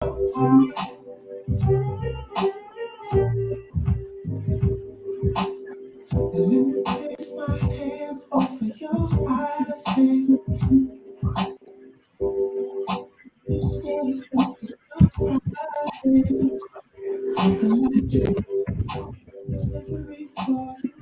Place my hands over your eyes, babe. This is just a surprise, babe. Something like you, delivery for you.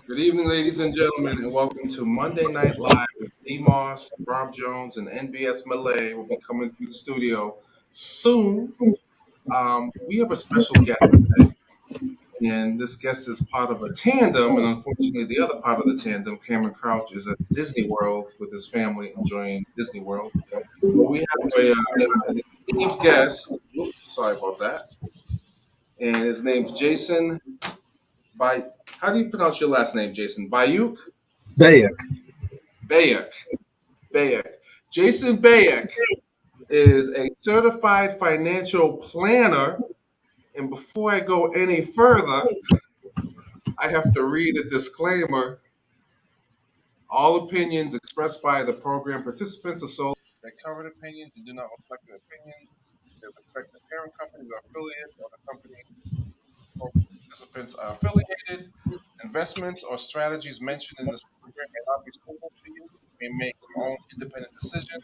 Good evening, ladies and gentlemen, and welcome to Monday Night Live with D. Moss, Rob Jones, and NBS Malay will be coming through the studio soon. We have a special guest today, and this guest is part of a tandem, and unfortunately, the other part of the tandem, Cameron Crouch, is at Disney World with his family enjoying Disney World. But we have an esteemed guest. Oops, sorry about that. And his name's Jason By. How do you pronounce your last name, Jason? Bayuk? Bayek. Bayek. Bayek. Jason Bayek is a certified financial planner. And before I go any further, I have to read a disclaimer. All opinions expressed by the program participants are solely their current opinions and do not reflect the opinions of their respective parent companies or affiliates or the company participants are affiliated. Investments or strategies mentioned in this program may not be suitable for you. You may make your own independent decision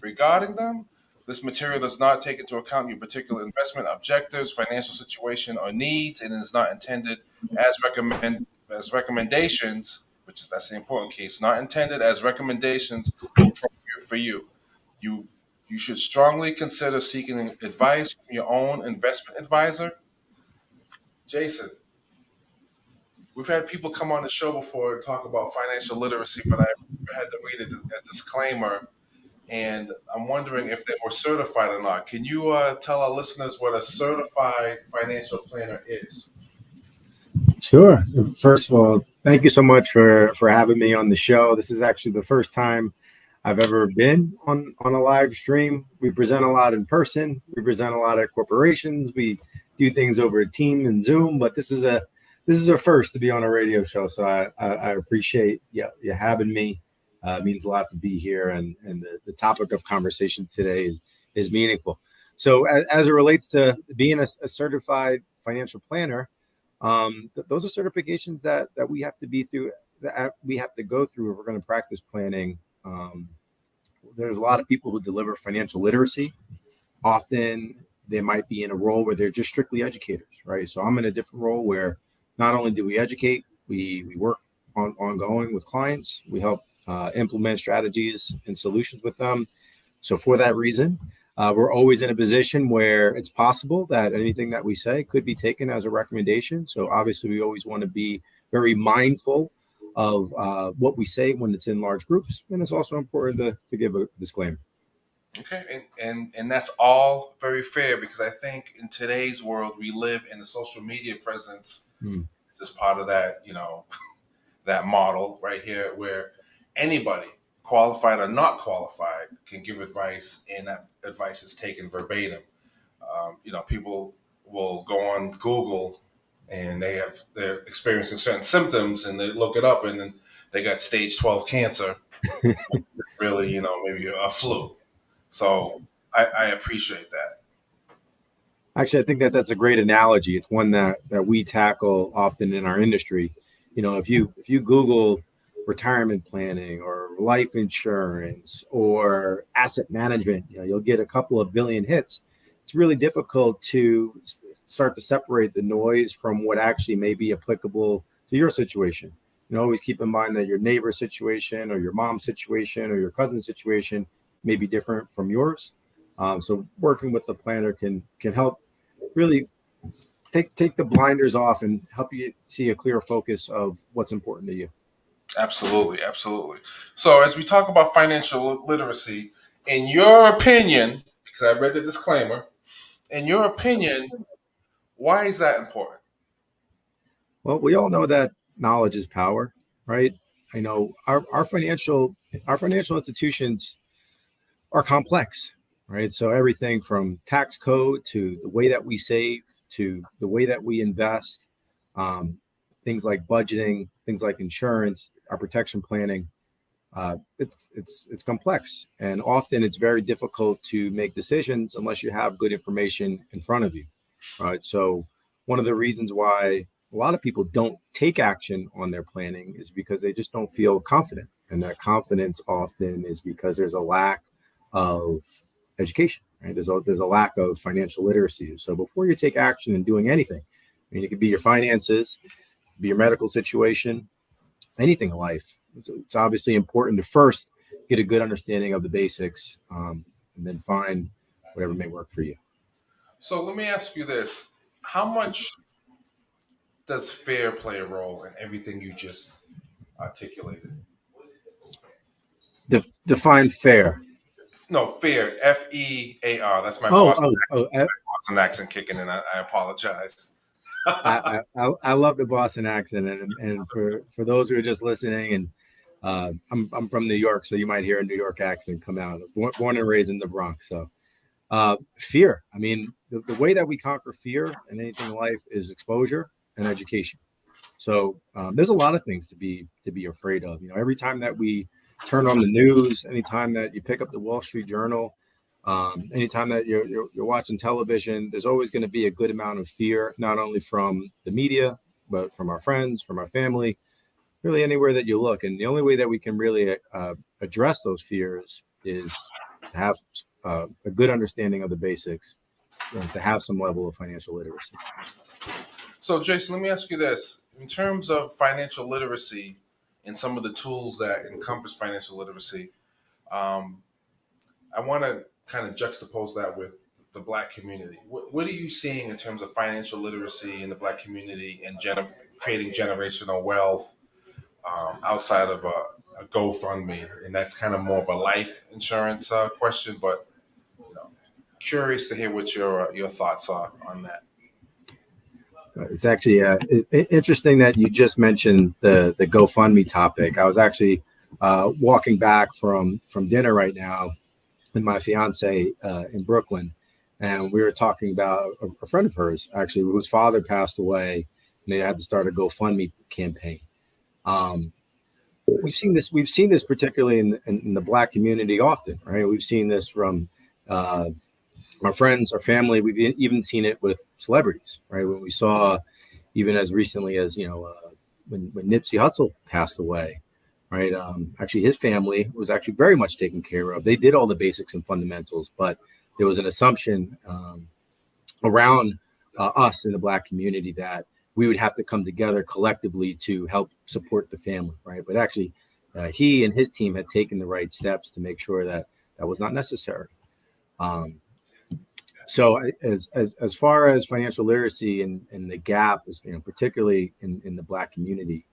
regarding them. This material does not take into account your particular investment objectives, financial situation, or needs, and is not intended as recommendations, that's the important case, not intended as recommendations appropriate for you. You you should strongly consider seeking advice from your own investment advisor. Jason, we've had people come on the show before and talk about financial literacy, but I had to read a disclaimer, and I'm wondering if they were certified or not. Can you tell our listeners what a certified financial planner is? Sure. First of all, thank you so much for having me on the show. This is actually the first time I've ever been on a live stream. We present a lot in person. We present a lot at corporations. We do things over Team and Zoom, but this is a first to be on a radio show. So I appreciate you having me. It means a lot to be here, and the topic of conversation today is meaningful. So as it relates to being a certified financial planner, those are certifications that we have to be through, that we have to go through if we're going to practice planning. There's a lot of people who deliver financial literacy. Often they might be in a role where they're just strictly educators, right? So I'm in a different role where not only do we educate, we work ongoing with clients. We help implement strategies and solutions with them. So for that reason, we're always in a position where it's possible that anything that we say could be taken as a recommendation. So obviously, we always want to be very mindful of what we say when it's in large groups. And it's also important to give a disclaimer. Okay, and that's all very fair, because I think in today's world we live in a social media presence. This is part of that, that model right here where anybody, qualified or not qualified, can give advice, and that advice is taken verbatim. People will go on Google and they're experiencing certain symptoms, and they look it up, and then they got stage 12 cancer. Really, maybe a flu. So I appreciate that. Actually, I think that's a great analogy. It's one that we tackle often in our industry. If you Google retirement planning or life insurance or asset management, you'll get a couple of billion hits. It's really difficult to start to separate the noise from what actually may be applicable to your situation. Always keep in mind that your neighbor's situation or your mom's situation or your cousin's situation may be different from yours. So working with the planner can help really take the blinders off and help you see a clear focus of what's important to you. Absolutely. So as we talk about financial literacy, in your opinion, because I read the disclaimer, in your opinion, why is that important? Well, we all know that knowledge is power, right? I know our financial institutions are complex, right? So everything from tax code to the way that we save to the way that we invest, things like budgeting, things like insurance, our protection planning. it's complex, and often it's very difficult to make decisions unless you have good information in front of you. Right. So one of the reasons why a lot of people don't take action on their planning is because they just don't feel confident. And that confidence often is because there's a lack of education, right? There's a lack of financial literacy. So before you take action in doing anything, I mean, it could be your finances, it could be your medical situation, anything in life. It's obviously important to first get a good understanding of the basics, and then find whatever may work for you. So let me ask you this. How much does fear play a role in everything you just articulated? Define fair. No, fear. FEAR. That's my Oh, Boston accent kicking in. I apologize. I love the Boston accent, and for those who are just listening, and I'm from New York, so you might hear a New York accent come out. Born and raised in the Bronx, so fear. I mean, the way that we conquer fear in anything in life is exposure and education. So there's a lot of things to be afraid of. You know, every time that we turn on the news, anytime that you pick up the Wall Street Journal, anytime that you're watching television, there's always going to be a good amount of fear, not only from the media, but from our friends, from our family, really anywhere that you look. And the only way that we can really address those fears is to have a good understanding of the basics, and to have some level of financial literacy. So, Jason, let me ask you this. In terms of financial literacy and some of the tools that encompass financial literacy, I want to kind of juxtapose that with the Black community. What are you seeing in terms of financial literacy in the Black community and creating generational wealth outside of a GoFundMe? And that's kind of more of a life insurance question, but curious to hear what your thoughts are on that. It's actually interesting that you just mentioned the GoFundMe topic. I was actually walking back from dinner right now with my fiance in Brooklyn, and we were talking about a friend of hers, actually, whose father passed away, and they had to start a GoFundMe campaign. We've seen this particularly in the Black community often, right? We've seen this from our friends, our family. We've even seen it with celebrities, right? When we saw, even as recently as, when Nipsey Hussle passed away, right? Actually, his family was actually very much taken care of. They did all the basics and fundamentals, but there was an assumption around us in the Black community that we would have to come together collectively to help support the family, right? But actually, he and his team had taken the right steps to make sure that that was not necessary. So as far as financial literacy and the gap is, particularly in the Black community,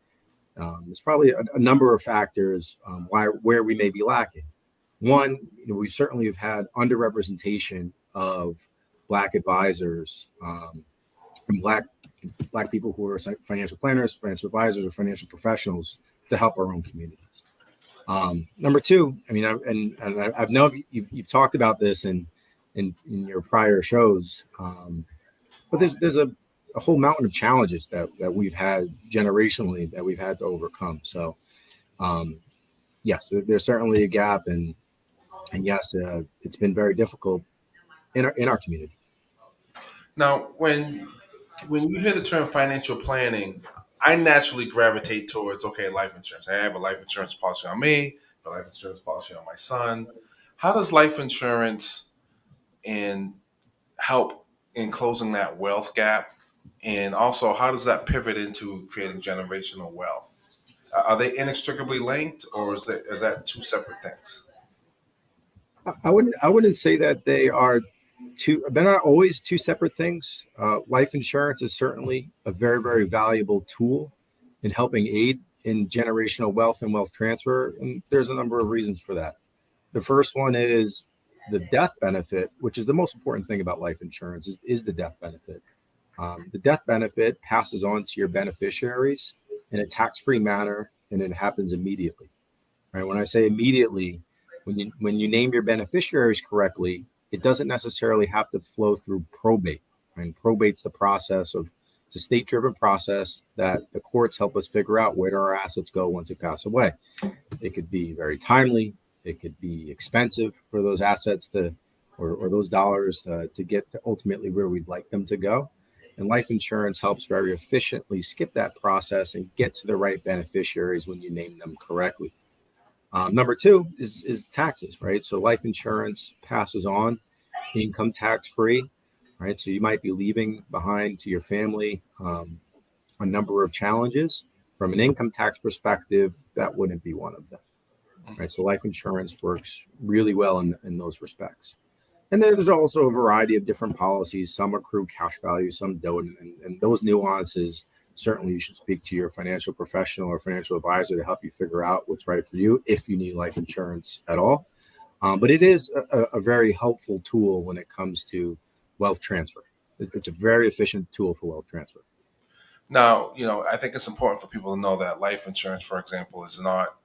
there's probably a number of factors where we may be lacking. One, we certainly have had underrepresentation of Black advisors, and Black people who are financial planners, financial advisors, or financial professionals to help our own communities. Number two, I mean, I've known you've talked about this in your prior shows, but there's a whole mountain of challenges that we've had generationally that we've had to overcome. So yes, there's certainly a gap, and yes, it's been very difficult in our community. Now, when you hear the term financial planning, I naturally gravitate towards, okay, life insurance. I have a life insurance policy on me, a life insurance policy on my son. How does life insurance help in closing that wealth gap? And also, how does that pivot into creating generational wealth? Are they inextricably linked, or is that two separate things? I wouldn't say that they are they're not always two separate things. Life insurance is certainly a very, very valuable tool in helping aid in generational wealth and wealth transfer. And there's a number of reasons for that. The first one is the death benefit, which is the most important thing about life insurance, is the death benefit. The death benefit passes on to your beneficiaries in a tax-free manner, and it happens immediately. Right? When I say immediately, when you name your beneficiaries correctly, it doesn't necessarily have to flow through probate. Right? Probate's the process of a state-driven process that the courts help us figure out where do our assets go once it pass away. It could be very timely. It could be expensive for those assets or those dollars to get to ultimately where we'd like them to go. And life insurance helps very efficiently skip that process and get to the right beneficiaries when you name them correctly. Number two is taxes, right? So life insurance passes on income tax free, right? So you might be leaving behind to your family a number of challenges. From an income tax perspective, that wouldn't be one of them, right? So life insurance works really well in those respects. And then there's also a variety of different policies. Some accrue cash value, some don't. And those nuances, certainly you should speak to your financial professional or financial advisor to help you figure out what's right for you if you need life insurance at all. But it is a very helpful tool when it comes to wealth transfer. It's a very efficient tool for wealth transfer. Now, I think it's important for people to know that life insurance, for example, is not,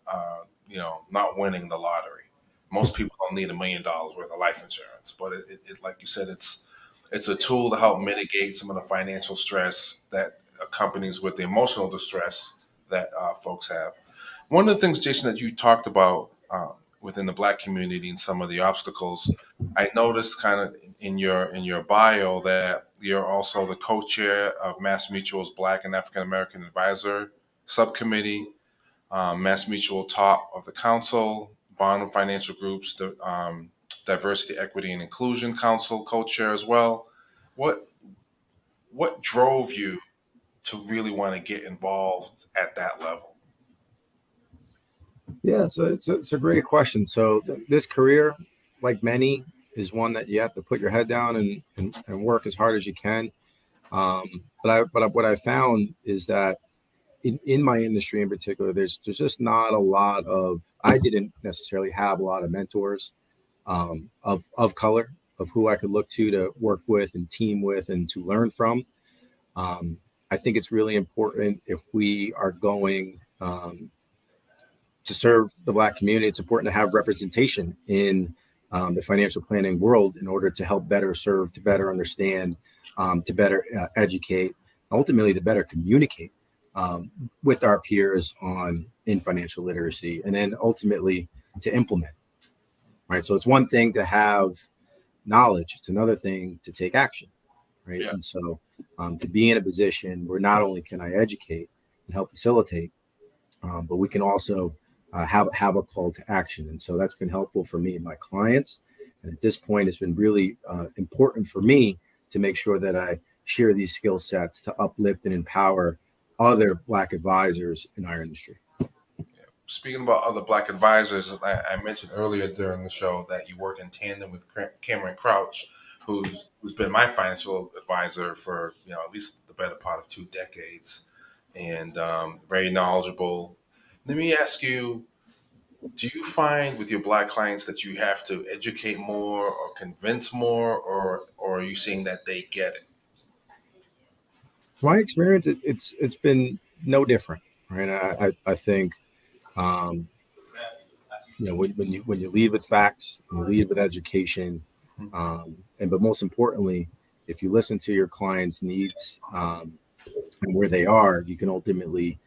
not winning the lottery. Most people don't need $1 million worth of life insurance, but it like you said, it's a tool to help mitigate some of the financial stress that accompanies with the emotional distress that folks have. One of the things, Jason, that you talked about within the Black community and some of the obstacles, I noticed kind of in your bio that you're also the co-chair of Mass Mutual's Black and African American Advisor Subcommittee, Mass Mutual top of the council, Bond Financial Group's Diversity, Equity, and Inclusion Council co-chair as well. What drove you to really want to get involved at that level? Yeah, so it's a great question. So this career, like many, is one that you have to put your head down and work as hard as you can. But what I found is that in my industry in particular, there's just not a lot of, I didn't necessarily have a lot of mentors of color, of who I could look to work with and team with and to learn from. I think it's really important if we are going to serve the Black community, it's important to have representation in the financial planning world in order to help better serve, to better understand, to better educate, ultimately to better communicate with our peers in financial literacy, and then ultimately to implement. Right. So it's one thing to have knowledge; it's another thing to take action. Right. Yeah. And so to be in a position where not only can I educate and help facilitate, but we can also have a call to action. And so that's been helpful for me and my clients. And at this point, it's been really important for me to make sure that I share these skill sets to uplift and empower other Black advisors in our industry. Speaking about other Black advisors, I mentioned earlier during the show that you work in tandem with Cameron Crouch, who's been my financial advisor for at least the better part of 2 decades, and very knowledgeable. Let me ask you, do you find with your Black clients that you have to educate more or convince more, or are you seeing that they get it? My experience, it's been no different, right? I think, when you lead with facts, you lead with education, but most importantly, if you listen to your clients' needs and where they are, you can ultimately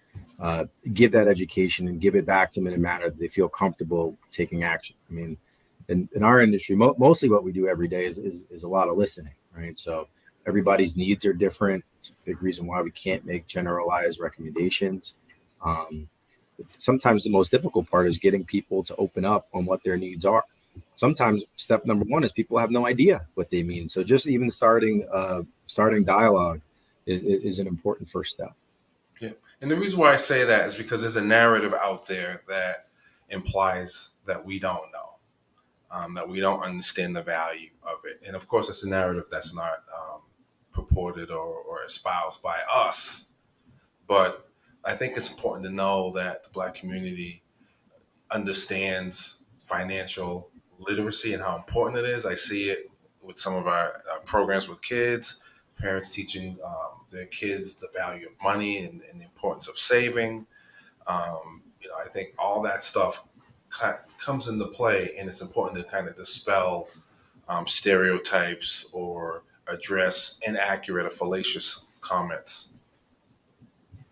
give that education and give it back to them in a manner that they feel comfortable taking action. I mean, in our industry, mostly what we do every day is a lot of listening, right? So everybody's needs are different. It's a big reason why we can't make generalized recommendations. Sometimes the most difficult part is getting people to open up on what their needs are. Sometimes step number one is people have no idea what they mean. So just even starting dialogue is an important first step. Yeah. And the reason why I say that is because there's a narrative out there that implies that we don't know, that we don't understand the value of it. And of course, it's a narrative that's not purported or espoused by us. But I think it's important to know that the Black community understands financial literacy and how important it is. I see it with some of our programs with kids, parents teaching their kids the value of money and the importance of saving. I think all that stuff comes into play, and it's important to kind of dispel stereotypes or address inaccurate or fallacious comments.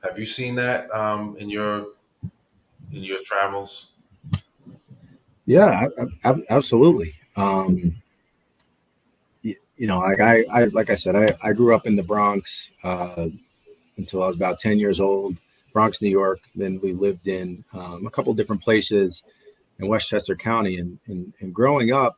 Have you seen that in your travels? Yeah, absolutely. Like like I said, I grew up in the Bronx until I was about 10 years old, Bronx, New York. Then we lived in a couple different places in Westchester County. And growing up,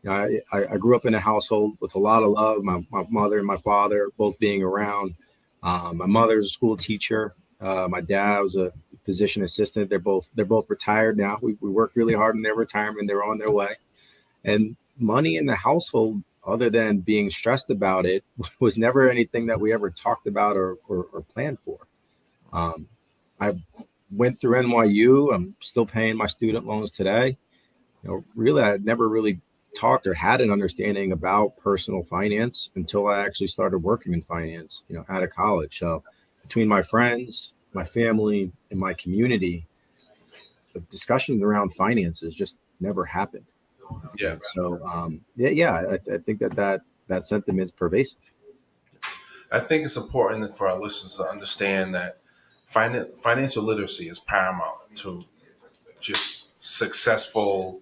I grew up in a household with a lot of love. My mother and my father both being around. My mother's a school teacher. My dad was a physician assistant. They're both retired now. We worked really hard in their retirement. They're on their way. And money in the household, other than being stressed about it, was never anything that we ever talked about or planned for. I went through NYU. I'm still paying my student loans today. Really, I never really talked or had an understanding about personal finance until I actually started working in finance, out of college. So between my friends, my family, and my community, the discussions around finances just never happened. Yeah. So, I think that sentiment's pervasive. I think it's important for our listeners to understand that financial literacy is paramount to just successful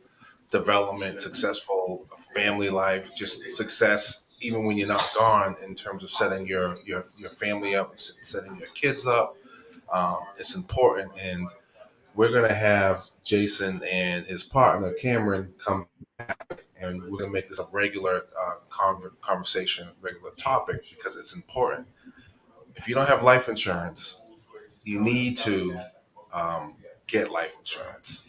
development, successful family life, just success even when you're not gone in terms of setting your family up, setting your kids up. It's important, and we're gonna have Jason and his partner Cameron come, and we're gonna make this a regular conversation, regular topic because it's important. If you don't have life insurance, you need to get life insurance.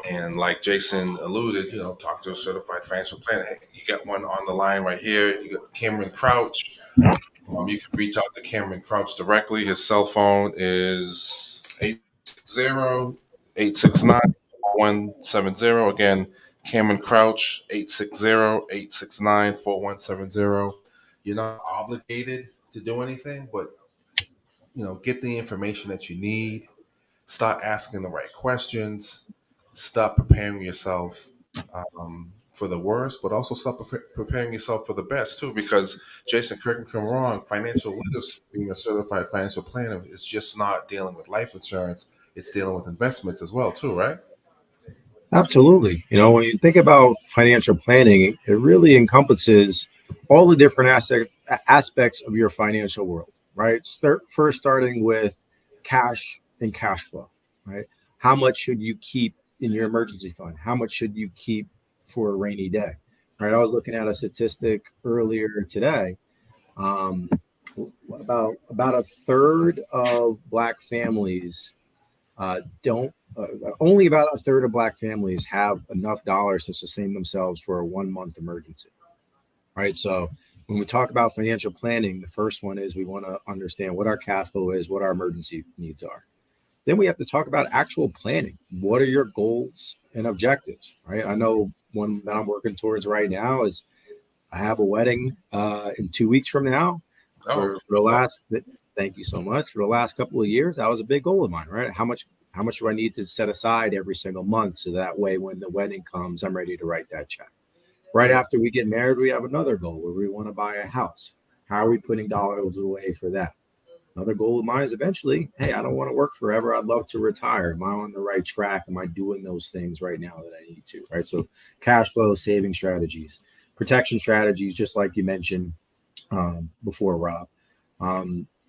And like Jason alluded, talk to a certified financial planner. Hey, you got one on the line right here. You got Cameron Crouch. You can reach out to Cameron Crouch directly. His cell phone is 860-869-4170. Again, Cameron Crouch, 860-869-4170. You're not obligated to do anything, but get the information that you need. Start asking the right questions. Stop preparing yourself for the worst, but also stop preparing yourself for the best too. Because Jason, correct me if I'm wrong, financial literacy, being a certified financial planner, is just not dealing with life insurance; it's dealing with investments as well too, right? Absolutely. When you think about financial planning, it really encompasses all the different aspects of your financial world, right? Starting with cash and cash flow, right? How much should you keep in your emergency fund? How much should you keep for a rainy day, right? I was looking at a statistic earlier today. About a third of Black families don't only about a third of Black families have enough dollars to sustain themselves for a 1 month emergency, right? So when we talk about financial planning, the first one is we want to understand what our cash flow is, what our emergency needs are. Then we have to talk about actual planning. What are your goals and objectives, right? I know one that I'm working towards right now is I have a wedding in 2 weeks from now. For the last, thank you so much. For the last couple of years, that was a big goal of mine, right? How much do I need to set aside every single month so that way when the wedding comes, I'm ready to write that check. Right after we get married, we have another goal where we want to buy a house. How are we putting dollars away for that? Another goal of mine is eventually, hey, I don't want to work forever. I'd love to retire. Am I on the right track? Am I doing those things right now that I need to, right? So cash flow, saving strategies, protection strategies, just like you mentioned before, Rob.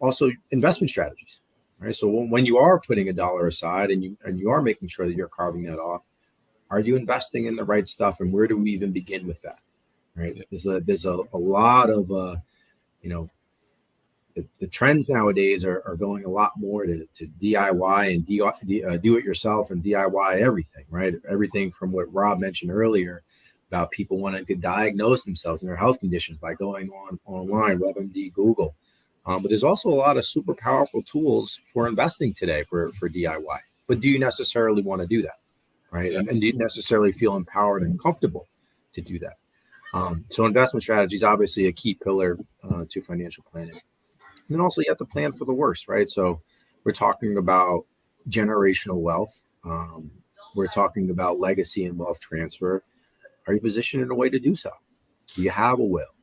Also investment strategies, right? So when you are putting $1 aside and you are making sure that you're carving that off, are you investing in the right stuff? And where do we even begin with that, right? There's a lot of, the trends nowadays are going a lot more to DIY and do it yourself and DIY everything, right? Everything from what Rob mentioned earlier about people wanting to diagnose themselves and their health conditions by going online, WebMD, Google. But there's also a lot of super powerful tools for investing today for DIY. But do you necessarily want to do that, right? Yeah. And do you necessarily feel empowered and comfortable to do that? So investment strategy is obviously a key pillar to financial planning. And then also you have to plan for the worst, right? So we're talking about generational wealth. We're talking about legacy and wealth transfer. Are you positioned in a way to do so? Do you have a will,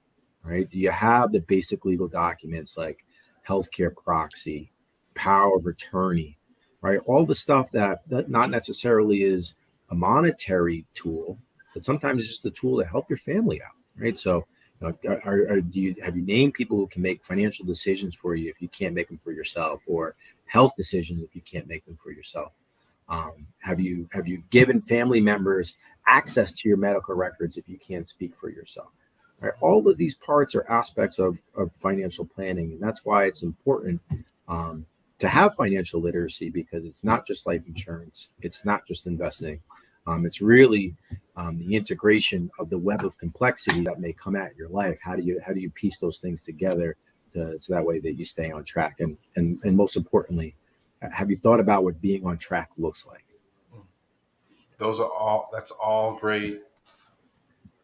right? Do you have the basic legal documents like healthcare proxy, power of attorney, right? All the stuff that not necessarily is a monetary tool, but sometimes it's just a tool to help your family out, right? So, have you named people who can make financial decisions for you if you can't make them for yourself, or health decisions if you can't make them for yourself? Have you given family members access to your medical records if you can't speak for yourself? Right? All of these parts are aspects of financial planning, and that's why it's important to have financial literacy, because it's not just life insurance, it's not just investing. It's really the integration of the web of complexity that may come at your life. How do you piece those things together so that way that you stay on track? And most importantly, have you thought about what being on track looks like? That's all great.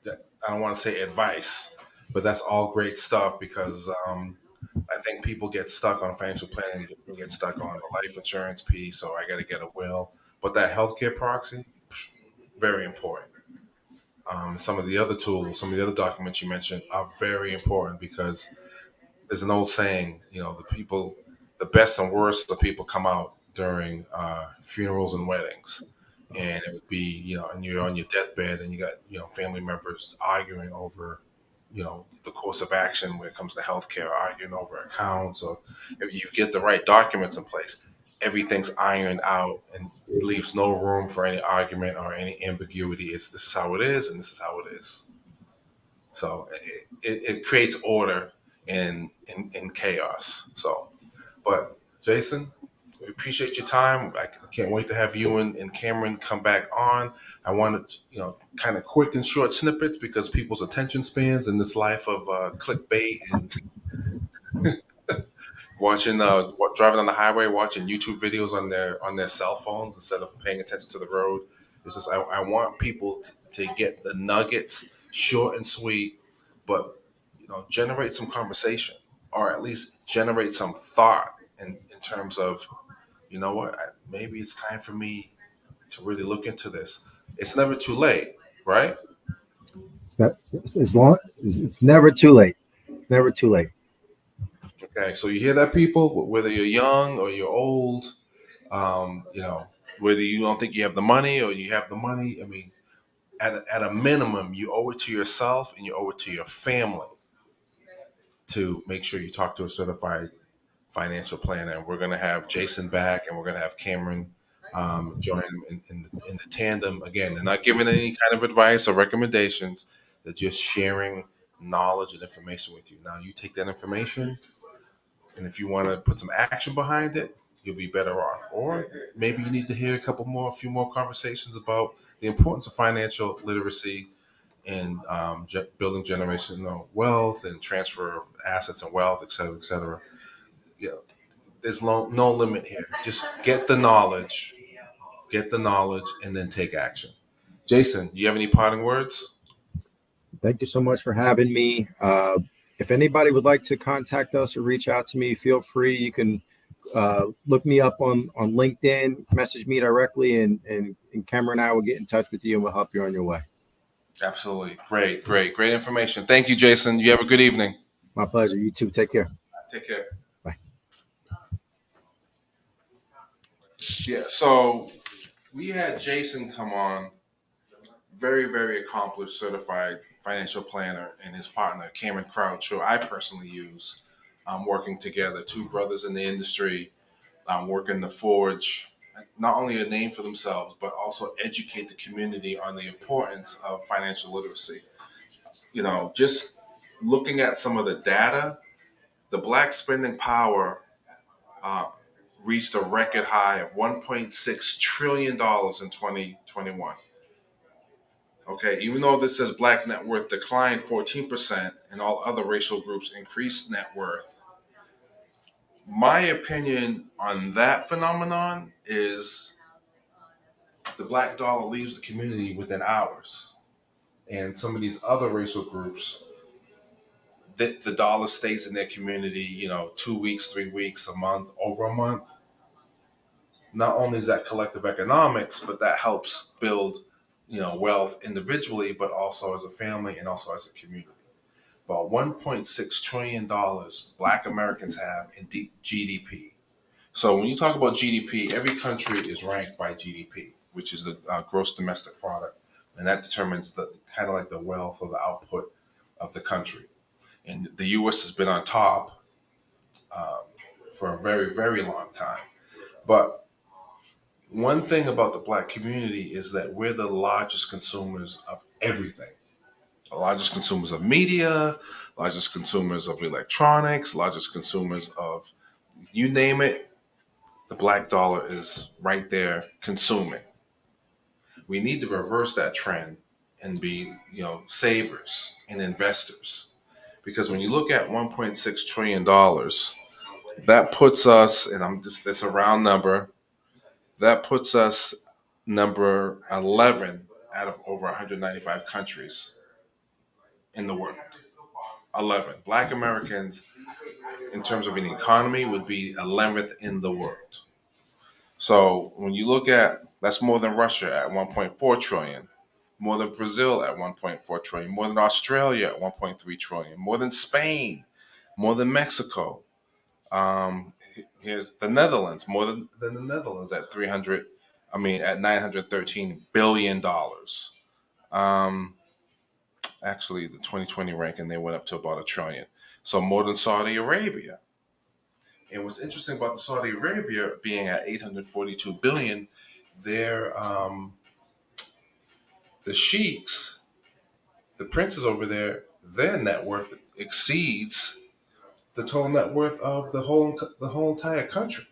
I don't want to say advice, but that's all great stuff, because I think people get stuck on financial planning, get stuck on the life insurance piece, or I got to get a will. But that healthcare proxy, very important. Some of the other tools, some of the other documents you mentioned are very important, because there's an old saying, the best and worst of people come out during funerals and weddings. And it would be, and you're on your deathbed and you got, family members arguing over, the course of action when it comes to healthcare, arguing over accounts, or if you get the right documents in place, everything's ironed out and leaves no room for any argument or any ambiguity. This is how it is, and this is how it is. So it creates order in chaos. So, but Jason, we appreciate your time. I can't wait to have you and Cameron come back on. I wanted, kind of quick and short snippets, because people's attention spans in this life of clickbait and watching, driving on the highway, watching YouTube videos on their cell phones instead of paying attention to the road. It's just I want people to get the nuggets, short and sweet, but generate some conversation, or at least generate some thought in terms of, maybe it's time for me to really look into this. It's never too late, right? It's never too late. It's never too late. Okay, so you hear that, people? Whether you're young or you're old, whether you don't think you have the money or you have the money, I mean, at a minimum, you owe it to yourself and you owe it to your family to make sure you talk to a certified financial planner. And we're going to have Jason back, and we're going to have Cameron join in the tandem. Again, they're not giving any kind of advice or recommendations. They're just sharing knowledge and information with you. Now, you take that information, and if you want to put some action behind it, you'll be better off. Or maybe you need to hear a few more conversations about the importance of financial literacy and building generational wealth and transfer of assets and wealth, et cetera, et cetera. Yeah, there's no limit here. Just get the knowledge, and then take action. Jason, do you have any parting words? Thank you so much for having me. If anybody would like to contact us or reach out to me, feel free. You can look me up on LinkedIn, message me directly, and Cameron and I will get in touch with you, and we'll help you on your way. Absolutely. Great information. Thank you, Jason. You have a good evening. My pleasure. You too. Take care. Take care. Bye. Yeah, so we had Jason come on, very, very accomplished, certified financial planner, and his partner, Cameron Crouch, who I personally use, working together, two brothers in the industry, working to forge not only a name for themselves, but also educate the community on the importance of financial literacy. Just looking at some of the data, the black spending power reached a record high of $1.6 trillion in 2021. Okay, even though this says black net worth declined 14% and all other racial groups increased net worth, my opinion on that phenomenon is the black dollar leaves the community within hours. And some of these other racial groups, the dollar stays in their community, 2 weeks, 3 weeks, a month, over a month. Not only is that collective economics, but that helps build, wealth individually, but also as a family and also as a community. about $1.6 trillion Black Americans have in GDP. So when you talk about GDP, every country is ranked by GDP, which is the gross domestic product, and that determines the kind of like the wealth or the output of the country. And the U.S. has been on top for a very, very long time. But one thing about the Black community is that we're the largest consumers of everything. The largest consumers of media, largest consumers of electronics, largest consumers of you name it, the Black dollar is right there consuming. We need to reverse that trend and be, savers and investors. Because when you look at $1.6 trillion, that puts us, and it's a round number, that puts us number 11 out of over 195 countries in the world. 11. Black Americans, in terms of an economy, would be 11th in the world. So when you look at, that's more than Russia at 1.4 trillion, more than Brazil at 1.4 trillion, more than Australia at 1.3 trillion, more than Spain, more than Mexico. Here's the Netherlands, more than the Netherlands at at $913 billion. Actually, the 2020 ranking, they went up to about $1 trillion. So more than Saudi Arabia. And what's interesting about the Saudi Arabia being at 842 billion, their the sheiks, the princes over there, their net worth exceeds the total net worth of the whole entire country.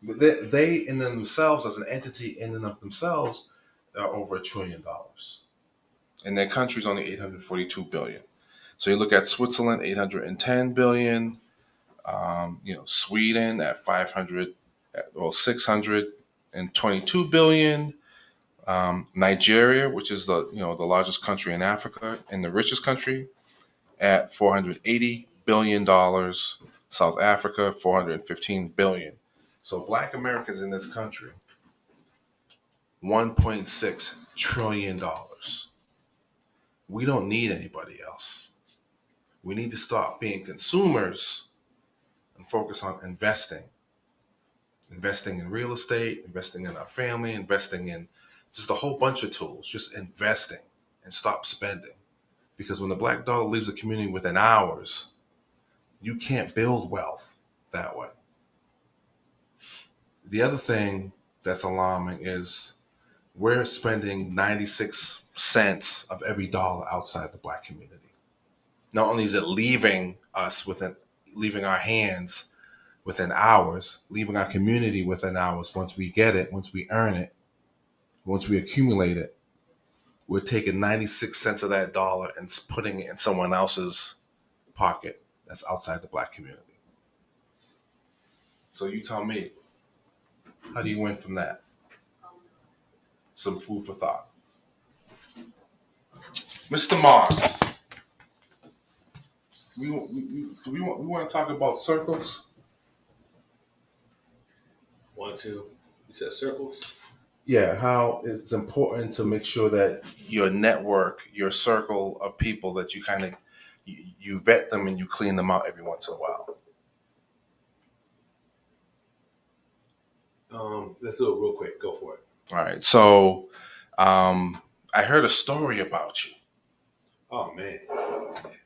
They in themselves, as an entity in and of themselves, are over $1 trillion, and their country's only 842 billion. So you look at Switzerland, 810 billion. Sweden at 622 billion. Nigeria, which is the largest country in Africa and the richest country, at $480 billion. South Africa, 415 billion. So Black Americans in this country, $1.6 trillion. We don't need anybody else. We need to stop being consumers and focus on investing in real estate, investing in our family, investing in just a whole bunch of tools, just investing and stop spending. Because when the Black dollar leaves the community within hours, you can't build wealth that way. The other thing that's alarming is we're spending 96 cents of every dollar outside the Black community. Not only is it leaving our hands within hours, leaving our community within hours once we get it, once we earn it, once we accumulate it, we're taking 96 cents of that dollar and putting it in someone else's pocket that's outside the Black community. So you tell me, how do you win from that? Some food for thought. Mr. Moss, we want to talk about circles? Want to? You said circles? Yeah, how it's important to make sure that your network, your circle of people, that you kind of you vet them and you clean them out every once in a while. Let's do it real quick. Go for it. All right. So I heard a story about you. Oh man,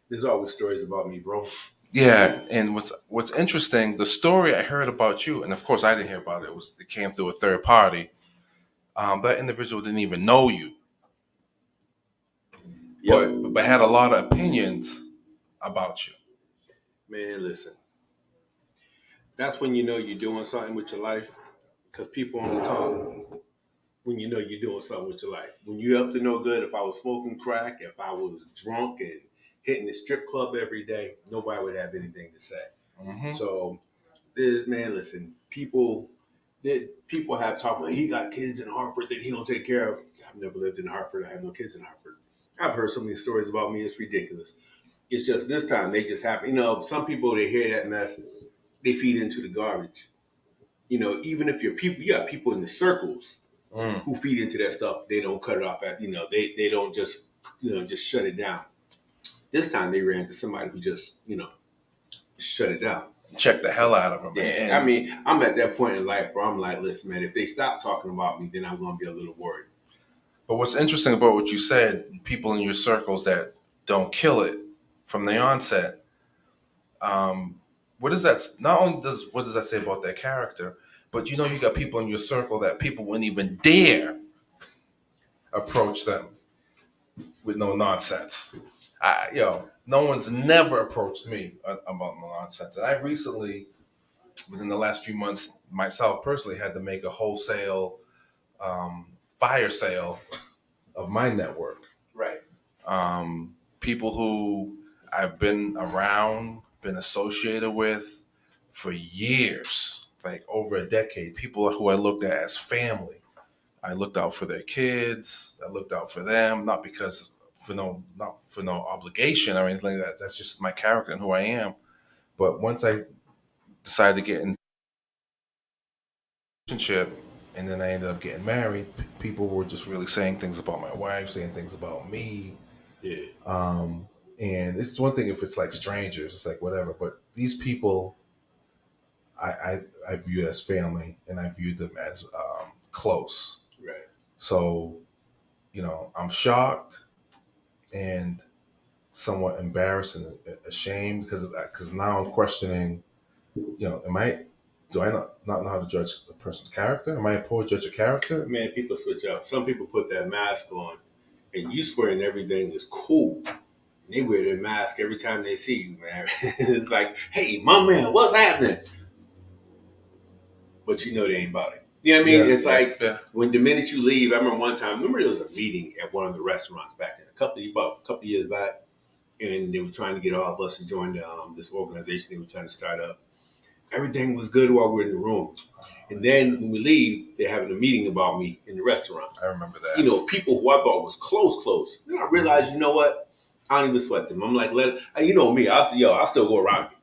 there's always stories about me, bro. Yeah, and what's interesting, the story I heard about you, and of course I didn't hear about it. It came through a third party. That individual didn't even know you, Yep. but had a lot of opinions about you. Man, listen. That's when you know you're doing something with your life, because people only talk when you know you're doing something with your life. When you're up to no good, if I was smoking crack, if I was drunk and hitting the strip club every day, nobody would have anything to say. Mm-hmm. So, listen, people have talked about, he got kids in Hartford that he don't take care of. I've never lived in Hartford. I have no kids in Hartford. I've heard so many stories about me. It's ridiculous. It's just this time they just happen. Some people, they hear that mess, they feed into the garbage. Even if you got people in the circles who feed into that stuff. They don't cut it off. They don't just shut it down. This time they ran to somebody who just, shut it down. Check the hell out of them. Yeah, I mean, I'm at that point in life where I'm like, listen, man, if they stop talking about me, then I'm going to be a little worried. But what's interesting about what you said, people in your circles that don't kill it from the onset, what does that? Not only what does that say about their character, but you got people in your circle that people wouldn't even dare approach them with no nonsense. No one's never approached me about no nonsense. And I recently, within the last few months, myself personally had to make a wholesale fire sale of my network. Right. People who I've been around, been associated with for years, like over a decade. People who I looked at as family. I looked out for their kids. I looked out for them, not for no obligation or anything like that. That's just my character and who I am. But once I decided to get in a relationship, and then I ended up getting married, people were just really saying things about my wife, saying things about me. Yeah. And it's one thing if it's like strangers, it's like whatever. But these people, I view as family, and I view them as close. Right. So, I'm shocked and somewhat embarrassed and ashamed because now I'm questioning, do I not know how to judge a person's character? Am I a poor judge of character? Man, people switch up. Some people put that mask on, and you swearing everything is cool. And they wear their mask every time they see you, man. It's like, hey, my man, what's happening? But they ain't about it. You know what I mean? Yeah, it's like yeah. when the minute you leave, I remember one time, there was a meeting at one of the restaurants back a couple of years back, and they were trying to get all of us to join this organization they were trying to start up. Everything was good while we were in the room. And then when we leave, they're having a meeting about me in the restaurant. I remember that. People who I thought was close. Then I realized, you know what? I don't even sweat them. I'm like, you know me. I'll still go around you.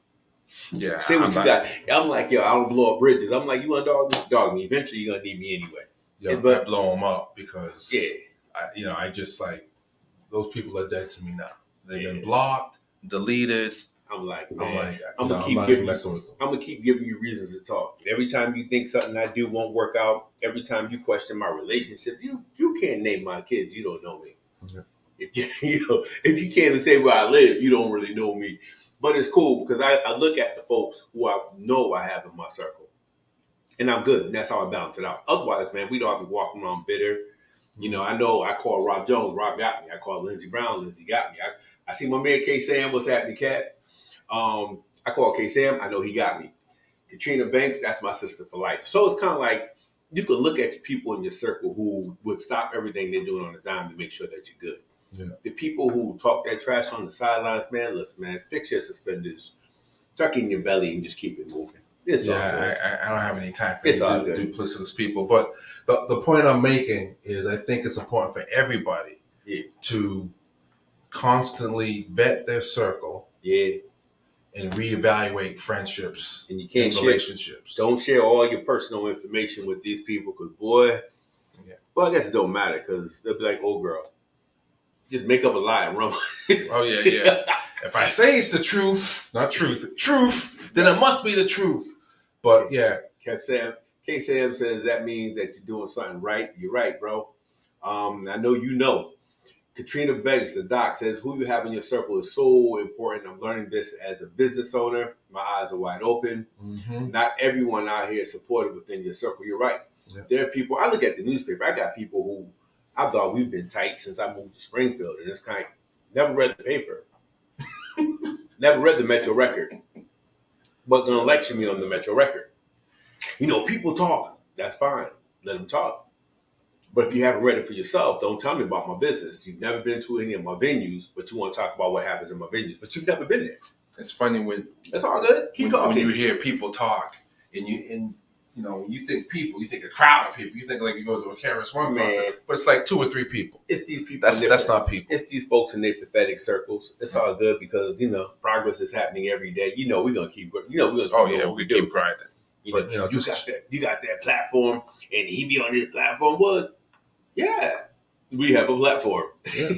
Yeah. Say what you got. I'm like, I don't blow up bridges. I'm like, you want to dog me? Eventually, you're going to need me anyway. But I blow them up because, yeah. I just like, those people are dead to me now. They've been blocked, deleted. I'm like, I'm gonna keep giving you reasons to talk. Every time you think something I do won't work out, every time you question my relationship, you can't name my kids. You don't know me. Okay. If you can't even say where I live, you don't really know me. But it's cool because I look at the folks who I know I have in my circle, and I'm good. And that's how I balance it out. Otherwise, man, we'd all be walking around bitter. I know I call Rob Jones, Rob got me. I call Lindsey Brown, Lindsey got me. I see my man K Sam, what's happening, Cat? I call K Sam, I know he got me. Katrina Banks, that's my sister for life. So it's kind of like you could look at the people in your circle who would stop everything they're doing on a dime to make sure that you're good. Yeah. The people who talk that trash on the sidelines, man, listen, man, fix your suspenders, tuck in your belly, and just keep it moving. It's all good. I don't have any time for duplicitous people. But the point I'm making is I think it's important for everybody to constantly vet their circle. Yeah. And reevaluate friendships and relationships. Don't share all your personal information with these people because, boy, well, I guess it don't matter because they'll be like, oh, girl, just make up a lie and run. Oh, yeah. If I say it's the truth, not truth, then it must be the truth. But, yeah. K. Sam says that means that you're doing something right. You're right, bro. I know you know. Katrina Banks, the doc, says who you have in your circle is so important. I'm learning this as a business owner. My eyes are wide open. Mm-hmm. Not everyone out here is supportive within your circle. You're right. Yeah. There are people, I look at the newspaper, I got people who I thought we've been tight since I moved to Springfield. And it's kind of, never read the paper. Never read the Metro Record. But going to lecture me on the Metro Record. People talk. That's fine. Let them talk. But if you haven't read it for yourself, don't tell me about my business. You've never been to any of my venues, but you want to talk about what happens in my venues. But you've never been there. It's funny when it's all good. Keep talking. When you hear people talk, and you think people, you think a crowd of people. You think like you go to a KRS-One concert, but it's like 2 or 3 people. It's these people. That's not people. It's these folks in their pathetic circles. It's all good because progress is happening every day. We're gonna keep. We're gonna keep grinding. But you got that platform, and he be on his platform. What? Yeah. We have a platform. Yeah.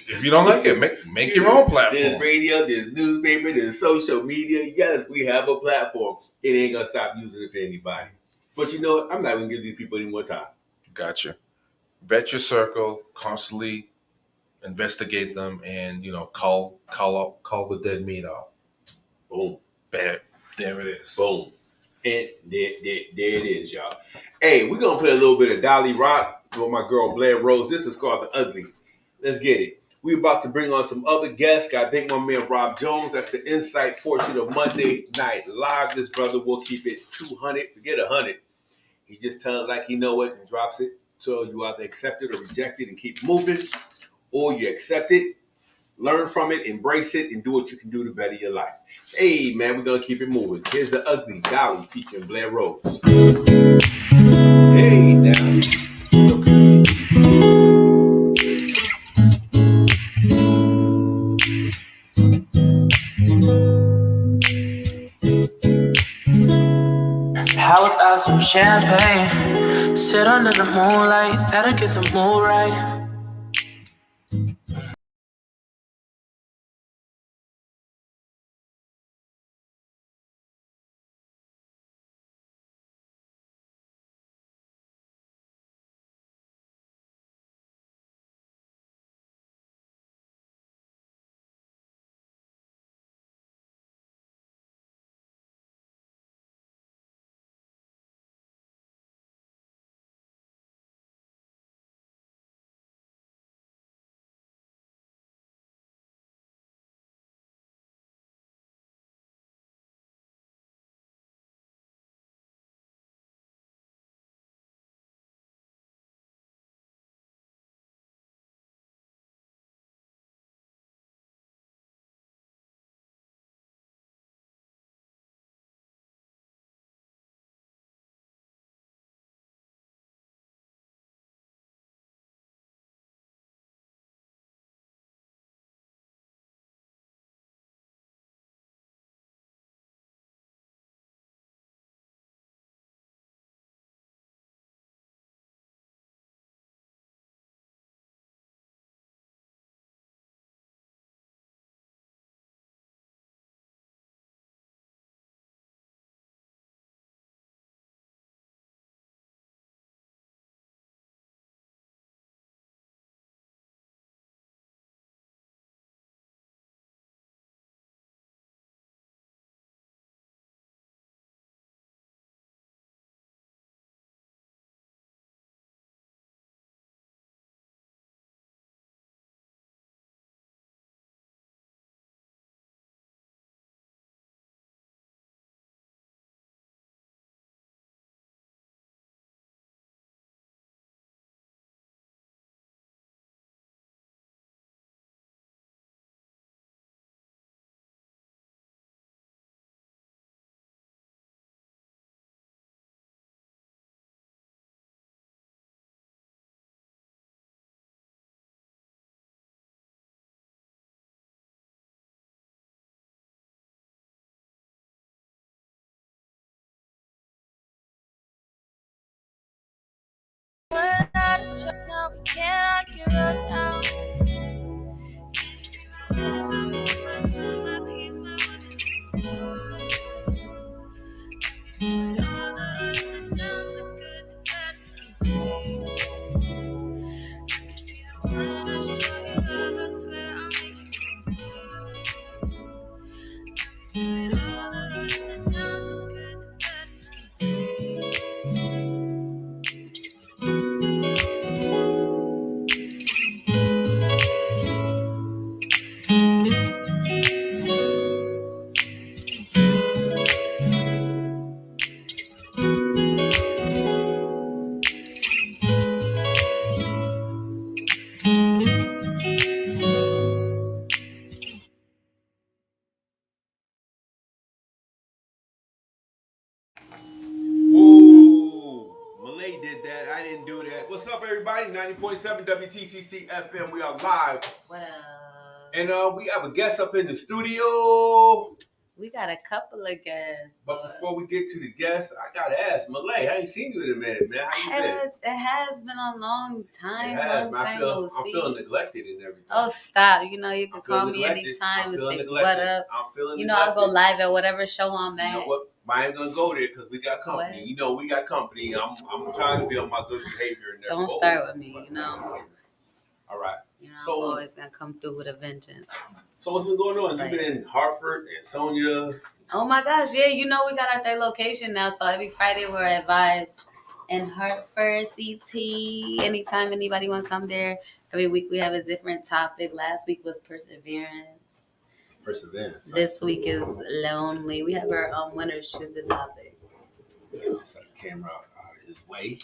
If you don't like it, make your own platform. There's radio, there's newspaper, there's social media. Yes, we have a platform. It ain't gonna stop using it for anybody. But you know what? I'm not gonna give these people any more time. Gotcha. Vet your circle, constantly investigate them, and call the dead meat out. Boom. Bam. There it is. Boom. And there it is, y'all. Hey, we're gonna play a little bit of Dolly Rock with my girl Blair Rose. This is called The Ugly. Let's get it. We're about to bring on some other guests. I think my man Rob Jones. That's the insight portion of Monday Night Live. This brother will keep it 200. Forget 100. He just tells it like he know it and drops it. So you either accept it or reject it and keep moving, or you accept it, learn from it, embrace it, and do what you can do to better your life. Hey, man, we're going to keep it moving. Here's The Ugly, Dolly, featuring Blair Rose. Hey, now. How about some champagne? Sit under the moonlight, that'll get the mood right. Now we cannot give up now. Malay did that. I didn't do that. What's up, everybody? 90.7 WTCC FM. We are live. What up? And we have a guest up in the studio. We got a couple of guests. But before we get to the guests, I gotta ask Malay. I ain't seen you in a minute, man. How you been? It has been a long time. It has, Long man. time I'm no see. feeling neglected and everything. Oh, stop. You know, you can I feel call me neglected. anytime and say, neglected. what up? I'm feeling You know, I'll neglected. go live at whatever show I'm at. You know what? I ain't gonna go there because we got company. What? You know, we got company. I'm trying to be on my good behavior and Don't start with me, you know. All right. You know, So- I'm always going to come through with a vengeance. So what's been going on? Like- You've been in Hartford and Sonia. Oh my gosh, yeah, you know we got our third location now, so every Friday we're at VYBE in Hartford, CT. Anytime anybody want to come there, every week we have a different topic. Last week was perseverance. This week is lonely. We have our winners choose a topic. Just set the camera out of his way.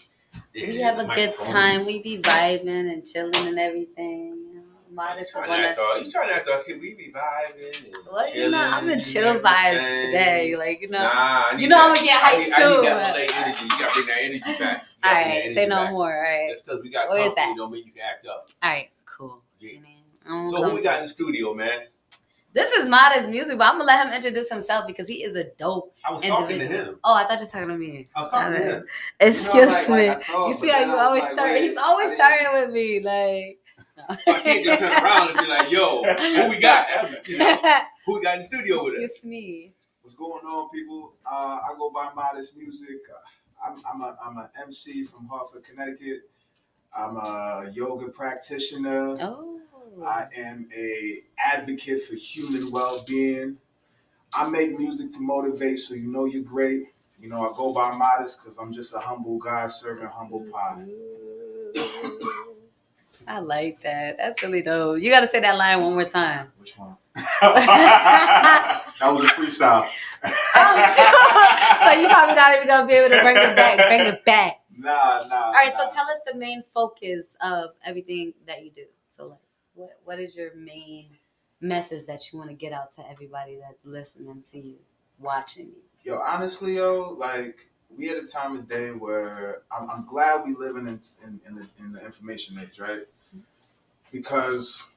We have a good time. We be vibing and chilling and everything. You know, Modest is one of. He's trying to act all kid. We be vibing and Well, chilling. you know, I'm in and chill vibes everything. today. Like, you know. Nah, I need You know that. I'm gonna get hyped I need soon. that Malay energy. You gotta bring that energy back. All right, say no more. All right. Just because we got Where is company that? don't mean you can act up. All right, cool. Yeah. I'm So who we got in the studio, man? This is Modest Music, but I'm gonna let him introduce himself because he is a dope I was talking to individual. him. Oh, I thought you were talking to me. I was talking to him. Excuse like me. I thought, You but see how then you I was always like, start? wait, He's always I didn't- starting with me, like. I can't just turn around and be like, "Yo, who we got? You know, who we got in the studio with us?" Excuse me. What's going on, people? I go by Modest Music. I'm an MC from Hartford, Connecticut. I'm a yoga practitioner. Oh. I am a advocate for human well-being. I make music to motivate, so you know you're great. You know, I go by Modest because I'm just a humble guy serving humble pie. I like that. That's really dope. You got to say that line one more time. Which one? That was a freestyle. Oh, sure. So you probably not even gonna be able to bring it back. Bring it back. Nah. All right. So tell us the main focus of everything that you do. So, like, what is your main message that you want to get out to everybody that's listening to you, watching you? Yo, honestly, like we at a time of day where I'm glad we living in the information age, right? Because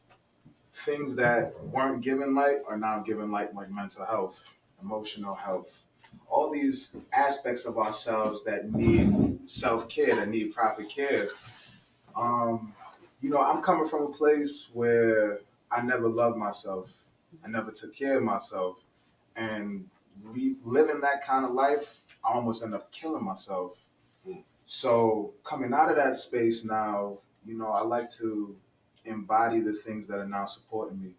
things that weren't given light are now given light, like mental health, emotional health, all these aspects of ourselves that need self-care, that need proper care. You know, I'm coming from a place where I never loved myself. I never took care of myself. And living that kind of life, I almost end up killing myself. So coming out of that space now, you know, I like to embody the things that are now supporting me,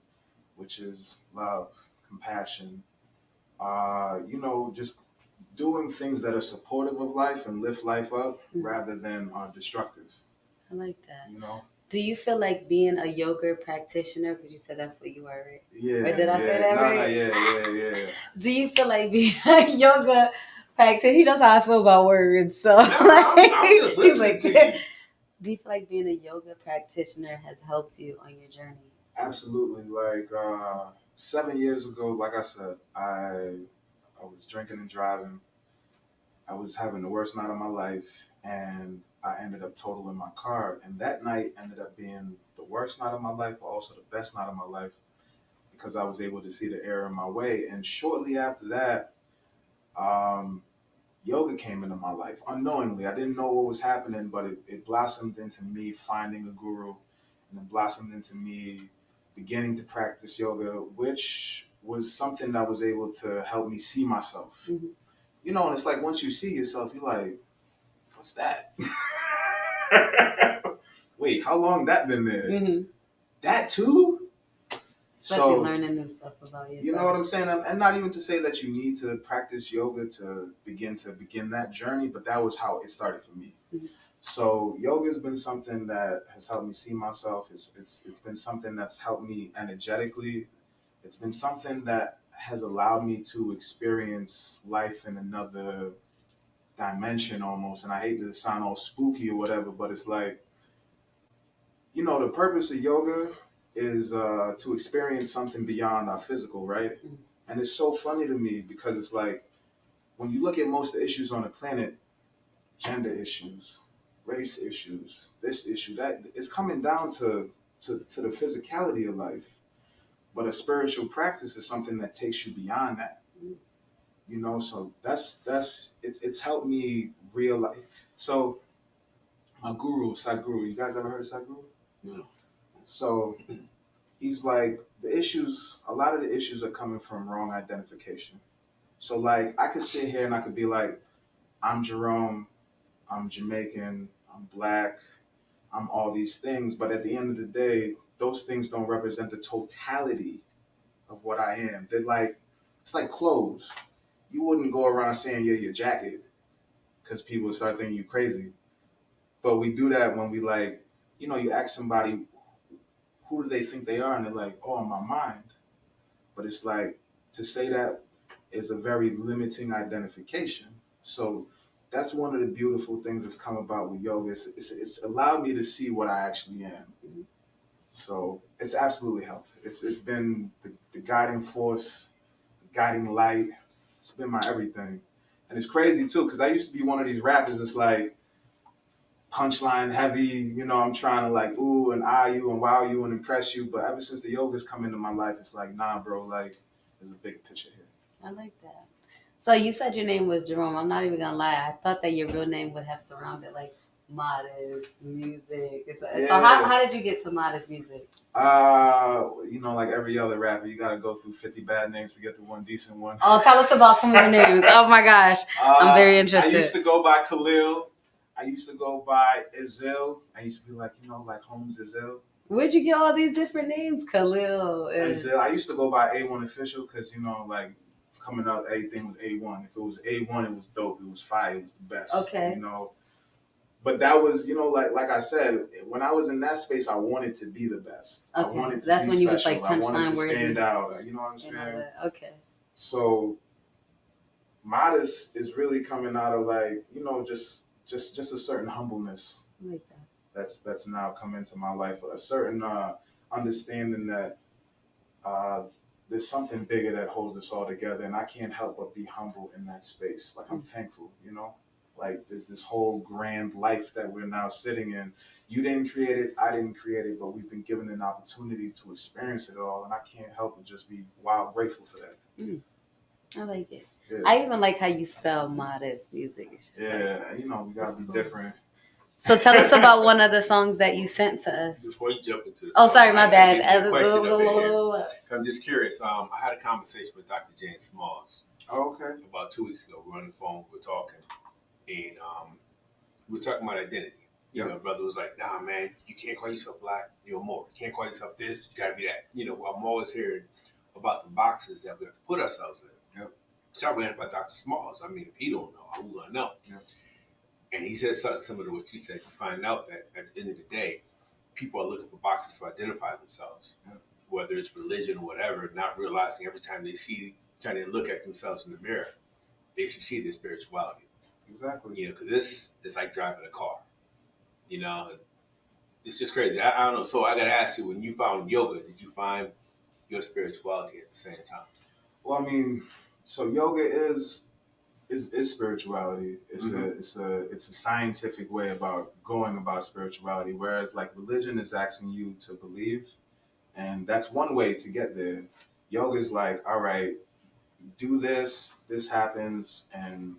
which is love, compassion, you know, just doing things that are supportive of life and lift life up rather than destructive. I like that. You know? Do you feel like being a yoga practitioner, because you said that's what you are, right? Yeah. Or did I say that right? No, yeah. Do you feel like being a yoga practitioner? He knows how I feel about words, so I'm just he's listening like, to you. do you feel like being a yoga practitioner has helped you on your journey? Absolutely. Like 7 years ago, like I said, I was drinking and driving. I was having the worst night of my life, and I ended up totaling my car. And that night ended up being the worst night of my life, but also the best night of my life, because I was able to see the error in my way. And shortly after that, yoga came into my life unknowingly. I didn't know what was happening, but it blossomed into me finding a guru, and it blossomed into me beginning to practice yoga, which was something that was able to help me see myself. Mm-hmm. You know, and it's like once you see yourself, you're like, what's that? Wait, how long that been there? Mm-hmm. That too? Especially learning new stuff about yourself. You know what I'm saying? And not even to say that you need to practice yoga to begin that journey, but that was how it started for me. Mm-hmm. So yoga has been something that has helped me see myself. It's been something that's helped me energetically. It's been something that has allowed me to experience life in another dimension almost. And I hate to sound all spooky or whatever, but it's like, you know, the purpose of yoga is to experience something beyond our physical, right? Mm-hmm. And it's so funny to me because it's like, when you look at most of the issues on the planet, gender issues, race issues, this issue, that, it's coming down to the physicality of life. But a spiritual practice is something that takes you beyond that. You know, so that's it's helped me realize. So my guru, Sadhguru, you guys ever heard of Sadhguru? No. So he's like, a lot of the issues are coming from wrong identification. So like I could sit here and I could be like, I'm Jerome, I'm Jamaican, I'm black, I'm all these things, but at the end of the day, those things don't represent the totality of what I am. They're like, it's like clothes. You wouldn't go around saying you're your jacket because people start thinking you crazy. But we do that when we like, you ask somebody, who do they think they are? And they're like, oh, in my mind. But it's like, to say that is a very limiting identification. So that's one of the beautiful things that's come about with yoga. It's allowed me to see what I actually am. So it's absolutely helped. It's been the guiding force, the guiding light. It's been my everything. And it's crazy too, because I used to be one of these rappers that's like punchline heavy, I'm trying to like ooh and ah you and wow you and impress you. But ever since the yoga's come into my life, it's like, nah, bro, like there's a big picture here. I like that. So you said your name was Jerome. I'm not even gonna lie. I thought that your real name would have surrounded like modest music. So how did you get to modest music? Like every other rapper, you gotta go through 50 bad names to get to one decent one. Oh, tell us about some of your names. Oh my gosh, I'm very interested. I used to go by Khalil. I used to go by Izil. I used to be like, like Holmes Izil. Where'd you get all these different names, Khalil? Izil. I used to go by A1 Official because, like coming up, everything was A1. If it was A1, it was dope. It was fire. It was the best. Okay. But that was, like I said, when I was in that space, I wanted to be the best. Okay. I wanted to That's be when you special. was like punchline worthy. I wanted to stand out. You know what I'm saying? Okay. So modest is really coming out of like, just a certain humbleness. I like that. That's now come into my life. A certain understanding that there's something bigger that holds us all together, and I can't help but be humble in that space. Like I'm thankful, Like there's this whole grand life that we're now sitting in. You didn't create it, I didn't create it, but we've been given an opportunity to experience it all, and I can't help but just be wild grateful for that. I like it. Yeah. I even like how you spell modest music. It's just we gotta be different. So tell us about one of the songs that you sent to us. Before you jump into Oh, sorry, my bad. I'm just curious. I had a conversation with Dr. James Smalls. Oh, okay. About 2 weeks ago. We were on the phone, we were talking. And we were talking about identity. Brother was like, nah, man, you can't call yourself black, you're more. You can't call yourself this, you gotta be that. I'm always hearing about the boxes that we have to put ourselves in. Yep. So I ran it by Dr. Smalls. I mean, if he don't know, who's gonna know? Yep. And he said something similar to what you said. You find out that at the end of the day, people are looking for boxes to identify themselves, whether it's religion or whatever, not realizing every time they trying to look at themselves in the mirror, they should see their spirituality. Exactly. Because this is like driving a car. It's just crazy. I don't know. So I got to ask you, when you found yoga, did you find your spirituality at the same time? Well, I mean, so yoga is spirituality. It's a scientific way about going about spirituality. Whereas like religion is asking you to believe, and that's one way to get there. Yoga is like, all right, do this happens, and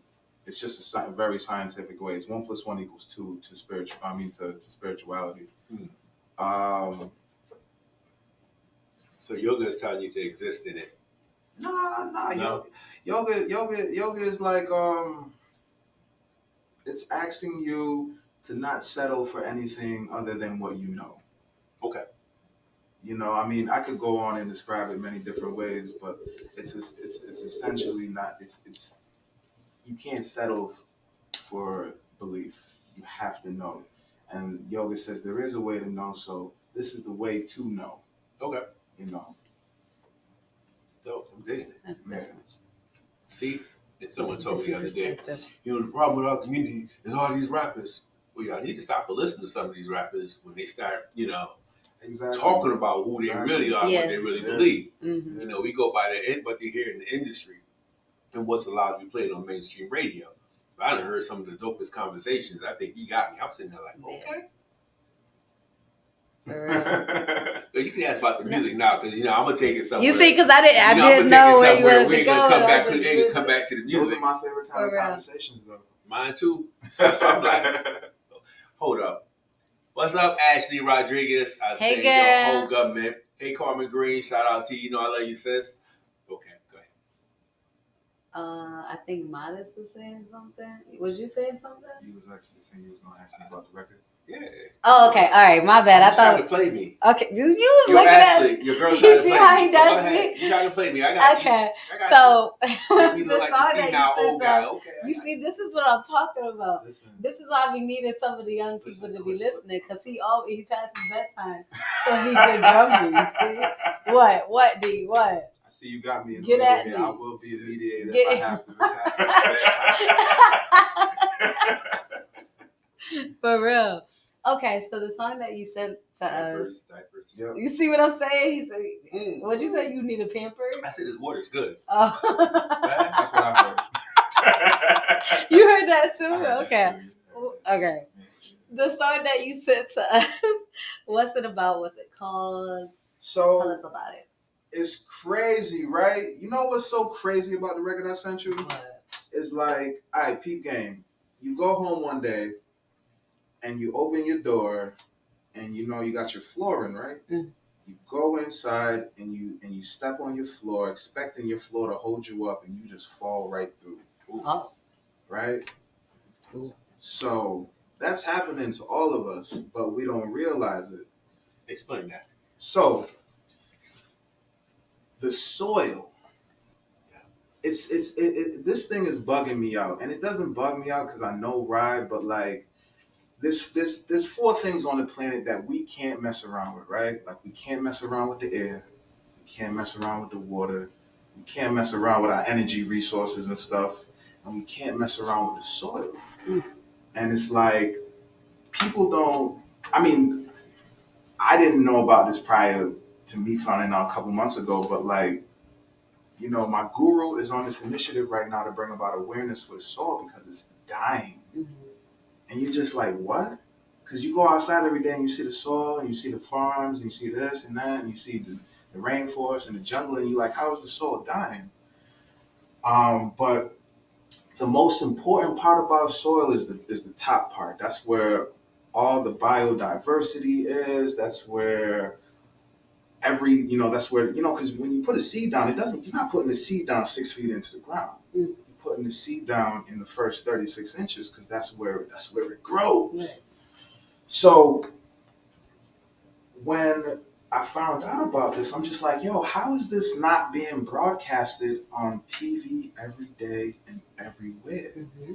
it's just a very scientific way. It's 1 + 1 = 2 to spirituality. So yoga is telling you to exist in it. No. Yoga is like it's asking you to not settle for anything other than what you know. Okay. I mean, I could go on and describe it many different ways, but it's essentially not. It's you can't settle for belief. You have to know, and yoga says there is a way to know. So this is the way to know. Okay. Dope. I'm digging it. That's different. See, and someone told me the other day, the problem with our community is all these rappers. Well, y'all need to stop and listen to some of these rappers when they start, exactly. talking about who they really are, what they really believe. Mm-hmm. We go by what they hear in the industry and what's allowed to be played on mainstream radio. But I done heard some of the dopest conversations. I think you got me. I'm sitting there like, okay. For real. You can ask about the music now, because I'm gonna take it somewhere. You see, because I didn't know where you wanted to go. We ain't gonna come back to the music. Those are my favorite kind of conversations, though. Mine too. So I'm like, hold up. What's up, Ashley Rodriguez? Hey, girl. Your whole government. Hey, Carmen Green. Shout out to you. I love you, sis. Okay, go ahead. I think Modest was saying something. Was you saying something? He was actually thinking he was going to ask me about the record. Yeah. Oh, okay. All right. My bad. I thought trying to play me. Okay, you was looking at your girl. You see how he does me? You trying to play me? I got you. Okay. I got So you. the Like song the that now you old guy. said, Okay. you see, this is what I'm talking about. Listen, This is why we needed some of the young people to be listening, because he passed his bedtime, so he can drum me. You see what D what? I see you got me in the Get middle at here. me. I will be a mediator Get if I have to. Pass it. For real. Okay, so the song that you sent to us. Diapers. Yep. You see what I'm saying? He said, "What'd you say? You need a pamper?" I said this water's good. Oh. That's what I heard. You heard that too? I heard that Okay. too. Okay. The song that you sent to us, what's it about? What's it called? So Tell us about it. it's crazy, right? You know what's so crazy about the record I sent you? What? It's like, all right, peep game. You go home one day and you open your door and you got your flooring, right? Mm. You go inside and you step on your floor, expecting your floor to hold you up, and you just fall right through. Oh. Right? Ooh. So that's happening to all of us, but we don't realize it. Explain that. So the soil, this thing is bugging me out, and it doesn't bug me out because I know Rye, but like there's 4 things on the planet that we can't mess around with, right? Like we can't mess around with the air, we can't mess around with the water, we can't mess around with our energy resources and stuff, and we can't mess around with the soil. Mm. And it's like people don't. I mean, I didn't know about this prior to me finding out a couple months ago, but like, my guru is on this initiative right now to bring about awareness for the soil because it's dying. Mm-hmm. And you're just like, what? Because you go outside every day and you see the soil and you see the farms and you see this and that and you see the rainforest and the jungle and you're like, how is the soil dying? But the most important part about soil is the top part. That's where all the biodiversity is. That's where because when you put a seed down, you're not putting the seed down 6 feet into the ground. Mm. You're putting the seed down in the first 36 inches because that's where it grows. Right. So when I found out about this, I'm just like, yo, how is this not being broadcasted on TV every day and everywhere? Mm-hmm.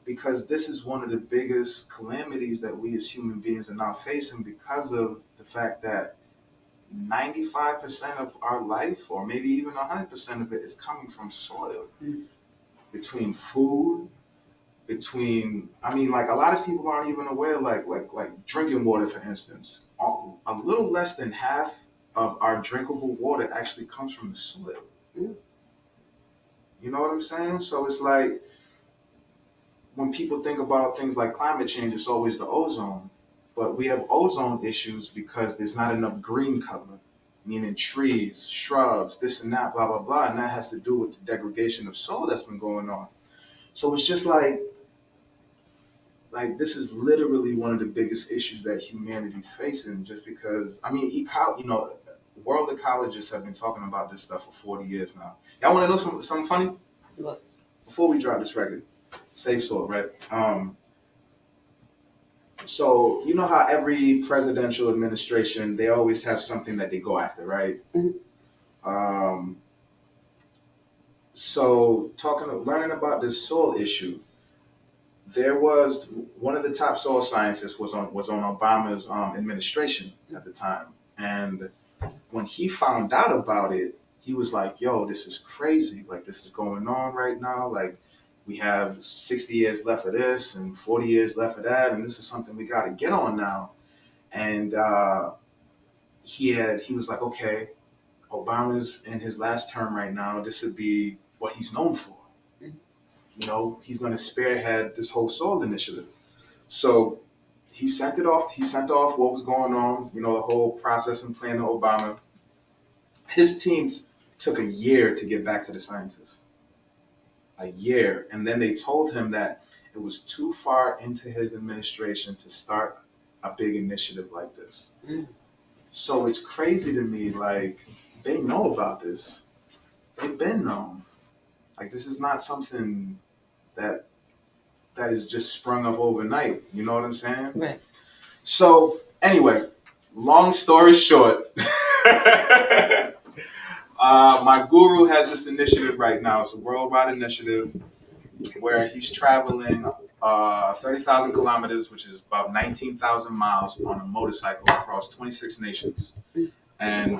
Because this is one of the biggest calamities that we as human beings are now facing because of the fact that 95% of our life, or maybe even 100% of it, is coming from soil. Mm. Between food, a lot of people aren't even aware, like drinking water, for instance. A little less than half of our drinkable water actually comes from the soil. Mm. You know what I'm saying? So it's like, when people think about things like climate change, it's always the ozone. But we have ozone issues because there's not enough green cover, meaning trees, shrubs, this and that, blah, blah, blah. And that has to do with the degradation of soil that's been going on. So it's just like this is literally one of the biggest issues that humanity's facing, just because, world ecologists have been talking about this stuff for 40 years now. Y'all want to know something funny? What? Before we drop this record, Safe Soil, right? So you know how every presidential administration, they always have something that they go after, right? Mm-hmm. So learning about this soil issue, there was one of the top soil scientists was on Obama's administration at the time, and when he found out about it, he was like, "Yo, this is crazy! Like this is going on right now. Like we have 60 years left of this and 40 years left of that, and this is something we got to get on now." And he was like, "Okay, Obama's in his last term right now. This would be what he's known for. He's going to spearhead this whole soil initiative." So he sent it off. He sent off what was going on, you know, the whole process and plan to Obama. His team took a year to get back to the scientists. A year. And then they told him that it was too far into his administration to start a big initiative like this. So it's crazy to me, like, they know about this. They've been known. Like, this is not something that is just sprung up overnight. You know what I'm saying? Right. So, anyway, long story short, my guru has this initiative right now. It's a worldwide initiative where he's traveling 30,000 kilometers, which is about 19,000 miles on a motorcycle across 26 nations. And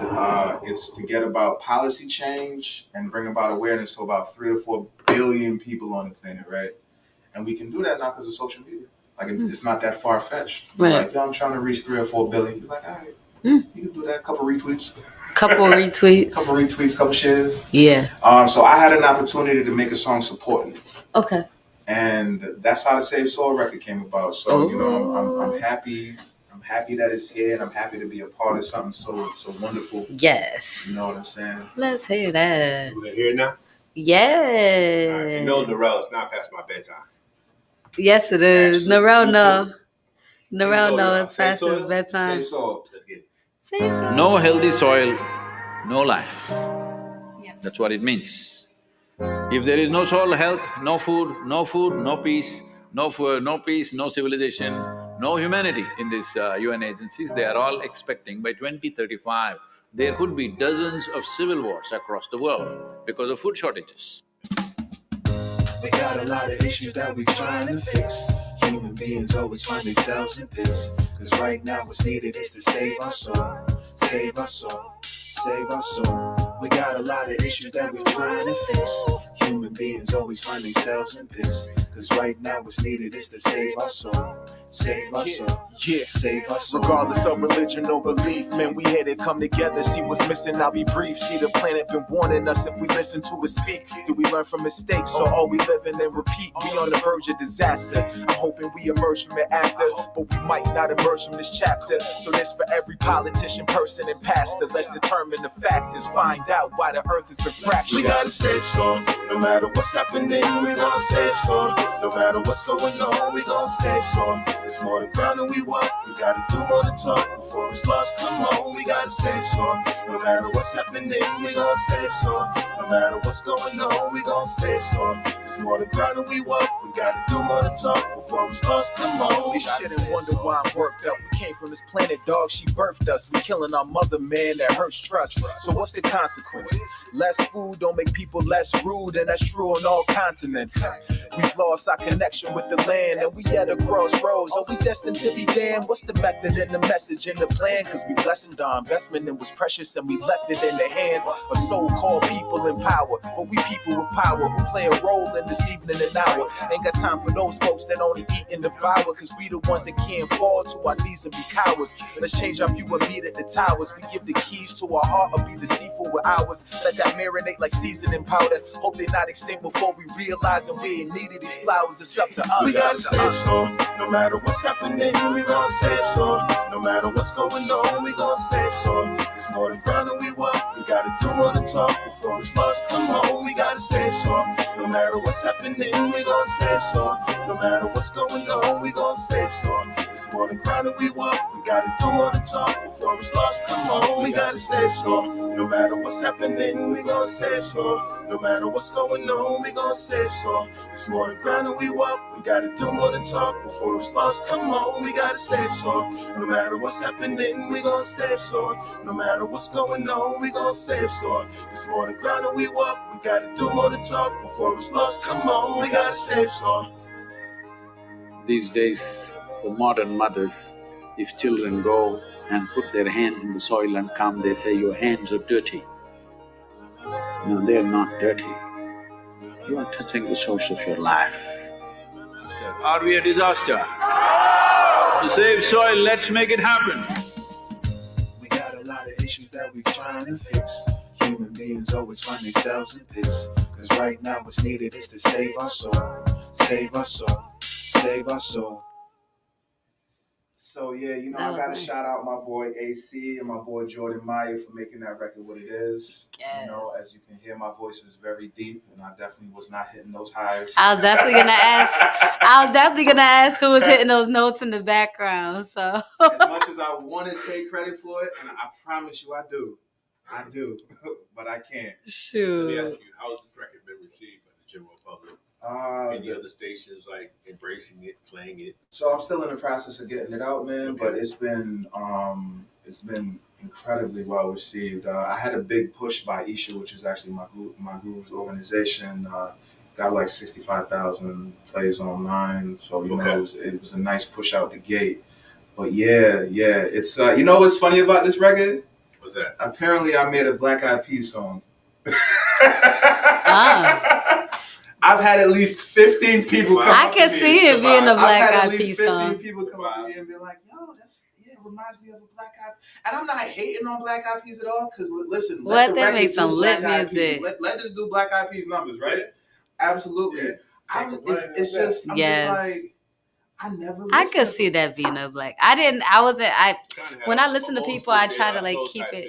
it's to get about policy change and bring about awareness to about 3 or 4 billion people on the planet, right? And we can do that now because of social media. Like, it's not that far-fetched. Right. Like, yo, I'm trying to reach 3 or 4 billion. You're like, all right, you can do that. Couple retweets. Couple retweets. Couple shares. Yeah. So I had an opportunity to make a song supporting it. Okay. And that's how the Save Soul record came about. So, you know, I'm happy. I'm happy that it's here, and I'm happy to be a part of something so wonderful. Yes. You know what I'm saying? Let's hear that. You want to hear it now? Yeah. You know, Narelle, it's not past my bedtime. Yes, it is. Actually, Narelle me know. too. Narelle know it's Save past soil? his bedtime. Save Soul. Let's get it. Say so. No healthy soil, no life. That's what it means. If there is no soil health, no food, no peace, no peace, no civilization, no humanity in these UN agencies, they are all expecting by 2035, there could be dozens of civil wars across the world because of food shortages. We got a lot of issues that we trying to fix. Human beings always find themselves in this. Cause right now what's needed is to save our soul. Save our soul. Save our soul. We got a lot of issues that we're trying to fix. Human beings always find themselves in this. Cause right now what's needed is to save our soul. Save our soul. Yeah, save our soul. Regardless of religion or belief, man, we had to come together. See what's missing, I'll be brief. See, the planet been warning us. If we listen to it speak, do we learn from mistakes, or are we living and repeat? We on the verge of disaster. I'm hoping we emerge from it after, but we might not emerge from this chapter. So this for every politician, person, and pastor. Let's determine the factors. Find out why the earth has been fractured. We gotta save soul. No matter what's happening, we gon' save soul. No matter what's going on, we gon' save soul. It's more than ground than we want. We gotta do more than talk before it's lost. Come on, we gotta save soul. No matter what's happening, we gon' save soul. No matter what's going on, we gon' save soul. It's more than ground than we want. We gotta do more than talk before it's lost. Come on, we This shit and wonder why I'm worked up. We came from this planet, dog. She birthed us. We killing our mother, man. That hurts trust. So what's the consequence? Less food don't make people less rude, and that's true on all continents. We've lost our connection with the land, and we at a crossroads. Are we destined to be damned? What's the method and the message and the plan? Cause we lessened our investment and was precious, and we left it in the hands of so-called people in power. But we people with power who play a role in this evening and hour. Ain't got time for those folks that only eat and devour. Cause we the ones that can't fall to our knees and be cowards. Let's change our view and meet at the towers. We give the keys to our heart or be deceitful with ours. Let that marinate like seasoning powder. Hope they not extinct before we realize that we ain't needed these flowers. It's up to us. We gotta save soul. No matter what's happening, we gon' save soul. No matter what's going on, we gon' save soul. It's more than ground than we want. We gotta do more than talk before it's lost. Come on, we gotta save soul. No matter what's happening, we gon' save soul. No matter what's going on, we gon' save soul. It's more than ground than we want. We gotta do more than talk before it's lost. Come on, we gotta save soul. No matter what's happening, we gon' save soul. No matter what's going on, we gon' save soul. It's more than ground than we want. We gotta do more than talk before it's lost. Come on, we gotta save soul. No matter what's happening, we gon' save soul. No matter what's going on, we gon' save soul. It's more than ground than we want. We gotta do more than talk before it's lost. Come on, we gotta save soul. These days, for modern mothers, if children go and put their hands in the soil and come, they say, your hands are dirty. No, they're not dirty. You are touching the source of your life. Are we a disaster? To save soil, let's make it happen. We got a lot of issues that we trying to fix. Human beings always find themselves in this. Cause right now what's needed is to save our soul. Save our soul. Save our soul. So yeah, you know, That I was gotta nice. shout out my boy AC and my boy Jordan Meyer for making that record what it is. You know, Yes. as you can hear, my voice is very deep, and I definitely was not hitting those highs. I was definitely gonna ask who was hitting those notes in the background. So As much as I want to take credit for it, and I promise you I do, but I can't. shoot. Let me ask you, how has this record been received by the general public? Any other stations like embracing it, playing it? So I'm still in the process of getting it out, man. Okay. But it's been incredibly well received. I had a big push by Isha, which is actually my group's organization. Got like 65,000 plays online, so you know it was a nice push out the gate. But yeah, it's you know what's funny about this record? What's that? Apparently, I made a Black Eyed Peas song. I've had at least 15 people come up to me. I can see it being a Black Eyed Peas song. I've had at least 15 people come up to me and be like, "Yo, it reminds me of a Black Eyed." And I'm not hating on Black Eyed Peas at all, because listen, let the record do Black Eyed Peas. Let this do Black Eyed Peas numbers, right? Absolutely. Yeah. It's just I'm just like, I never. I could see that being a Black. When I listen to people, I try to like keep it.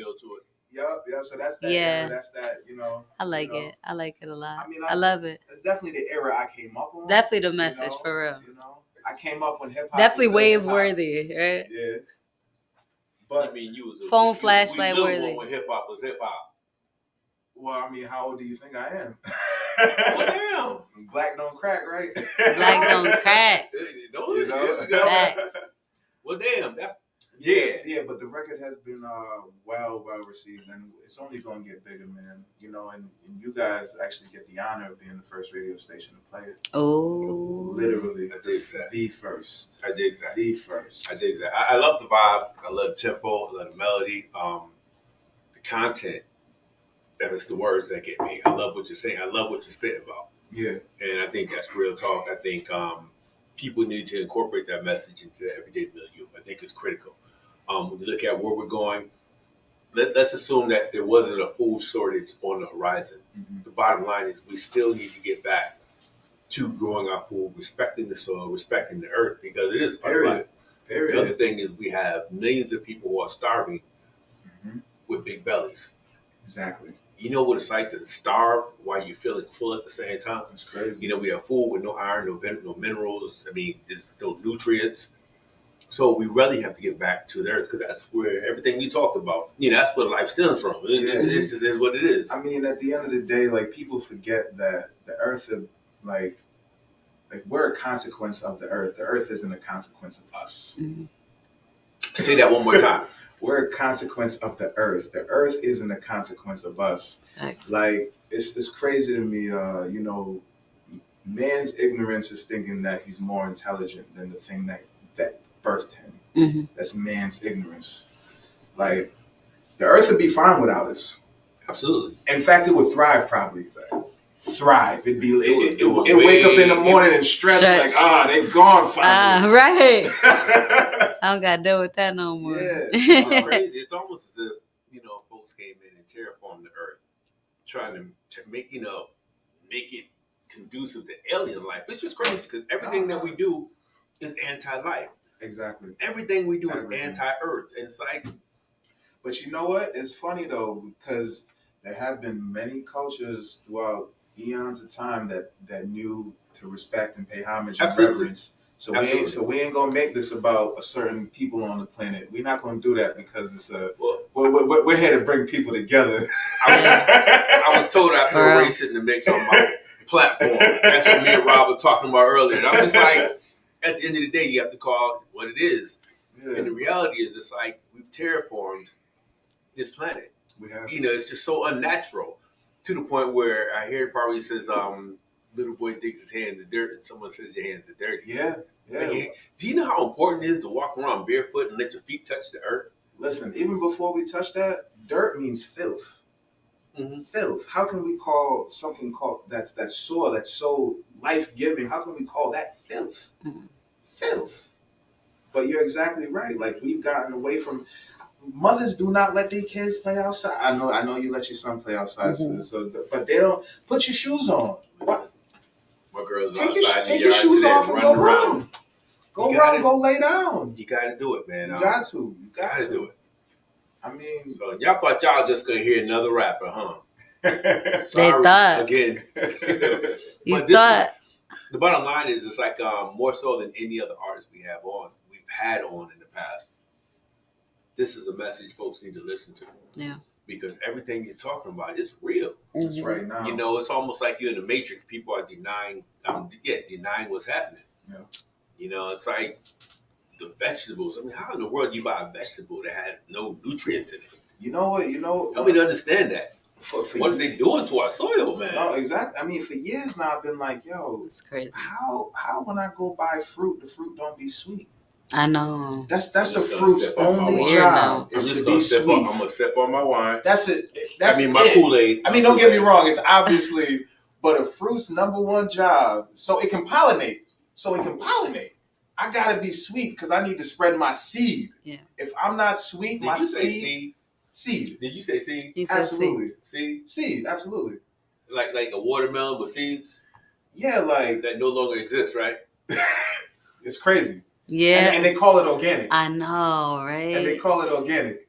Yep. So that's that. Yeah. That's that. You know. I like it. I like it a lot. I mean, I love it. It's definitely the era I came up on. Definitely the message, for real. You know, I came up when hip hop. Definitely wave worthy, right? Yeah. But I mean, you was phone flashlight worthy. When hip hop was hip hop. Well, I mean, how old do you think I am? Well, damn. Black don't crack, right? Black don't crack. You know? Facts. Well, damn. That's yeah. But the record has been well received, and it's only going to get bigger, man. You know, and you guys actually get the honor of being the first radio station to play it. Oh, literally, I dig that. The first. I dig that. The first. I dig that. I love the vibe. I love the tempo. I love the melody. The content. That is the words that get me. I love what you're saying. I love what you're spitting about. Yeah. And I think that's real talk. I think people need to incorporate that message into the everyday milieu. I think it's critical. When you look at where we're going, let's assume that there wasn't a food shortage on the horizon. Mm-hmm. The bottom line is we still need to get back to growing our food, respecting the soil, respecting the earth, because it is a part of life. The other thing is we have millions of people who are starving with big bellies. Exactly. You know what it's like to starve while you're feeling full at the same time? That's crazy. You know, we have food with no iron, no minerals. I mean, there's no nutrients. So we really have to get back to the earth, because that's where everything you talked about, you know, that's where life stems from. It just is what it is. I mean, at the end of the day, like, people forget that the earth, like we're a consequence of the earth. The earth isn't a consequence of us. Mm-hmm. Say that one more time. We're a consequence of the earth. The earth isn't a consequence of us. Thanks. Like, it's crazy to me, you know, man's ignorance is thinking that he's more intelligent than the thing that birthed him. Mm-hmm. That's man's ignorance. Like, the earth would be fine without us. Absolutely. In fact, it would thrive probably. Thrive. It wake up in the morning and stretch. Like, they gone finally. Right. I don't got to deal with that no more. Yeah. It's crazy. It's almost as if, you know, folks came in and terraformed the earth, trying to make, you know, make it conducive to alien life. It's just crazy, because everything that we do is anti-life. Exactly. Everything we do is anti-earth. And it's like... But you know what? It's funny, though, because there have been many cultures throughout eons of time that knew to respect and pay homage and reverence. So we ain't gonna make this about a certain people on the planet. We're not gonna do that, because it's we're here to bring people together. I was told I threw a race in the mix on my platform. That's what me and Rob were talking about earlier. And I'm just like, at the end of the day, you have to call it what it is. Yeah. And the reality is, it's like we've terraformed this planet. We have. You know, it's just so unnatural, to the point where I hear probably says, little boy digs his hand in dirt, and someone says your hands are dirty. Yeah. Like, do you know how important it is to walk around barefoot and let your feet touch the earth? Listen, even before we touch that, dirt means filth. Mm-hmm. Filth. How can we call something that's soil, that's so life-giving, how can we call that filth? Mm-hmm. Filth. But you're exactly right. Like, we've gotten away from... Mothers do not let their kids play outside. I know you let your son play outside, but they don't. Put your shoes on. What? My girls take your shoes off and go run. Go run, go lay down. You got to do it, man. You got to do it. I mean, so y'all thought y'all just gonna hear another rapper, huh? They thought again. You thought. The bottom line is, it's like more so than any other artist we've had on in the past. This is a message folks need to listen to. Yeah. Because everything you're talking about is real. It's right now. You know, it's almost like you're in the Matrix. People are denying what's happening. Yeah. You know, it's like the vegetables. I mean, how in the world do you buy a vegetable that has no nutrients in it? You know what? Help me to understand that. For what are they doing to our soil, man? No, exactly. I mean, for years now, I've been like, yo, it's crazy. How when I go buy fruit, the fruit don't be sweet? I know. That's a fruit's only job is to be sweet. I'm gonna sip on my wine. That's it. My Kool-Aid. I mean, don't get me wrong. It's obviously, but a fruit's number one job, so it can pollinate. I gotta be sweet because I need to spread my seed. Yeah. If I'm not sweet, my seed. Seed. Did you say seed? Absolutely. Seed. Seed. Absolutely. Like a watermelon with seeds. Yeah, like that no longer exists, right? It's crazy. Yeah. And they call it organic. I know, right? And they call it organic.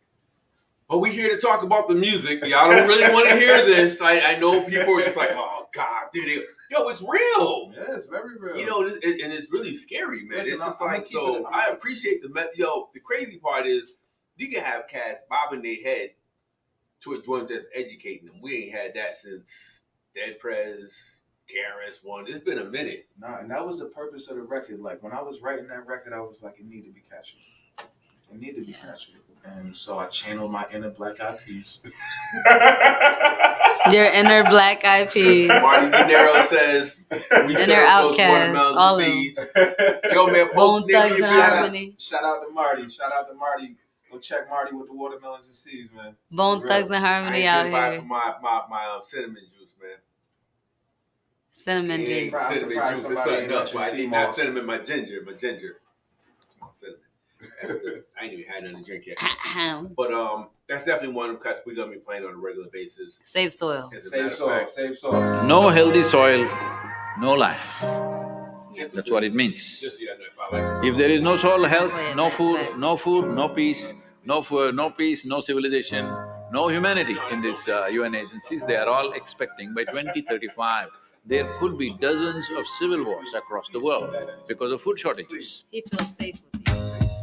But we're here to talk about the music. Y'all don't really want to hear this. I know people are just like, oh God, yo, it's real. Yeah, it's very real. You know, and it's really scary, man. Listen, it's just like, so I appreciate the crazy part is you can have cats bobbing their head to a joint that's educating them. We ain't had that since Dead Prez, KRS-One. It's been a minute. Nah, and that was the purpose of the record. Like, when I was writing that record, I was like, it needed to be catchy. It needed to be catchy. And so I channeled my inner Black Eyed Peas. Your inner Black Eyed Peas. Marty De Niro says, we serve those watermelons and seeds. Yo, man, Bone Thugs and Harmony. Shout out to Marty. Go check Marty with the watermelons and seeds, man. Bone Thugs and Harmony out here. For my cinnamon juice, man. Cinnamon juice. Cinnamon juice is something else. I think not cinnamon, my ginger. Cinnamon. I ain't even had none to drink yet. But that's definitely one of them cuts we're gonna be playing on a regular basis. Save soil. Save soil. No healthy soil, no life. That's what it means. If there is no soil health, no food, no peace, no civilization, no humanity in these UN agencies. They are all expecting by 2035 there could be dozens of civil wars across the world because of food shortages. He feels safe with you.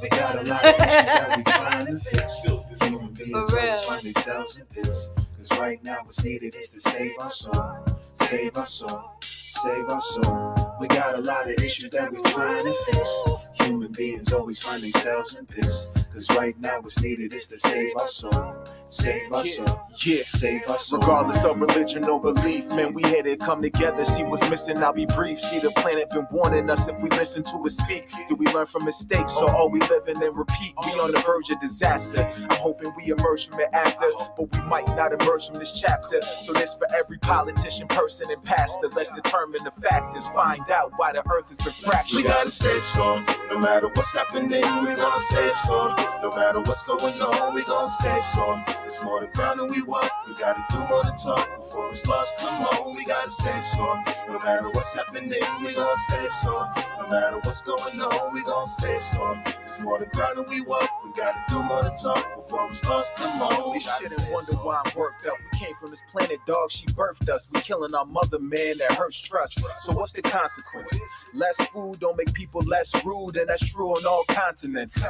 We got a lot of issues that we trying to fix. Human beings always find themselves in pits. Cause right now what's needed is to save our soul. Save our soul. Save our soul. We got a lot of issues that we trying to fix. Human beings always find themselves in pits. Cause right now what's needed is to save our soul. Save our soul. Yeah, save our soul. Regardless of religion or belief, man, we had to come together. See what's missing, I'll be brief. See, the planet been warning us. If we listen to it speak, do we learn from mistakes, or are we living and repeat? We on the verge of disaster. I'm hoping we emerge from it after, but we might not emerge from this chapter. So this for every politician, person, and pastor. Let's determine the factors. Find out why the earth has been fractured. We gotta save soul. No matter what's happening, we gon' save soul. No matter what's going on, we gon' save soul. It's more than ground than we want. We gotta do more than talk before it's lost. Come on, we gotta save soul. No matter what's happening, we gon' save soul. No matter what's going on, we gon' save soul. It's more than ground than we want. We gotta do more than talk before it's lost. Come on, we shit and wonder why I'm worked up. We came from this planet, dog. She birthed us. We killing our mother, man. That hurts trust. So what's the consequence? Less food don't make people less rude, and that's true on all continents.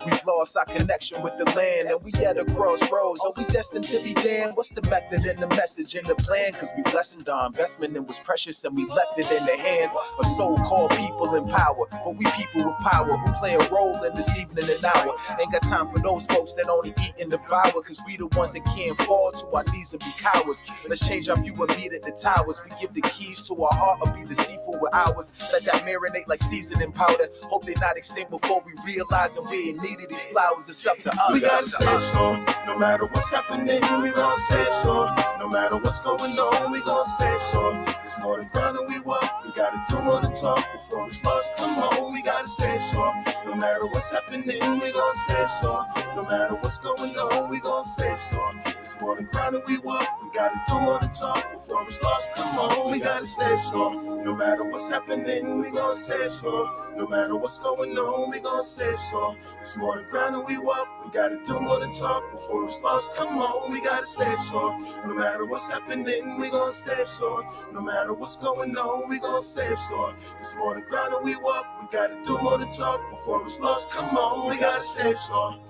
We've lost our connection with the land, and we at a crossroads. Are we destined to be damned? What's the method and the message and the plan? Cause we lessened our investment and was precious, and we left it in the hands of so-called people in power. But we people with power who play a role in this evening and hour. Ain't got time for those folks that only eat and devour. Cause we the ones that can't fall to our knees and be cowards. Let's change our view and meet at the towers. We give the keys to our heart or be deceitful with ours. Let that marinate like seasoning powder. Hope they not extinct before we realize and we ain't needed these flowers. It's up to us. We gotta save soul. No matter what's happening, we gon' save soul. No matter what's going on, we gon' save some. It's more than grinding we want. We gotta do more than talk. Before the stars come home, we gotta save some. No matter what's happening, we gon' save some. No matter what's going on, we gon' save some. It's more than grinding we want. We gotta do more than talk. Before the stars come home, we gotta save some. No matter what's happening, we gon' save some. No matter what's going on, we gon' save some. It's more than grinding we want. We gotta do more than talk. Before the stars come home, we gotta save some. No matter what's happening, we gon' save some. No matter what's going on, we gon' save some. It's more than grinding we want. We gotta do more than talk. Before it's lost, come on, we gotta save some.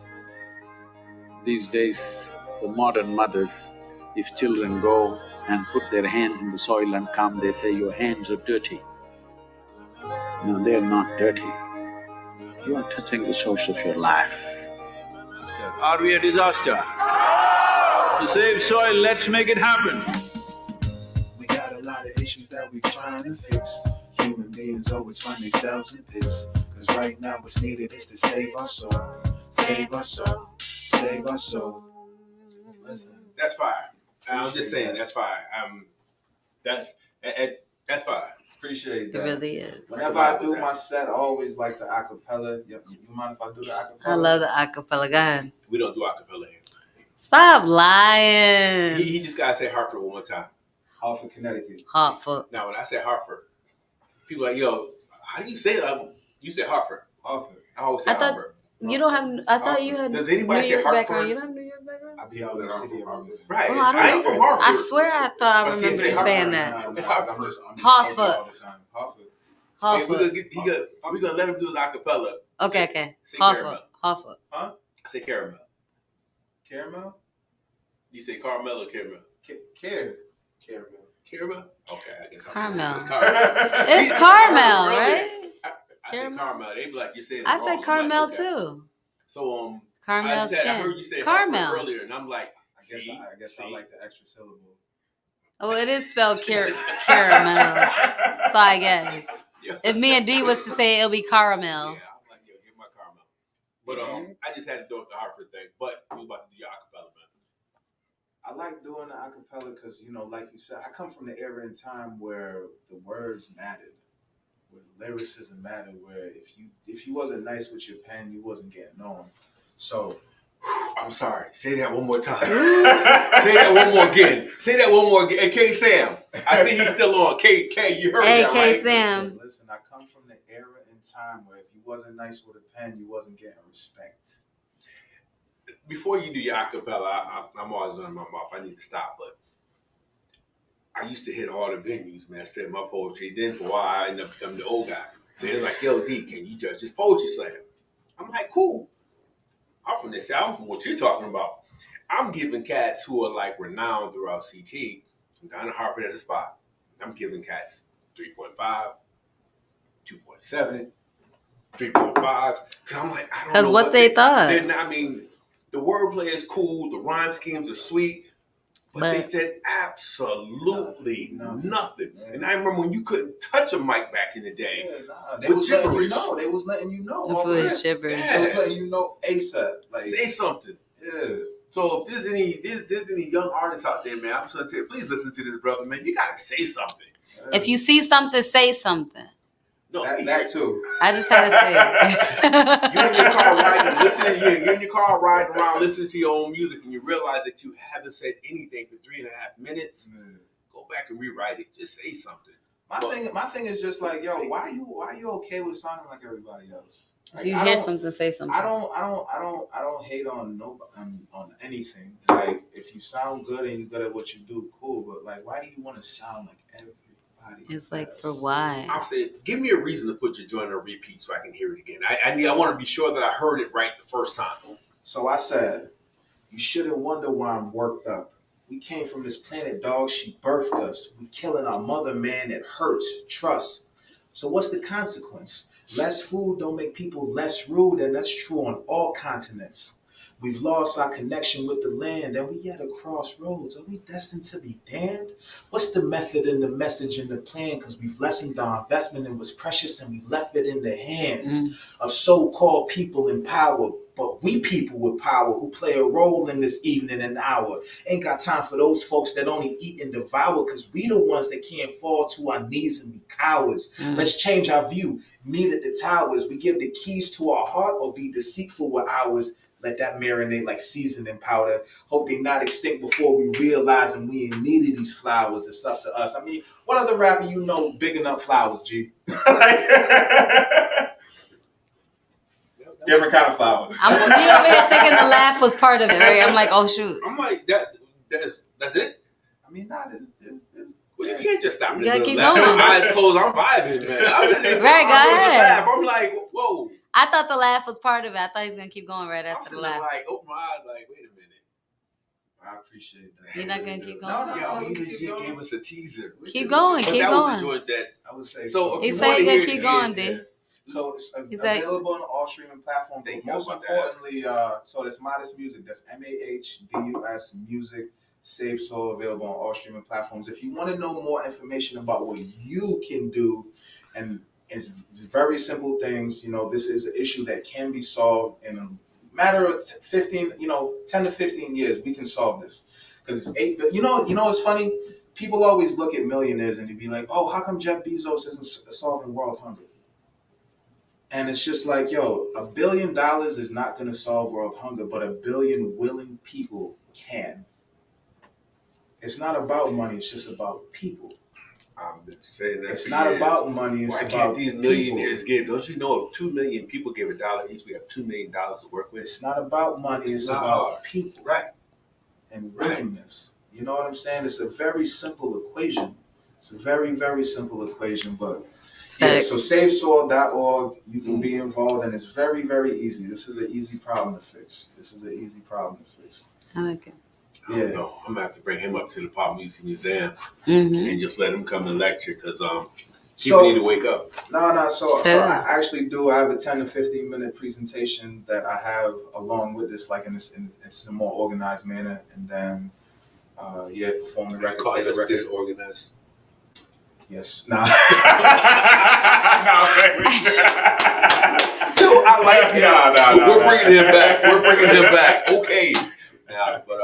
These days, the modern mothers, if children go and put their hands in the soil and come, they say, your hands are dirty. No, they're not dirty. You are touching the source of your life. Are we a disaster? To save soil, let's make it happen. We got a lot of issues that we trying to fix. Human beings always find themselves in pits. Cause right now what's needed is to save our soul. Save our soul. Save our soul. Listen, that's fire. I'm just saying, that's fire. That's fire. Appreciate that. It really is. Whenever I do my set, I always like to acapella. You mind if I do the acapella? I love the acapella. Go ahead. We don't do acapella here. Stop lying. He just gotta say Hartford one more time. Hartford, Connecticut. Hartford. Now, when I say Hartford, people are like, yo, how do you say it? You say Hartford. Hartford. I always say Hartford. You don't have. I thought you had. Does anybody New say York Hartford? background. You don't have New York background. I be out in the city of Hartford. Right. Oh, I ain't from Hartford. I swear I thought I But remember you you say saying Hartford. that. It's Hartford. I'm just Hartford. all the time. Hartford. Hartford. We're gonna let him do his acapella. Okay. Say Hartford. caramel. Hartford. Huh? Say caramel. Caramel? You say caramel or caramel? Caramel. Caramel? Okay, I guess Caramel. It's caramel. It's caramel, right? I say caramel. They be like, you're saying it I wrong. say I'm caramel like, okay. too. So Caramel I skin. heard you say caramel Hartford earlier, and I'm like, I guess I like the extra syllable. Oh, it is spelled caramel. So I guess if me and D was to say it, it'll be caramel. Yeah, I'm like, yo, give my caramel. But I just had to do the Hartford thing. But you about to do your acapella, man. I like doing the acapella because, like you said, I come from the era in time where the words mattered, where the lyricism mattered, where if you wasn't nice with your pen, you wasn't getting on. So, I'm sorry. Say that one more time. Say that one more again. Say that one more again. Hey, K Sam. I see he's still on. K, you heard that, right? K Sam. Listen, I come from the era in time where if you wasn't nice with a pen, you wasn't getting respect. Before you do your acapella, I'm always running my mouth. I need to stop, but I used to hit all the venues, man. I spit my poetry. Then for a while, I ended up becoming the old guy. So they're like, yo, D, can you judge this poetry slam? I'm like, cool. I'm from this. I'm from what you're talking about. I'm giving cats who are like renowned throughout CT. I'm down in Hartford at the spot. I'm giving cats 3.5, 2.7, 3.5. Because I'm like, I don't know. Because what they thought. I mean, the wordplay is cool. The rhyme schemes are sweet. But they said absolutely nothing. Yeah. And I remember when you couldn't touch a mic back in the day. Yeah, They was letting you know. It was gibberish. Yeah. They was letting you know ASAP. Like, say something. Yeah. So if there's any young artists out there, man, I'm just gonna tell you, please listen to this brother, man. You gotta say something. If you see something, say something. No, that too. I just had to say it. You're in your car riding, you're in your car riding around listening to your own music, and you realize that you haven't said anything for 3.5 minutes. Go back and rewrite it. Just say something. My thing is just like, yo, why you okay with sounding like everybody else? Like, if you hear something, say something. I don't hate on anything. It's like, if you sound good and you're good at what you do, cool. But like, why do you want to sound like everybody? It's like, for why? I'll say, give me a reason to put your joint on repeat so I can hear it again. I want to be sure that I heard it right the first time. So I said, you shouldn't wonder why I'm worked up. We came from this planet, dog. She birthed us. We killing our mother, man. It hurts. Trust. So what's the consequence? Less food don't make people less rude, and that's true on all continents. We've lost our connection with the land, and we at a crossroads. Are we destined to be damned? What's the method and the message and the plan? Because we've lessened our investment and was precious, and we left it in the hands of so-called people in power. But we people with power who play a role in this evening and hour ain't got time for those folks that only eat and devour, because we the ones that can't fall to our knees and be cowards. Let's change our view. Meet at the towers. We give the keys to our heart or be deceitful with ours. Let that marinate like seasoning powder. Hope they not extinct before we realize and we in need of these flowers. It's up to us. I mean, what other rapper you know big enough flowers, G? Different kind of flower. I'm over here thinking the laugh was part of it, right? I'm like, oh shoot. I'm like, that's it? I mean, not this. Well, you can't just stop me. You gotta keep laugh. going. My eyes closed, I'm vibing, man. I'm sitting there, Right, go ahead. laugh. I'm like, whoa. I thought the laugh was part of it. I thought he was gonna keep going right I'm after the sitting there laugh. like, open my eyes, like, wait a minute. I appreciate that. You're not gonna keep going? No, Yo, he legit gave us a teaser. Keep going, But keep that going. was the joint that I would say so. He if you said wanna he hear gonna it keep going, again, D. So it's He's like- available on all streaming platforms. Thank But you. most I was about to importantly, so that's Modest Music. That's MAHDUS Music. Save Soul, available on all streaming platforms. If you want to know more information about what you can do, and it's very simple things. You know, this is an issue that can be solved in a matter of 10 to 15 years. We can solve this because it's 8 billion. You know what's funny? People always look at millionaires and they be like, "Oh, how come Jeff Bezos isn't solving world hunger?" And it's just like, yo, $1 billion is not going to solve world hunger, but 1 billion willing people can. It's not about money. It's just about people. I've been saying that. It's for not years. about money. It's Why about can't these people. millionaires give? Don't you know if 2 million people give $1 each, we have $2 million to work with? It's not about money. It's not about hard. people. Right. And willingness. You know what I'm saying? It's a very simple equation. It's a very, very simple equation. But yeah, so savesoil.org, you can be involved, and it's very, very easy. This is an easy problem to fix. I like it. I don't know. I'm gonna have to bring him up to the Pop Music Museum Mm-hmm. and just let him come and lecture because people So- need to wake up. No. So I actually do. I have a 10 to 15 minute presentation that I have along with this, like in a more organized manner, and then perform the record. Call play the us record. disorganized. Yes. Nah. I like it. No, We're bringing him back. We're bringing him back. Okay. Now, but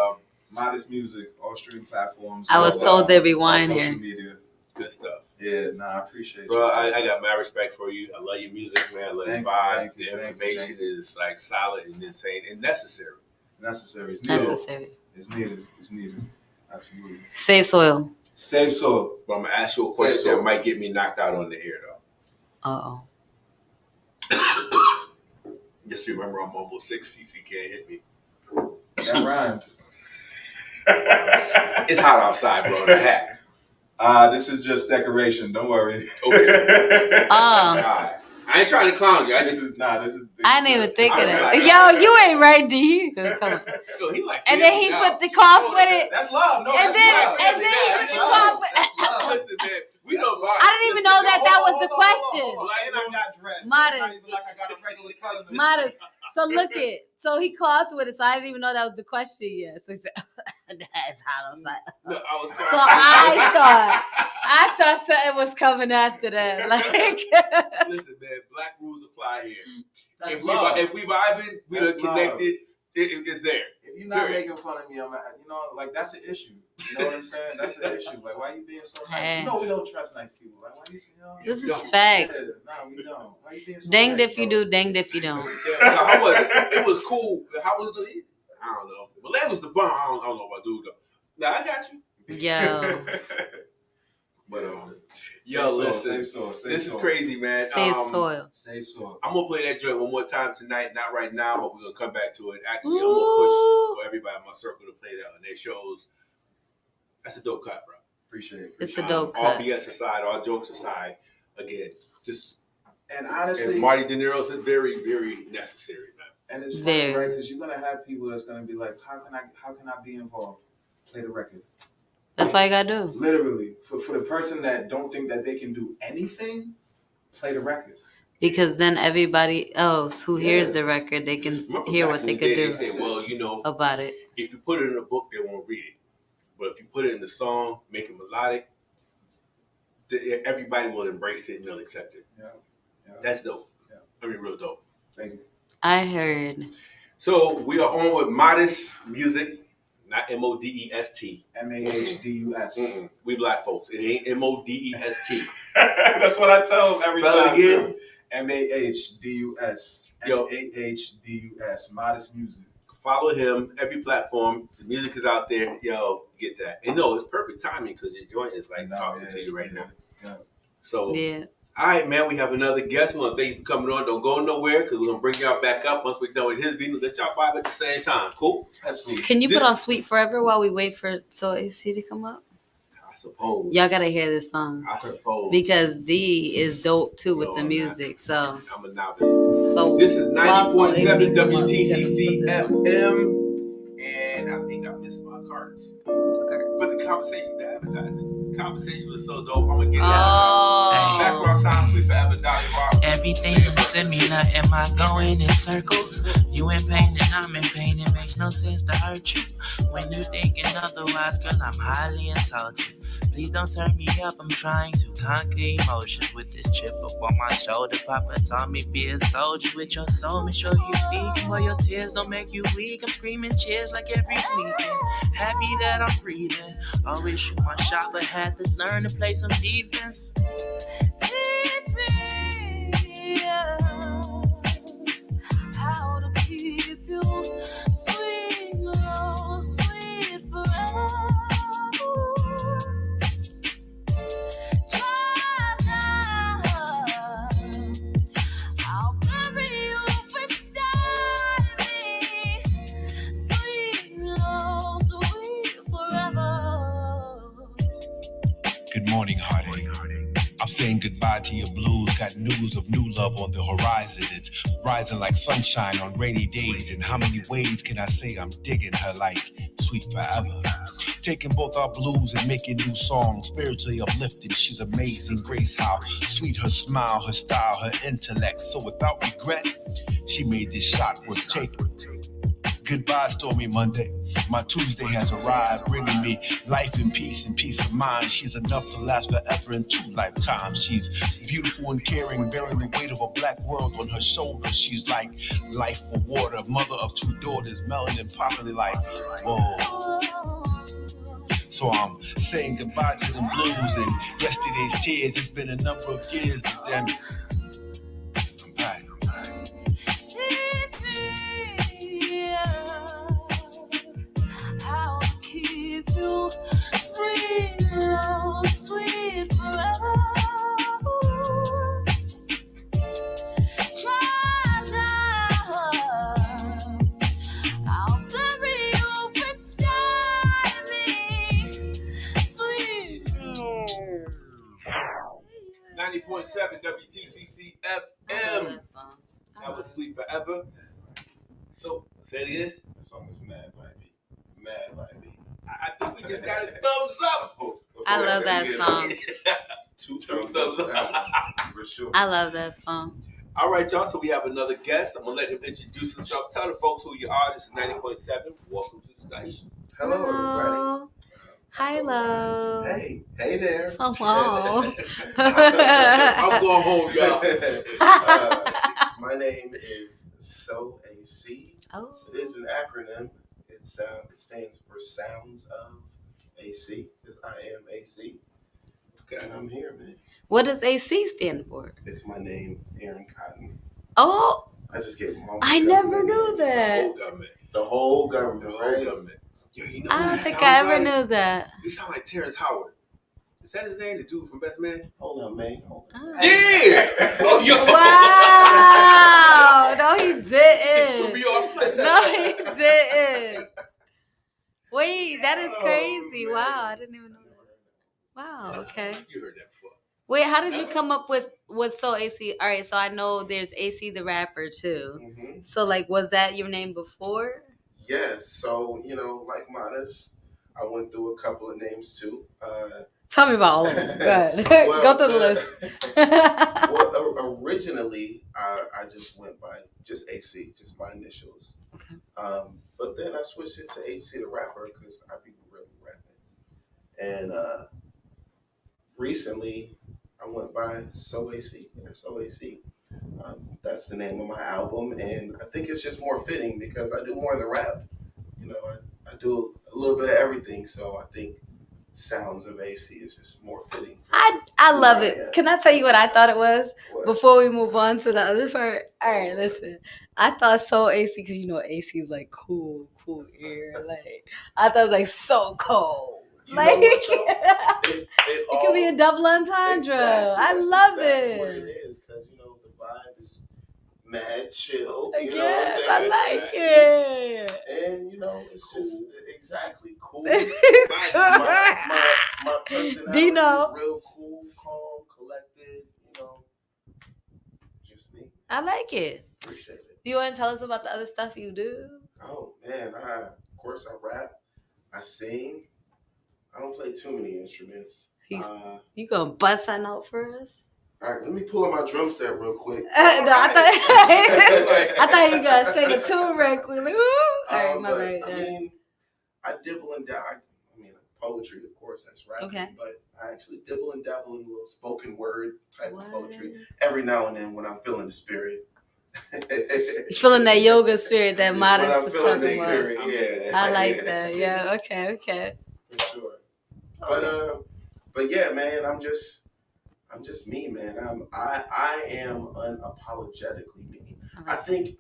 Modest Music, all streaming platforms. I was told there'd be wine social here. media. good stuff. Yeah, I appreciate Bro, you. I got mad respect for you. I love your music, man. I love your Thank you, vibe. thank you, The thank you, information thank you. is like solid and insane and necessary. Necessary. It's needed. Necessary. It's needed. Absolutely. Save soil. Save soul. But I'm gonna ask you a question that might get me knocked out on the air though. Uh-oh. Just remember I'm almost 60, so you can't hit me. That rhymed. It's hot outside, bro. The hat. This is just decoration. Don't worry. Okay. Oh. I ain't trying to clown you. This is. I didn't even think of I that. was like- Yo, you ain't right, D. Come on. Yo, he like And then he family put the now. cough with it. That's love. No, And that's then- love. and then he That's put the love. cough with That's love. Listen, man. We know I didn't even know that was the question. And I got dressed. Modest. Not even like I got a regular cut in the Modest. So look it. So he coughed with it. So I didn't even know that was the question yet. So he said, "That's hot outside." No, I was So I thought something was coming after that. Like, listen, man. Black rules apply here. That's If love. we vibing, we That's done connected. It's there. If you're not Period. making fun of me, I'm, like that's an issue. You know what I'm saying? That's an issue. Like, why you being so nice? Hey. You know we don't trust nice people. Like, why you? this is facts. Yeah, nah, we don't. Why you being so Danged nice, if you bro? do, danged if you don't. Yeah, so how was it? It was cool. How was the? I don't know. Malay was the bomb. I don't know about dude though. Nah, I got you. Yo. But Save listen, soul, save this is soul. crazy, man. Save soil. Save soul. I'm gonna play that joint one more time tonight. Not right now, but we're gonna come back to it. Actually, I'm gonna push for everybody in my circle to play that on their shows. That's a dope cut, bro. Appreciate it. It's a dope All cut. BS aside, all jokes aside, again, just And honestly, and Marty De Niro said very, very necessary, man. and it's Very. funny, right? Because you're gonna have people that's gonna be like, how can I be involved? Play the record. That's all you gotta do. Literally, for the person that don't think that they can do anything, play the record. Because then everybody else who hears the record, they can Remember hear back what in they the could day, do They say, well, about it. if you put it in a book, they won't read it. But if you put it in the song, make it melodic, everybody will embrace it and they'll accept it. Yeah. That's dope. Yeah. I mean, real dope. Thank you. I heard So we are on with Modest Music, not MODEST. MAHDUS. We black folks. It ain't MODEST. That's what I tell them every Spell it time. again. MAHDUS. Yo. MAHDUS. Modest Music. Follow him every platform. The music is out there. Yo, get that. And no, it's perfect timing because your joint is like talking to you right now. Yeah. So, Yeah. all right, man, we have another guest. We want to thank you for coming on. Don't go nowhere because we're going to bring y'all back up once we're done with his video. Let y'all vibe at the same time. Cool? Absolutely. Can you put on Sweet Forever while we wait for So AC to come up? I suppose. Y'all gotta hear this song. I suppose. Because D is dope too with the music. So I'm a novice. So this is 90.7 WTCC FM. FM. And I think I missed my cards. Okay. But the conversation, the advertising, the conversation was so dope. I'm gonna get it out. Background sound Sweet Forever, Dolly Rock. Everything is similar. Am I going in circles? You in pain and I'm in pain. It makes no sense to hurt you. When you thinking otherwise, girl, I'm highly insulted. Please don't turn me up. I'm trying to conquer emotions with this chip up on my shoulder. Papa taught me be a soldier with your soul. Make sure you speak while your tears don't make you weak. I'm screaming cheers like every weekend. Happy that I'm breathing. Always shoot my shot, but had to learn to play some defense. Teach me how to keep you sweet, oh, sweet forever. I'll bury you beside me, sweet, oh, sweet forever. Good morning, heartache. I'm saying goodbye to your blues. Got news of new love on the horizon. It's rising like sunshine on rainy days. In how many ways can I say I'm digging her like sweet forever? Taking both our blues and making new songs, spiritually uplifting. She's amazing grace, how sweet her smile, her style, her intellect. So without regret, she made this shot worth taking. Goodbye, stormy Monday. My Tuesday has arrived, bringing me life and peace of mind. She's enough to last forever in 2 lifetimes. She's beautiful and caring, bearing the weight of a black world on her shoulders. She's like life for water, mother of 2 daughters, melanin popping like, whoa. So I'm saying goodbye to them blues and yesterday's tears. It's been a number of years, but damn it, I'm back. Teach me how to keep you sweet, oh, sweet forever. Try down, I'll bury you beside me, sweet. 90.7 WTCC FM. That was Sweet Forever. So, say it again. That song was mad VYBE. Mad VYBE. I think we just got a thumbs up. I love that song. 2 thumbs up for that one, for sure. I love that song. All right, y'all. So we have another guest. I'm gonna let him introduce himself. Tell the folks who you are. This is 90.7. Welcome to the station. Hello, everybody. Hi, love. Hey there. Hello. I'm going home, y'all. My name is So AC. Oh. It is an acronym. It stands for Sounds of AC. Because I am AC. Okay, and I'm here, man. What does AC stand for? It's my name, Aaron Cotton. Oh. I just gave mom. I never knew that. The whole government. The whole right? government. Yo, you know I who don't he think sounds I ever like? knew that. You sound like Terrence Howard. Is that his name? The dude from Best Man? Hold on, man. Hold on. Oh. Yeah! Oh, yo. Wow! No, he didn't. Me off. No, he didn't. Wait, that is crazy. Man. Wow, I didn't even know that. Wow, okay. You heard that before. Wait, how did you come up with So AC? All right, so I know there's AC the rapper too. Mm-hmm. So like, was that your name before? Yes. So, like Modest, I went through a couple of names too. Tell me about all of them. Go ahead. Well, Go through the list. Well, originally, I just went by just AC, just my initials. Okay. But then I switched it to AC the rapper because I be really rapping. And recently, I went by So AC. And So AC. that's the name of my album, and I think it's just more fitting because I do more than rap. You know, I do a little bit of everything, so I think Sounds of AC is just more fitting. I who love I it. am. Can I tell you what I thought it was What? before we move on to the other part? All right, listen. I thought Soul AC because you know AC is like cool air. Like I thought it was like so cold. You Like know what, though? it could be a double entendre. Exactly, I that's love exactly what it it. is, because you know the vibe is mad chill. You know Yes, what I'm saying? I like AC. it. And you know, it's just exactly cool. my my personality Dino. is real cool, calm, collected. You know, just me. I like it. Appreciate it. Do you want to tell us about the other stuff you do? Oh man, of course I rap, I sing. I don't play too many instruments. You gonna bust that out for us? All right, let me pull up my drum set real quick. No, I thought you gonna sing a tune real quick. Like, all right, my bad. I mean, I dibble and dabble. I mean, poetry, of course, that's rapping. Okay. But I actually dibble and dabble in a little spoken word type of poetry every now and then when I'm feeling the spirit. Feeling that yoga spirit that Modest when I'm was feeling the talking spirit, about. yeah. I like that. Yeah. Okay. For sure. But yeah, man, I'm just me, man. I am unapologetically me. I think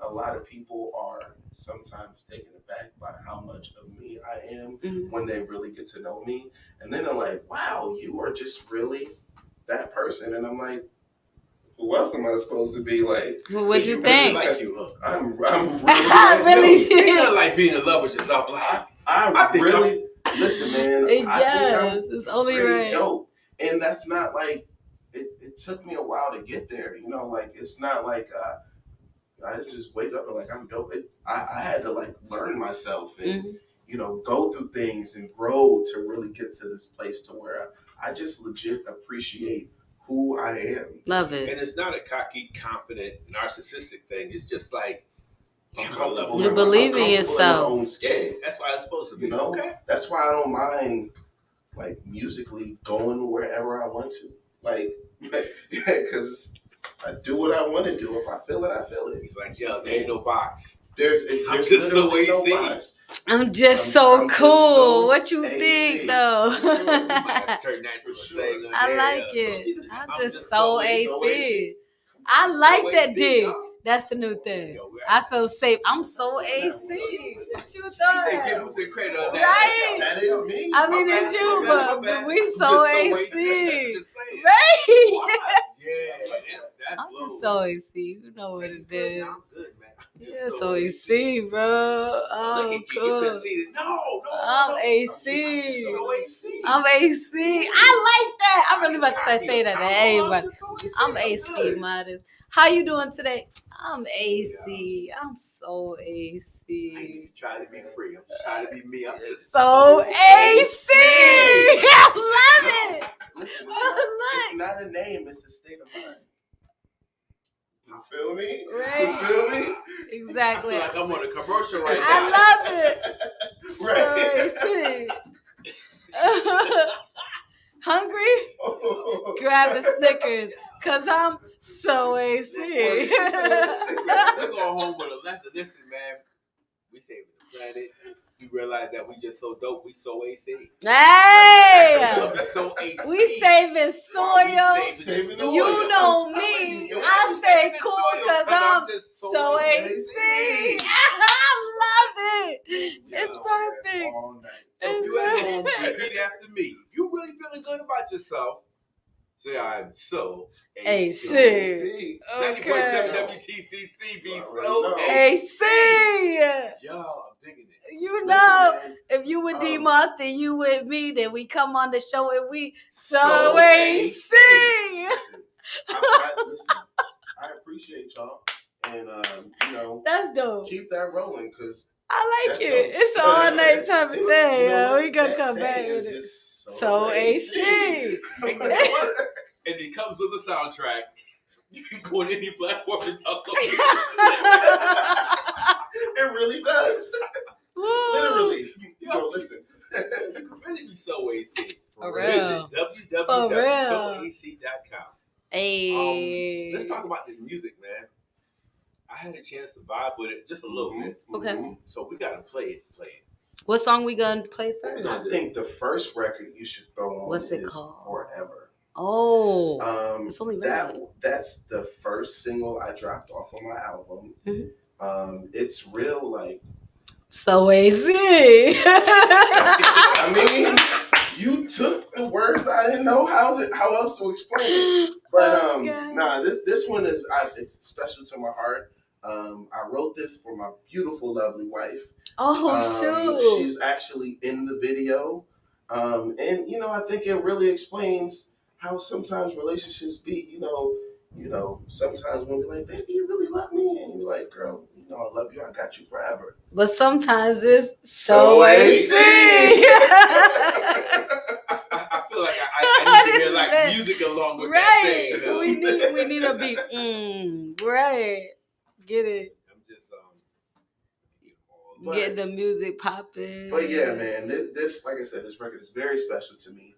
a lot of people are sometimes taken aback by how much of me I am when they really get to know me, and then they're like, "Wow, you are just really that person," and I'm like, who else am I supposed to be? Like, well, what'd you think? Really like you, huh? I'm really really. Ain't nothing like being in love with yourself. Like I think really listen, man. It's only right. Dope, and that's not like it took me a while to get there. You know, like it's not like I just wake up and like I'm dope. I had to like learn myself and you know go through things and grow to really get to this place to where I just legit appreciate who I am. Love it. And it's not a cocky, confident, narcissistic thing. It's just like I'm comfortable. You believe in yourself. In my own skin. Yeah, that's why it's supposed to be. You know, okay. That's why I don't mind like musically going wherever I want to. Like, because I do what I want to do. If I feel it, I feel it. He's like, yo, there ain't no box. There's just so literally no AC. box. I'm just so cool. What you think, though? You might have to turn that to a saying. I like it. So I'm just so AC. I like that dick. That's the new thing. I feel safe. I'm so AC. What you thought? Give him some credit on that. Right? That is me. I mean, it's you, but we so AC. Right? Yeah. I'm just so AC. You know what it is. I'm good, man. Yeah, so AC, bro. Oh, look at you. cool. You can see it. No. I'm AC. So AC. I'm AC. I like that. I'm really about to start saying that to everybody. I'm AC, Modest. How you doing today? I'm AC. I'm so AC. I ain't trying to be free. I'm just trying to be me. I'm just so AC. I love it. Listen, it's not a name. It's a state of mind. You feel me? Right. You feel me? Exactly. I feel like I'm on a commercial right now. I love it. Right. So AC. Hungry? Grab a Snickers. Cause I'm so AC. We're going home with a lesson. Listen, man. We saving the planet. You realize that we just so dope. We so AC. Hey! So AC. We saving soil. Saving you know me. I stay cool because I'm so AC. I love it. It's perfect. So if you at home, repeat after me. You really feeling good about yourself? Say I'm so AC. AC. 90.7 WTCC be so AC. Yo, I'm digging it. You know, if you with D Monster, you with me, then we come on the show and we so AC. Listen, I appreciate y'all. And, you know, that's dope. Keep that rolling because I like it. Dope. It's all night time of day. You know, we gonna come back with it. So AC. And it comes with a soundtrack. You can go on any platform and download it. It really does. Literally. Yo, listen. You can really be so AC. For real. www.soac.com. Hey. Let's talk about this music, man. I had a chance to vibe with it just a little bit. Okay. So we gotta play it. What song we gonna play first? I think the first record you should throw on What's it is called? Forever. Oh, it's only that's the first single I dropped off on my album. It's real like so AC. I mean, you took the words. I didn't know how else to explain it. But this one is it's special to my heart. I wrote this for my beautiful, lovely wife. Shoot. She's actually in the video. And I think it really explains how sometimes relationships be, sometimes when we're like, baby, you really love me, and you're like, girl, I love you, I got you forever. But sometimes it's so AC. I feel like I need to hear like music along with that saying. We need a beat. Right. Get it. I'm just get the music popping. But yeah, man, this like I said, this record is very special to me.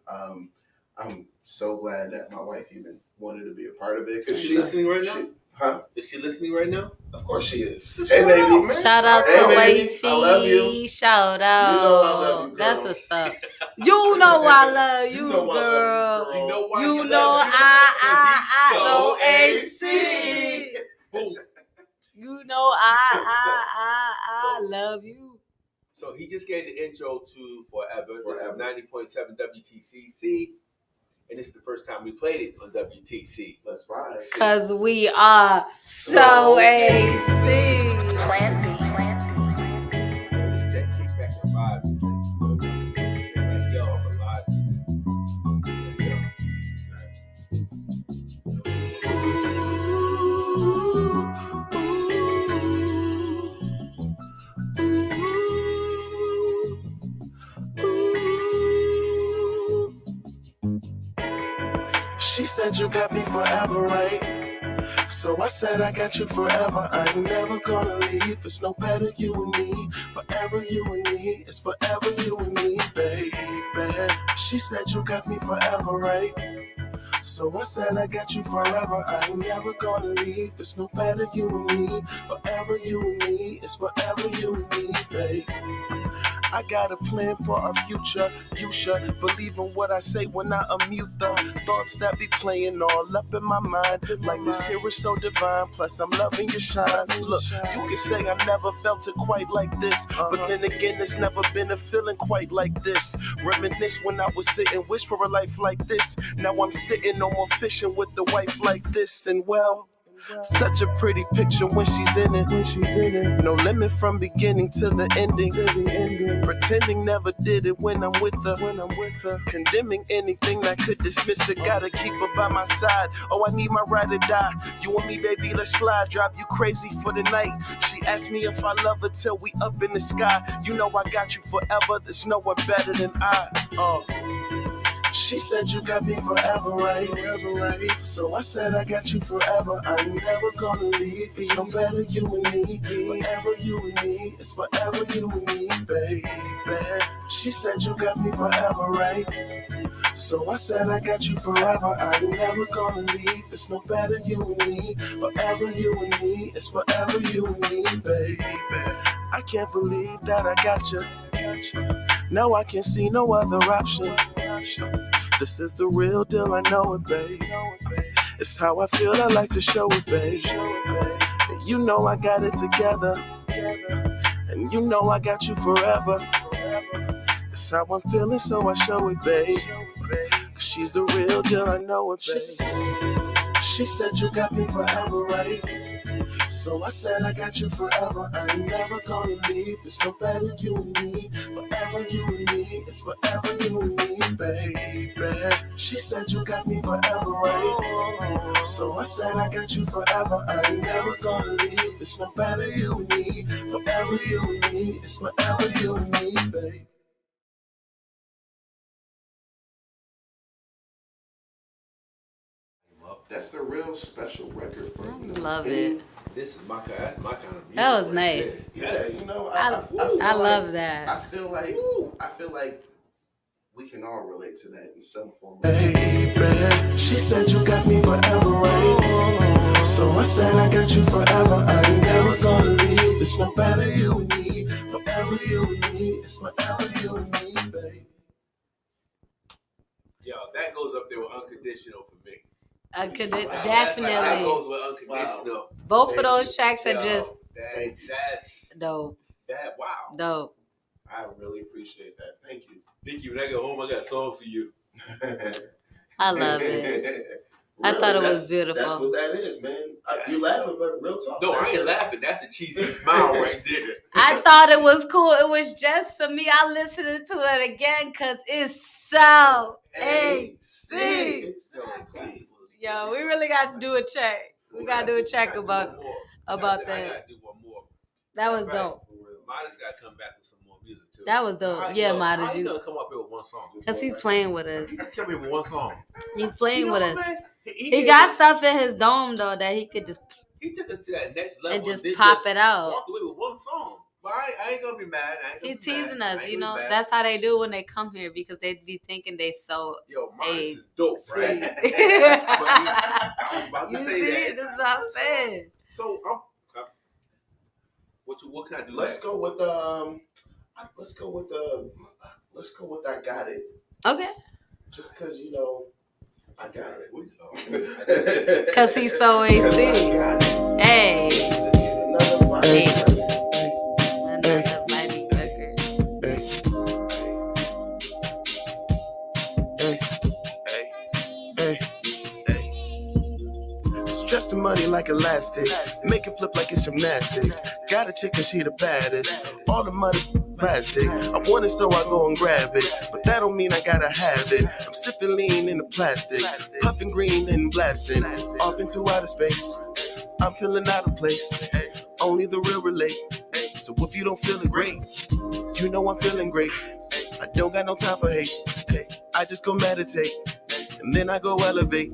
I'm so glad that my wife even wanted to be a part of it. Is she listening right now? Huh? Is she listening right now? Of course she is. Hey, baby. Shout out to Wifey. I love you. Shout out. You know I love you, girl. That's what's up. You know I love you, girl. You know why you know I so AC. Boom. You know I love you. So he just gave the intro to Forever. This is 90.7 WTCC. And this is the first time we played it on WTC. Let's vibe. Because we are so AC. Plan B. This is that kickback and vibe music. Like, yo, I'm alive She said you got me forever, right? So I said I got you forever. I ain't never gonna leave. It's no better you and me. Forever you and me. It's forever you and me, baby. She said you got me forever, right? So I said I got you forever. I ain't never gonna leave. It's no better you and me. Forever you and me. It's forever you and me, baby. I got a plan for our future. You should believe in what I say when I unmute the thoughts that be playing all up in my mind. Like this here is so divine. Plus I'm loving your shine. Look, you can say I never felt it quite like this, but then again, it's never been a feeling quite like this. Reminisce when I was sitting, wish for a life like this. Now I'm sitting no more fishing with the wife like this, and well. Such a pretty picture when she's in it. No limit from beginning to the ending. Pretending never did it when I'm with her. Condemning anything that could dismiss it. Gotta keep her by my side. Oh, I need my ride or die. You and me, baby, let's slide. Drive you crazy for the night. She asked me if I love her till we up in the sky. You know I got you forever. There's no one better than I. She said you got me forever, right? So I said I got you forever. I ain't never gonna leave. It's no better you and me. Forever you and me. It's forever you and me, baby. She said you got me forever, right? So I said I got you forever. I ain't never gonna leave. It's no better you and me. Forever you and me. It's forever you and me, baby. I can't believe that I got you. Now I can see no other option. This is the real deal, I know it, babe. It's how I feel, I like to show it, babe. And you know I got it together. And you know I got you forever. It's how I'm feeling, so I show it, babe. Cause she's the real deal, I know it, babe. She said you got me forever, right? So I said I got you forever. I ain't never gonna leave. It's no better you and me. Forever you and me. It's forever you and me, baby. She said you got me forever, right? So I said I got you forever. I ain't never gonna leave. It's no better you and me. Forever you and me. It's forever you and me, baby. That's a real special record for me. I love it. This is that's my kind of music. That was nice. Yeah, I love that. I feel like we can all relate to that in some form. Baby, she said you got me forever, right? So I said I got you forever. I ain't never gonna leave. It's no better you and me. Forever you and me. It's forever you and me, baby. Yo, that goes up there with Unconditional for me. Definitely. That goes with Unconditional. Wow. Both of those tracks are just That's dope. wow. Dope. I really appreciate that. Thank you. Vicky, when I get home, I got a song for you. I love it. I thought it was beautiful. That's what that is, man. You laughing, but real talk. No, I ain't laughing. That's a cheesy smile right there. I thought it was cool. It was just for me. I listened to it again because it's so AC. Yo, we really got to do a track. We got to do a track about that. I got to do one more. That was dope. Modest got to come back with some more music, too. That was dope. Yeah, Modest. How you going to come up here with one song? Because he's playing with us. He just came here with one song. He's playing with us. He got stuff in his dome, though, that he could just... He took us to that next level. And just pop it out. Walked away with one song. But I ain't going to be mad. He's teasing us, you know. That's how they do when they come here because they be thinking they so... Yo, Modest is dope, right? I was about to say that. This is what I'm saying. So, what can I do? Let's go with I Got It. Okay. Just because, you know, I got it. Because he's so AC. Hey. Hey. Another VYBE record. Stretch the money like elastic. Make it flip like it's gymnastics. Got a chick and she the baddest. All the money plastic. I want it so I go and grab it. But that don't mean I gotta have it. I'm sipping lean in the plastic. Puffing green and blasting. Off into outer space. I'm feeling out of place. Only the real relate. So if you don't feel it great, you know I'm feeling great. I don't got no time for hate. I just go meditate. And then I go elevate.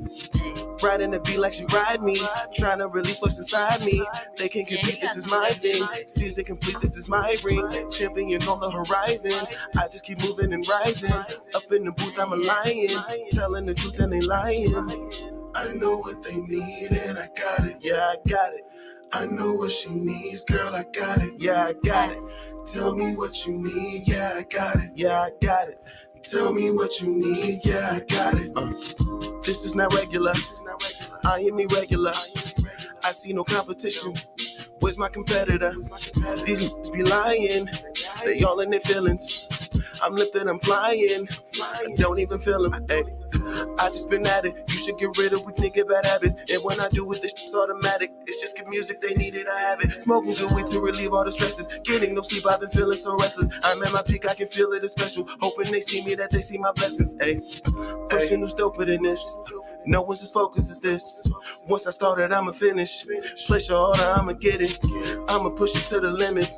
Riding the beat like she ride me. Trying to release what's inside me. They can't compete, this is my thing. Season complete, this is my ring. Champion on the horizon. I just keep moving and rising. Up in the booth, I'm a lion. Telling the truth and they lying. I know what they need and I got it. Yeah, I got it. I know what she needs, girl, I got it. Yeah, I got it. Tell me what you need. Yeah, I got it. Yeah, I got it. Tell me what you need. Yeah, I got it. This is not regular. I am irregular. I see no competition. Where's my competitor? These niggas be lying. They all in their feelings. I'm lifted, I'm flying. I don't even feel them. Hey, I just been at it. You should get rid of weak nigga bad habits. And when I do it, this shit's automatic. It's just good music, they need it, I have it. Smoking good weed to relieve all the stresses. Getting no sleep, I've been feeling so restless. I'm at my peak, I can feel it, it's special. Hoping they see me, that they see my blessings. Hey, pushing who's doper than this. No one's as focused as this. Once I started, I'ma finish. Place your order, I'ma get it. I'ma push it to the limit.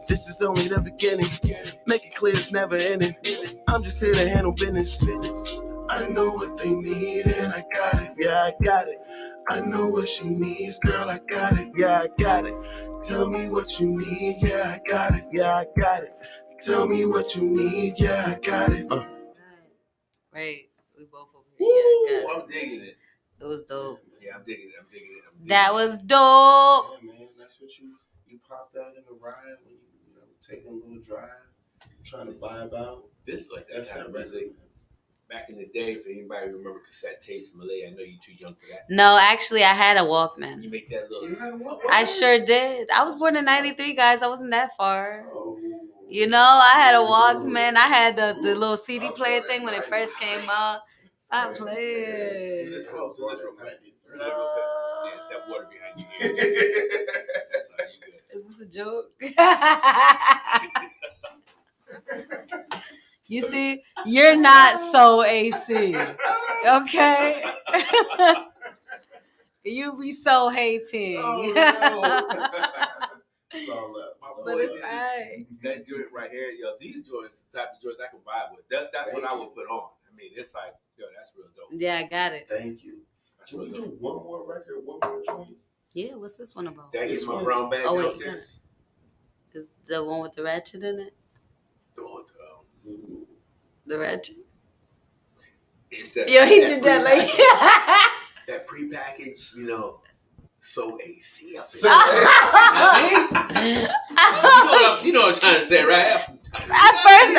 This is only the beginning. Make it clear it's never ending. I'm just here to handle business. I know what they need and I got it. Yeah, I got it. I know what she needs, girl, I got it. Yeah, I got it. Tell me what you need. Yeah, I got it. Yeah, I got it. Tell me what you need. Yeah, I got it. Right. We both over here. Yeah, Woo! I'm digging it. It was dope. Yeah, I'm digging it. That was dope. Yeah, man, that's what you popped out in the ride when you know, taking a little drive, trying to vibe out. This is like that kind of music. Back in the day, if anybody remember cassette tapes, Malay, I know you're too young for that. No, actually, I had a Walkman. You make that little. You had a Walkman? I sure did. I was born in '93, guys. I wasn't that far. Oh. You know, I had a Walkman. I had the little CD player thing when it first came out. Stop playing. Do this real quick. Yeah, it's that water behind your ears. That's how you good. Is this a joke? You see, you're not so AC, okay? You be so hating. Oh, no. It's all love. But it's alright. That joint right here, yo, these joints, the type of joints I can vibe with. That's what I would put on. I mean, it's like, yo, that's real dope. Yeah, I got it. Thank you. Can we do one more record, one more joint? Yeah, what's this one about? That is my brown bag. Oh, wait, is the one with the ratchet in it? The The ratchet? It's that, Yo, he did that like. that prepackaged, so AC up So, in you know what I'm trying to say, right? At first,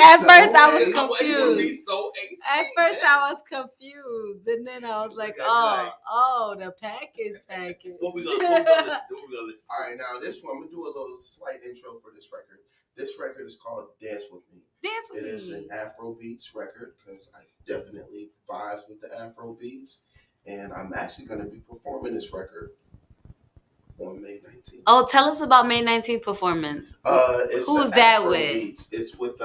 I was It's gonna be confused. so AC. At first, I was confused, and then I was like, "Oh, the package." What we gonna listen? All right, now this one, I'm gonna do a little slight intro for this record. This record is called Dance With Me. Dance with It me. is an Afro beats record because I definitely vibes with the Afro beats, and I'm actually gonna be performing this record on May 19th. Oh, tell us about May 19th performance. Who's that Afro with? Beats. It's with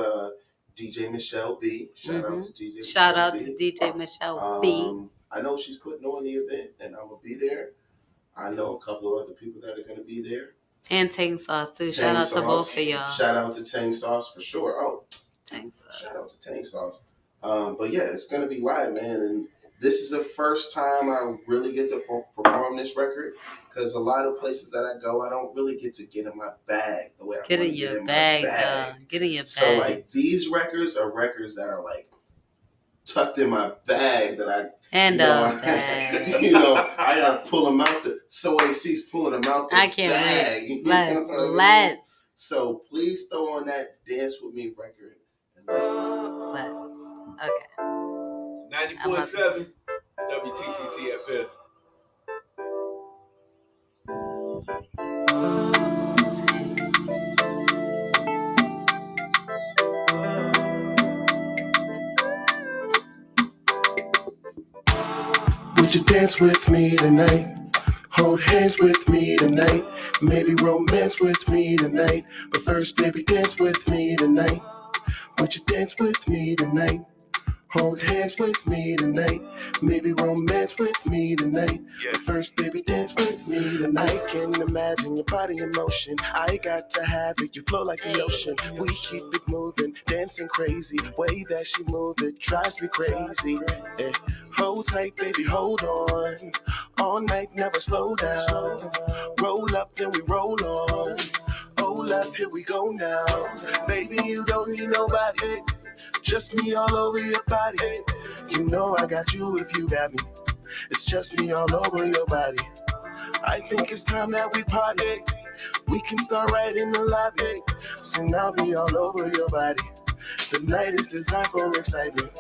DJ Michelle B. Shout out to DJ. Shout Michelle out B. to DJ Michelle B. I know she's putting on the event, and I'm gonna be there. I know a couple of other people that are gonna be there. And Tang Sauce too. Tang Shout out Sauce. to both of y'all. Shout out to Tang Sauce for sure. Oh, Tang Sauce. shout out to Tang Sauce. But yeah, it's gonna be live, man, and this is the first time I really get to perform this record because a lot of places that I go, I don't really get to get in my bag the way I want to get in my bag. Get in your bag. So like these records are records that are like tucked in my bag that I bag. I gotta pull them out. So AC's pulling them out the I can't bag. wait. Let's. So please throw on that Dance With Me record and let's. Okay. 90.7 WTCC FM. Would you dance with me tonight? Hold hands with me tonight. Maybe romance with me tonight. But first, baby, dance with me tonight. Would you dance with me tonight? Hold hands with me tonight. Maybe romance with me tonight. But first, baby, dance with me tonight. I can imagine your body in motion. I got to have it. You flow like the ocean. We keep it moving, dancing crazy. Way that she move it drives me crazy. Yeah. Hold tight, baby, hold on. All night, never slow down. Roll up, then we roll on. Oh, left, here we go now. Baby, you don't need nobody. Just me all over your body. You know I got you if you got me. It's just me all over your body. I think it's time that we party. We can start right in the lobby. Soon I'll be all over your body. The night is designed for excitement.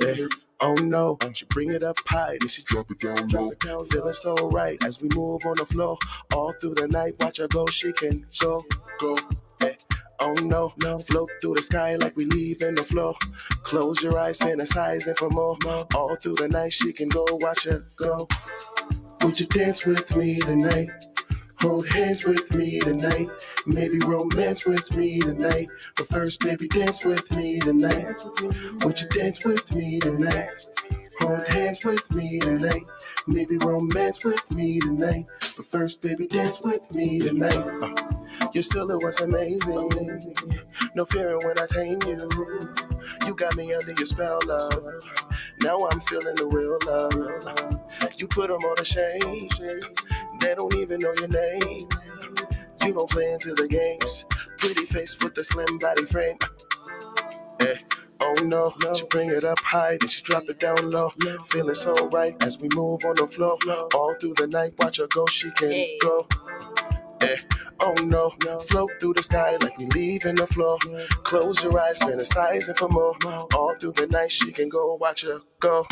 Yeah. Oh no, she bring it up high, then she drop it down low. Feeling so right as we move on the floor. All through the night, watch her go, she can go. Yeah. Oh no, float through the sky like we leaving the floor. Close your eyes, fantasizing for more. All through the night, she can go, watch her go. Would you dance with me tonight? Hold hands with me tonight. Maybe romance with me tonight. But first, baby, dance with me tonight. Would you dance with me tonight? Hold hands with me tonight. Maybe romance with me tonight. But first, baby, dance with me tonight. Your silhouette's amazing. No fearing when I tame you. You got me under your spell, love. Now I'm feeling the real love. You put them on a shame. They don't even know your name. You don't play into the games. Pretty face with a slim body frame. Eh. Oh no, she bring it up high, then she drop it down low. Feeling so right as we move on the floor. All through the night, watch her go, she can go. Eh. Oh no, float through the sky like we leaving the floor. Close your eyes, fantasizing for more. All through the night, she can go, watch her go.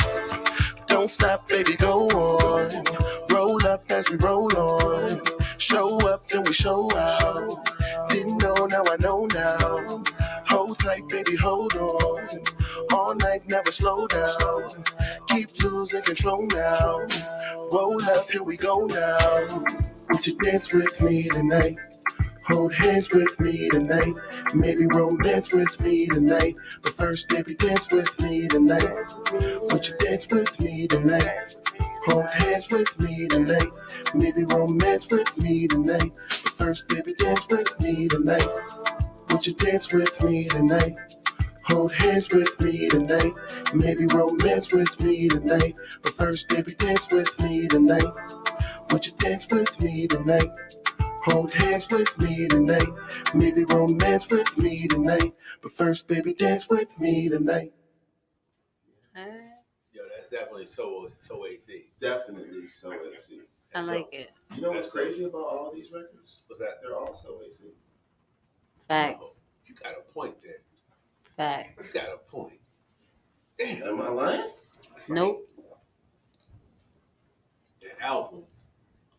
Don't stop, baby, go on. Roll up as we roll on. Show up, then we show out. Didn't know, now I know now. Hold tight, baby, hold on. All night, never slow down. Keep losing control now. Roll up, here we go now. Would you dance with me tonight? Hold hands with me tonight. Maybe romance with me tonight. But first, baby, dance with me tonight. Would you dance with me tonight? Hold hands with me tonight. Maybe romance with me tonight. But first, baby, dance with me tonight. Would you dance with me tonight? Hold hands with me tonight. Maybe romance with me tonight. But first, baby, dance with me tonight. Would you dance with me tonight? Hold hands with me tonight. Maybe romance with me tonight. But first, baby, dance with me tonight. Yo, that's definitely so AC. Definitely so AC. I like it. You know what's crazy about all these records? What's that? They're all so AC. Facts. You got a point there. Facts. You got a point. Damn. Am I lying? Nope. That album.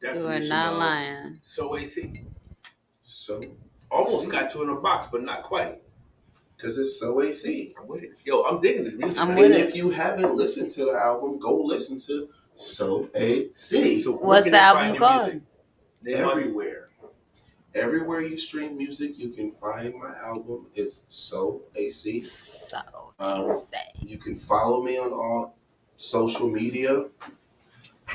You are Definition not of lying. So AC. So Almost got you in a box, but not quite. because it's so AC. I'm with it. Yo, I'm digging this music. I'm And with it. if you haven't listened to the album, go listen to So AC. So where What's can the they album find your called? music? Name on it. Everywhere. Everywhere you stream music, you can find my album. It's So AC. So AC. You can follow me on all social media.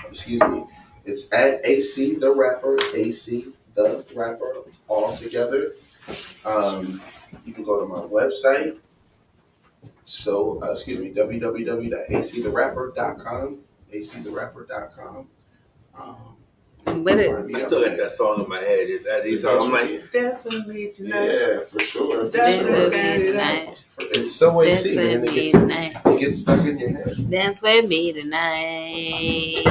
Excuse me. It's at AC the Rapper, AC the Rapper, all together. You can go to my website. So, www.actherapper.com, actherapper.com. I'm with it. I still got that song in my head. It's as he's talking. I'm like, dance with me tonight. Yeah, for sure. Dance with me tonight. It's so Dance AC, with man. me tonight. It gets stuck in your head. Dance with me tonight.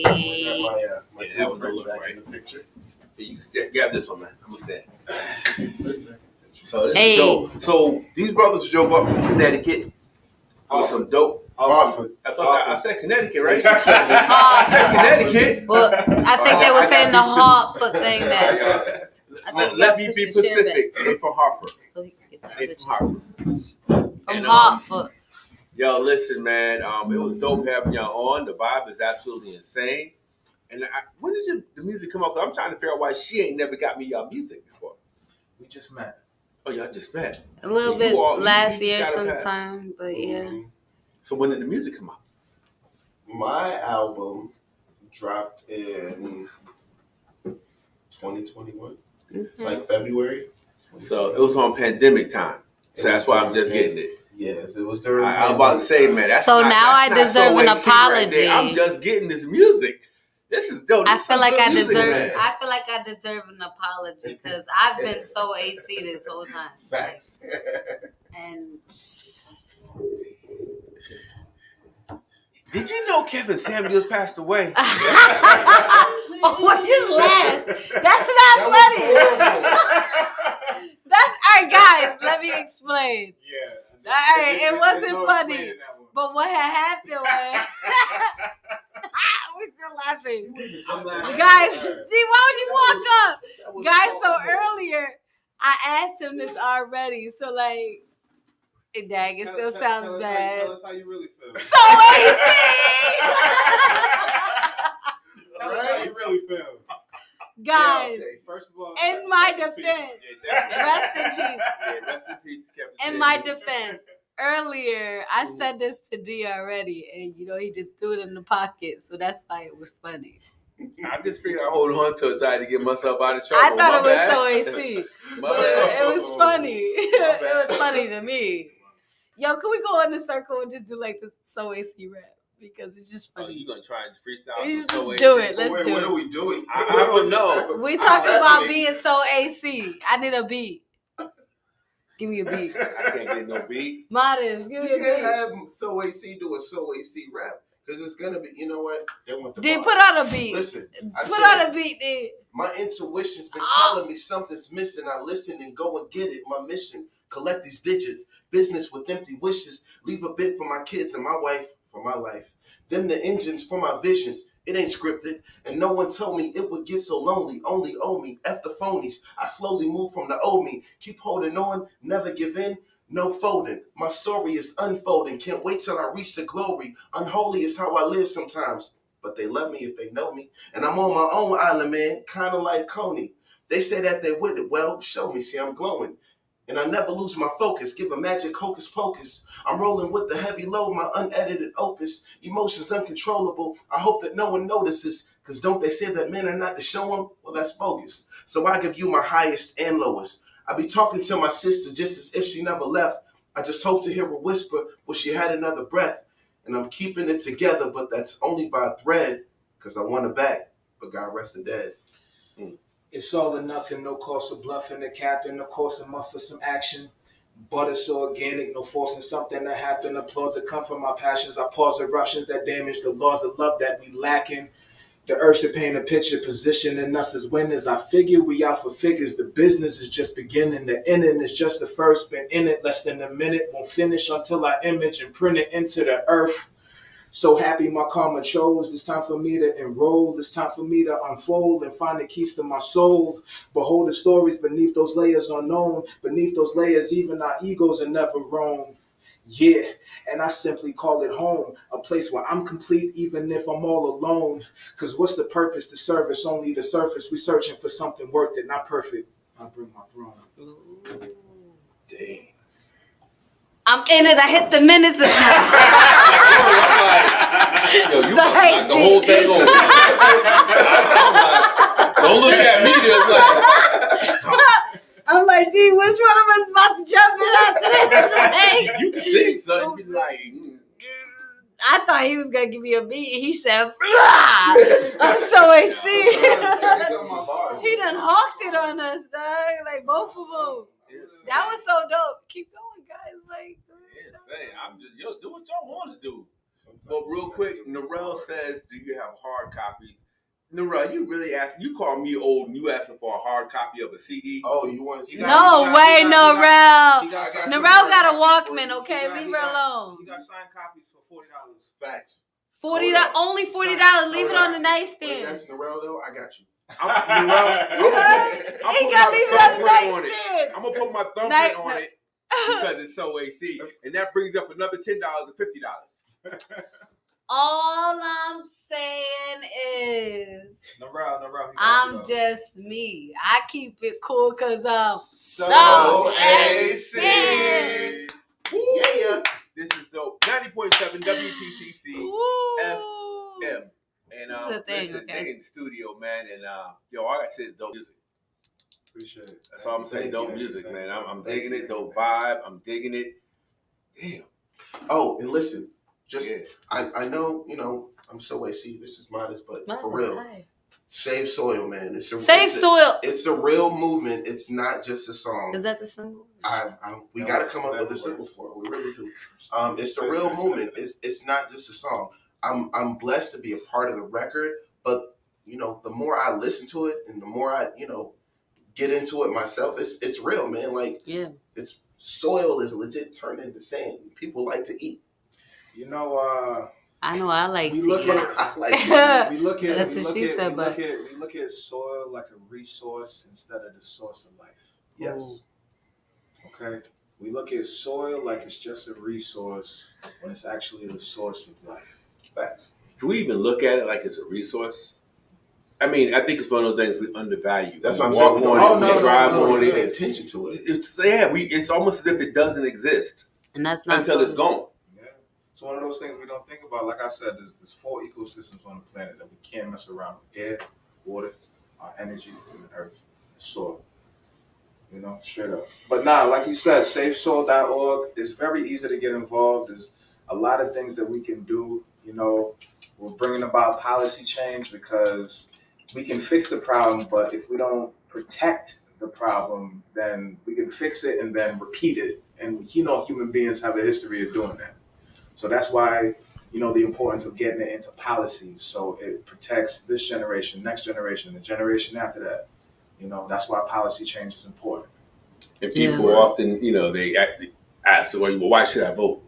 My Yeah, that was friend look back right. in the picture. You can grab this one, man. I'm gonna stand. So this Hey. is dope. So these brothers drove up from Connecticut with some dope. Often. I said Connecticut, right? Yes, you said that. I said Connecticut. Well, I think they were saying the Hartford thing that. I think you Let got me push be your chin back Pacific. They from Hartford. so he can get the They other from Hartford. from And, Hartford. Yo, listen, man. It was dope having y'all on. The vibe is absolutely insane. And when did the music come out? 'Cause I'm trying to figure out why she ain't never got me y'all music before. We just met. Oh, y'all just met. A little So bit you all- you last just year got a pass. sometime, but yeah. So when did the music come out? My album dropped in 2021, like February. So it was on pandemic time. So that's why I'm just getting it. Yes, it was during. I was about to say, man. That's So not, now that's I not deserve so an AC right there. I'm apology. just getting this music. This is dope. I This is feel some like good I music, deserve. man. I feel like I deserve an apology because I've been so AC this whole time. Facts. And Did you know Kevin Samuels passed away? oh, what just laughed? That's not That funny. was That's all right, guys. Let me explain. Yeah. All right, it wasn't funny, but what had happened was we're still laughing. Guys, see, why would you walk up? Guys, so earlier I asked him this already, so like, dang, it still sounds bad. Tell us how you really feel. So AC. Tell us how you really feel. Guys, First of all, in my rest in defense, peace. rest in peace. Yeah, rest in peace, Kevin. In my defense, earlier I said this to D already, and he just threw it in the pocket, so that's why it was funny. I just figured I'd hold on to it tight to get myself out of trouble. I thought My it was bad. so AC, My but bad. it was funny. bad. It was funny to me. Yo, can we go in the circle and just do like the so AC rap? Because it's just Oh, funny. you gonna try and freestyle? You some just so do AC? it. Let's do What it. are we doing? I don't know. We talking about being so AC. I need a beat. Give me a beat. I can't get no beat. Modest, give me You a can't beat. have So AC do a So AC rap because it's gonna be. You know what? They want the Then bars. put on a beat. Listen, I Put said, on a beat, then. my intuition's been telling me something's missing. I listen and go and get it. My mission: collect these digits. Business with empty wishes. Leave a bit for my kids and my wife for my life. Them the engines for my visions. It ain't scripted, and no one told me it would get so lonely. Only owe me. F the phonies. I slowly move from the old me. Keep holding on. Never give in. No folding. My story is unfolding. Can't wait till I reach the glory. Unholy is how I live sometimes. But they love me if they know me. And I'm on my own island, man. Kind of like Coney. They say that they with it. Well, show me. See, I'm glowing. And I never lose my focus. Give a magic hocus pocus. I'm rolling with the heavy load, my unedited opus. Emotions uncontrollable. I hope that no one notices. Because don't they say that men are not to show them? Well, that's bogus. So I give you my highest and lowest. I be talking to my sister just as if she never left. I just hope to hear her whisper, well, she had another breath. And I'm keeping it together, but that's only by a thread. Because I want her back, but God rest her dead. It's all or nothing, no cost of bluffing, the captain, no cost of muff for some action. but it's organic, no forcing something to happen. Applause that come from my passions. I pause eruptions that damage the laws of love that we lacking. The urge to paint a picture, positioning us as winners. I figure we out for figures. The business is just beginning. The ending is just the first. Been in it less than a minute. Won't finish until I image and print it into the earth. So happy my karma chose. It's time for me to enroll. It's time for me to unfold and find the keys to my soul. Behold the stories beneath those layers unknown. Beneath those layers, even our egos are never roam. Yeah, and I simply call it home. A place where I'm complete even if I'm all alone. Cause what's the purpose to service? Only the surface. We searching for something worth it, not perfect. I bring my throne. Dang. I'm in it. I hit the minutes. Yo, you Sorry, knock the whole thing over. Don't look at me. I'm like, D, which one of us is about to jump in after this? Hey. You can sing something. Be like, I thought he was gonna give me a beat. He said, "Blah." I'm so AC. He done hawked it on us, dog. Like both of them. That was so dope. Keep going, guys. Like, I'm just do what y'all want to do. But real quick, Narelle says, "Do you have a hard copy?" Narelle, you really asking? You call me old and you asking for a hard copy of a CD? Oh, you want? no way, Narelle. Narelle got a Walkman. Okay, leave her alone. You got signed copies for $40. Facts. $40, only $40. Leave it on the nightstand. That's Narelle though. I got you. He got leave it on the nightstand. I'm gonna put my thumbprint on it because it's so AC, and that brings up another $10 to $50. All I'm saying is, Narelle, I'm just me. I keep it cool because I'm So AC. Yeah. This is dope. 90.7 WTCC FM. And This is the thing, listen, okay? they in the studio, man, and all I gotta say is dope music. Appreciate it. That's all I'm saying. Thank Dope you. music, Thank man. you. I'm Thank digging you. it. Dope vibe. I'm digging it. Damn. Oh, and listen, just Yeah. I know, I'm so AC. This is modest, but for real, Hi. save soil, man. Save soil. It's a real movement. It's not just a song. Is that the symbol? We got to come up with a symbol for it. We really do. It's a real movement. It's not just a song. I'm blessed to be a part of the record, but the more I listen to it and the more I get into it myself, it's real, man. Like it's soil is legit turned into sand. People like to eat. I know I like We to look eat. at we look at That's what she said, but we look at soil like a resource instead of the source of life. Yes. Okay. We look at soil like it's just a resource when it's actually the source of life. Facts. Can we even look at it like it's a resource? I mean, I think it's one of those things we undervalue. That's what I'm Walk saying. on it, we drive no, on pay it. attention to it. It's almost as if it doesn't exist and that's not until it's gone. Yeah. It's one of those things we don't think about. Like I said, there's 4 ecosystems on the planet that we can't mess around with: air, water, our energy, and the earth, the soil. Straight up. But like you said, SafeSoil.org is very easy to get involved. There's a lot of things that we can do. We're bringing about policy change because we can fix the problem, but if we don't protect the problem, then we can fix it and then repeat it. And human beings have a history of doing that. So that's why, the importance of getting it into policy so it protects this generation, next generation, the generation after that. That's why policy change is important. And people often, they ask, well, why should I vote?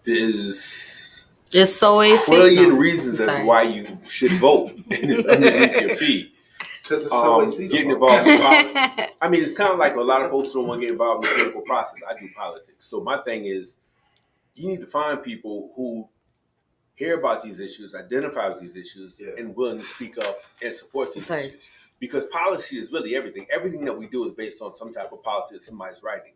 There's so AC. trillion reasons as to why you should vote, and it's underneath your feet. Because it's so easy to getting vote. involved in politics. I mean, it's kind of like a lot of folks don't want to get involved in the political process. I do politics. So my thing is, you need to find people who hear about these issues, identify with these issues, and willing to speak up and support these issues. Because policy is really everything. Everything that we do is based on some type of policy that somebody's writing.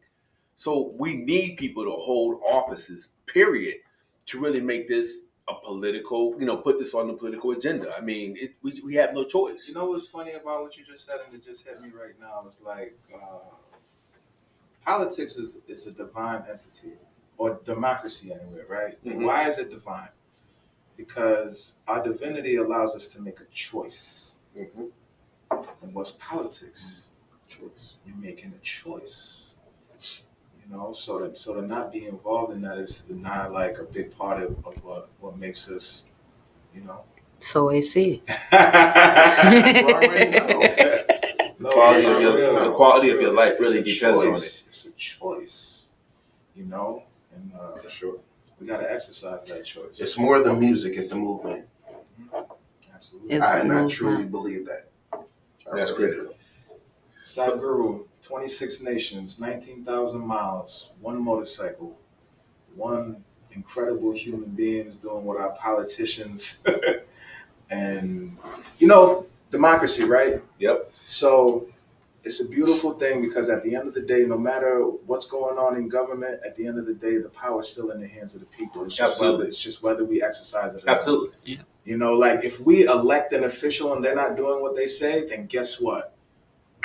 So we need people to hold offices, period, to really make this a political, put this on the political agenda. I mean, we have no choice. What's funny about what you just said, and it just hit me right now, is like politics is a divine entity, or democracy anyway, right? Mm-hmm. Why is it divine? Because our divinity allows us to make a choice. Mm-hmm. And what's politics? Choice. You're making a choice. You know, so to not be involved in that is to deny like a big part of what makes us, you know. So AC. You already know. No, The quality of your life really depends on it. It's a choice, you know, and For sure. we gotta exercise that choice. It's more than music; it's a movement. Absolutely. It's a I movement. truly believe that. That's critical. Sadhguru, 26 nations, 19,000 miles, one motorcycle, one incredible human beings doing what our politicians and, you know, democracy, right? Yep. So it's a beautiful thing because at the end of the day, no matter what's going on in government, at the end of the day, the power is still in the hands of the people. It's just whether we exercise it or not. Absolutely. You know, like if we elect an official and they're not doing what they say, then guess what?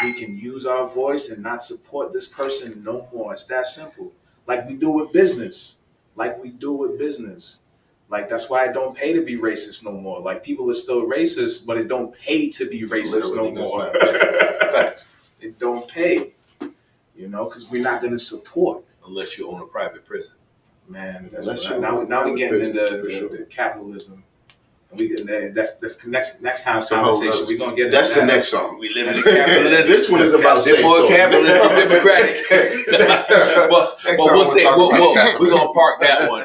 We can use our voice and not support this person no more. It's that simple. Like we do with business. Like that's why it don't pay to be racist no more. Like people are still racist, but it don't pay to be racist no more. Facts. It don't pay, you know, because we're not going to support. Unless you own a private prison. Man, Now we're getting into for sure. the capitalism. And that's next time's a whole conversation. nother- We're going to get That's into the that. next song. We live in capitalism. This one is about They're safe more soul. capitalism, democratic. But we'll say we're gonna park that one.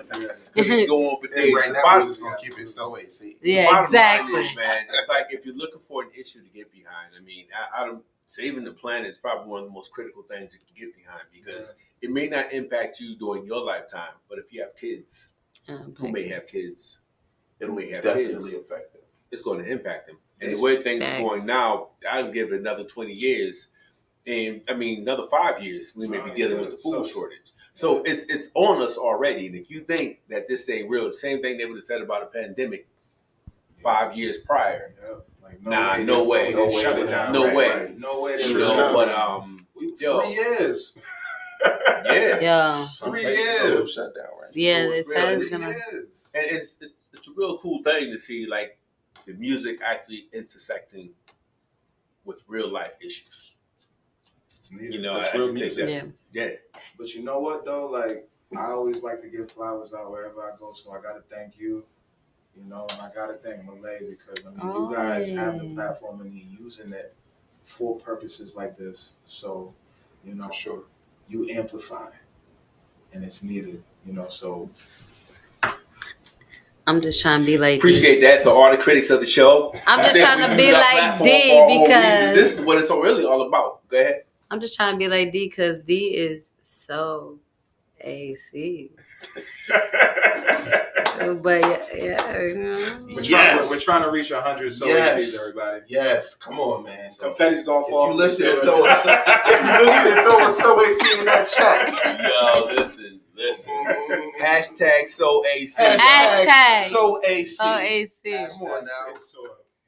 We can go on for days. And right now, we're just gonna keep it so AC. Yeah, Bottom line exactly. is, man, it's like if you're looking for an issue to get behind, I mean, saving the planet is probably one of the most critical things you can get behind because it may not impact you during your lifetime, but if you have kids who may have kids, It'll may have definitely kids, affect them. it's going to impact them. And the way things are going now, I'd give it another 20 years. And I mean, another 5 years, we may be dealing with the food shortage. So it's on us already. And if you think that this ain't real, the same thing they would have said about a pandemic 5 years prior. Like, no way. Shut it down. No way. Right. No way. You know, but 3 years. yeah. Yeah. 3 years. Shut down, right? Yeah, So they it's said real. it's gonna. And it's a real cool thing to see, like the music actually intersecting with real life issues. You know, That's I real just think music. that's But you know what though? Like I always like to give flowers out wherever I go. So I gotta thank you. You know, and I gotta thank Malay because I mean you guys have the platform and you're using it for purposes like this. So, you know, Sure. you amplify and it's needed, you know, so I'm just trying to be like appreciate that. So all the critics of the show, I'm just I think trying to we be use our like platform D for a whole because- reason. This is what it's really all about. Go ahead. I'm just trying to be like D because D is so AC. But yeah, you know. we're trying to reach 100 so Yes. everybody. Yes, come on, man. Confetti's going If for you listen to throw a so AC in that chat. Yo, listen. Hashtag so AC. Hashtag so AC. So AC. Come on now.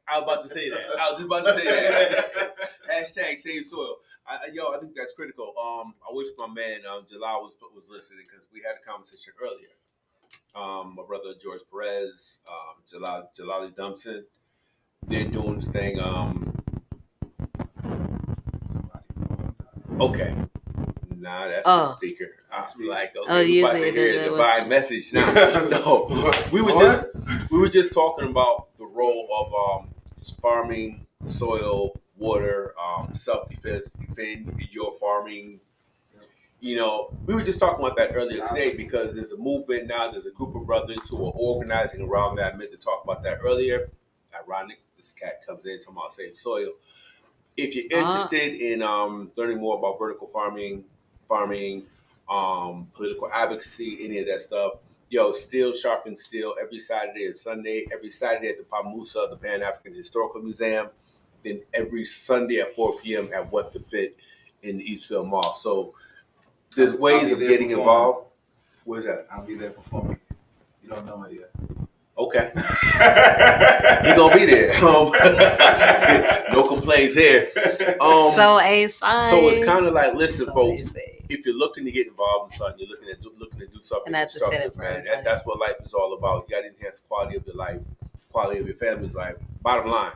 I was about to say that. I was just about to say that. Hashtag save soil. I think that's critical. I wish my man Jalal was listening because we had a conversation earlier. My brother George Perez, Jalali Dumpson, they're doing this thing. Okay. Nah, that's the speaker. I'm like, okay, we about to hear a divine message now. So we were just talking about the role of farming, soil, water, self-defense, defend your farming. You know, we were just talking about that earlier today because there's a movement now. There's a group of brothers who are organizing around that. I meant to talk about that earlier. Ironic, this cat comes in talking about save soil. If you're interested in learning more about vertical farming, political advocacy, any of that stuff, Steel Sharpen Steel every Saturday and Sunday. Every Saturday at the Pamusa, the Pan-African Historical Museum. Then every Sunday at 4 p.m. at What the Fit in the Eastville Mall. So there's ways of getting involved. Where's that? I'll be there performing. You don't know it yet. Okay. You're going to be there. No complaints here. So it's kind of like, listen, folks, if you're looking to get involved in something, you're looking to do something and I just said it for man. That's what life is all about. You got to enhance the quality of your life, quality of your family's life, bottom line.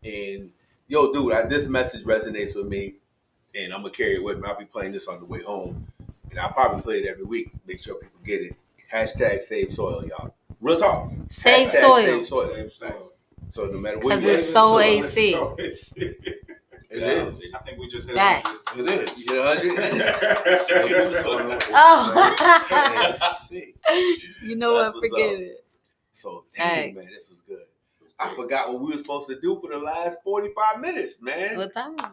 And, dude, this message resonates with me, and I'm going to carry it with me. I'll be playing this on the way home. And I'll probably play it every week. Make sure people get it. Hashtag save soil, y'all. Real talk. Save Hashtag soil. Save soil. So no matter what Because you it's so AC. It is. I think we just hit That. It is. You know what Oh. See. You know That's what? what's Forget up. it. So Hey. damn, man, this was good. I forgot what we were supposed to do for the last 45 minutes, man. What time is it?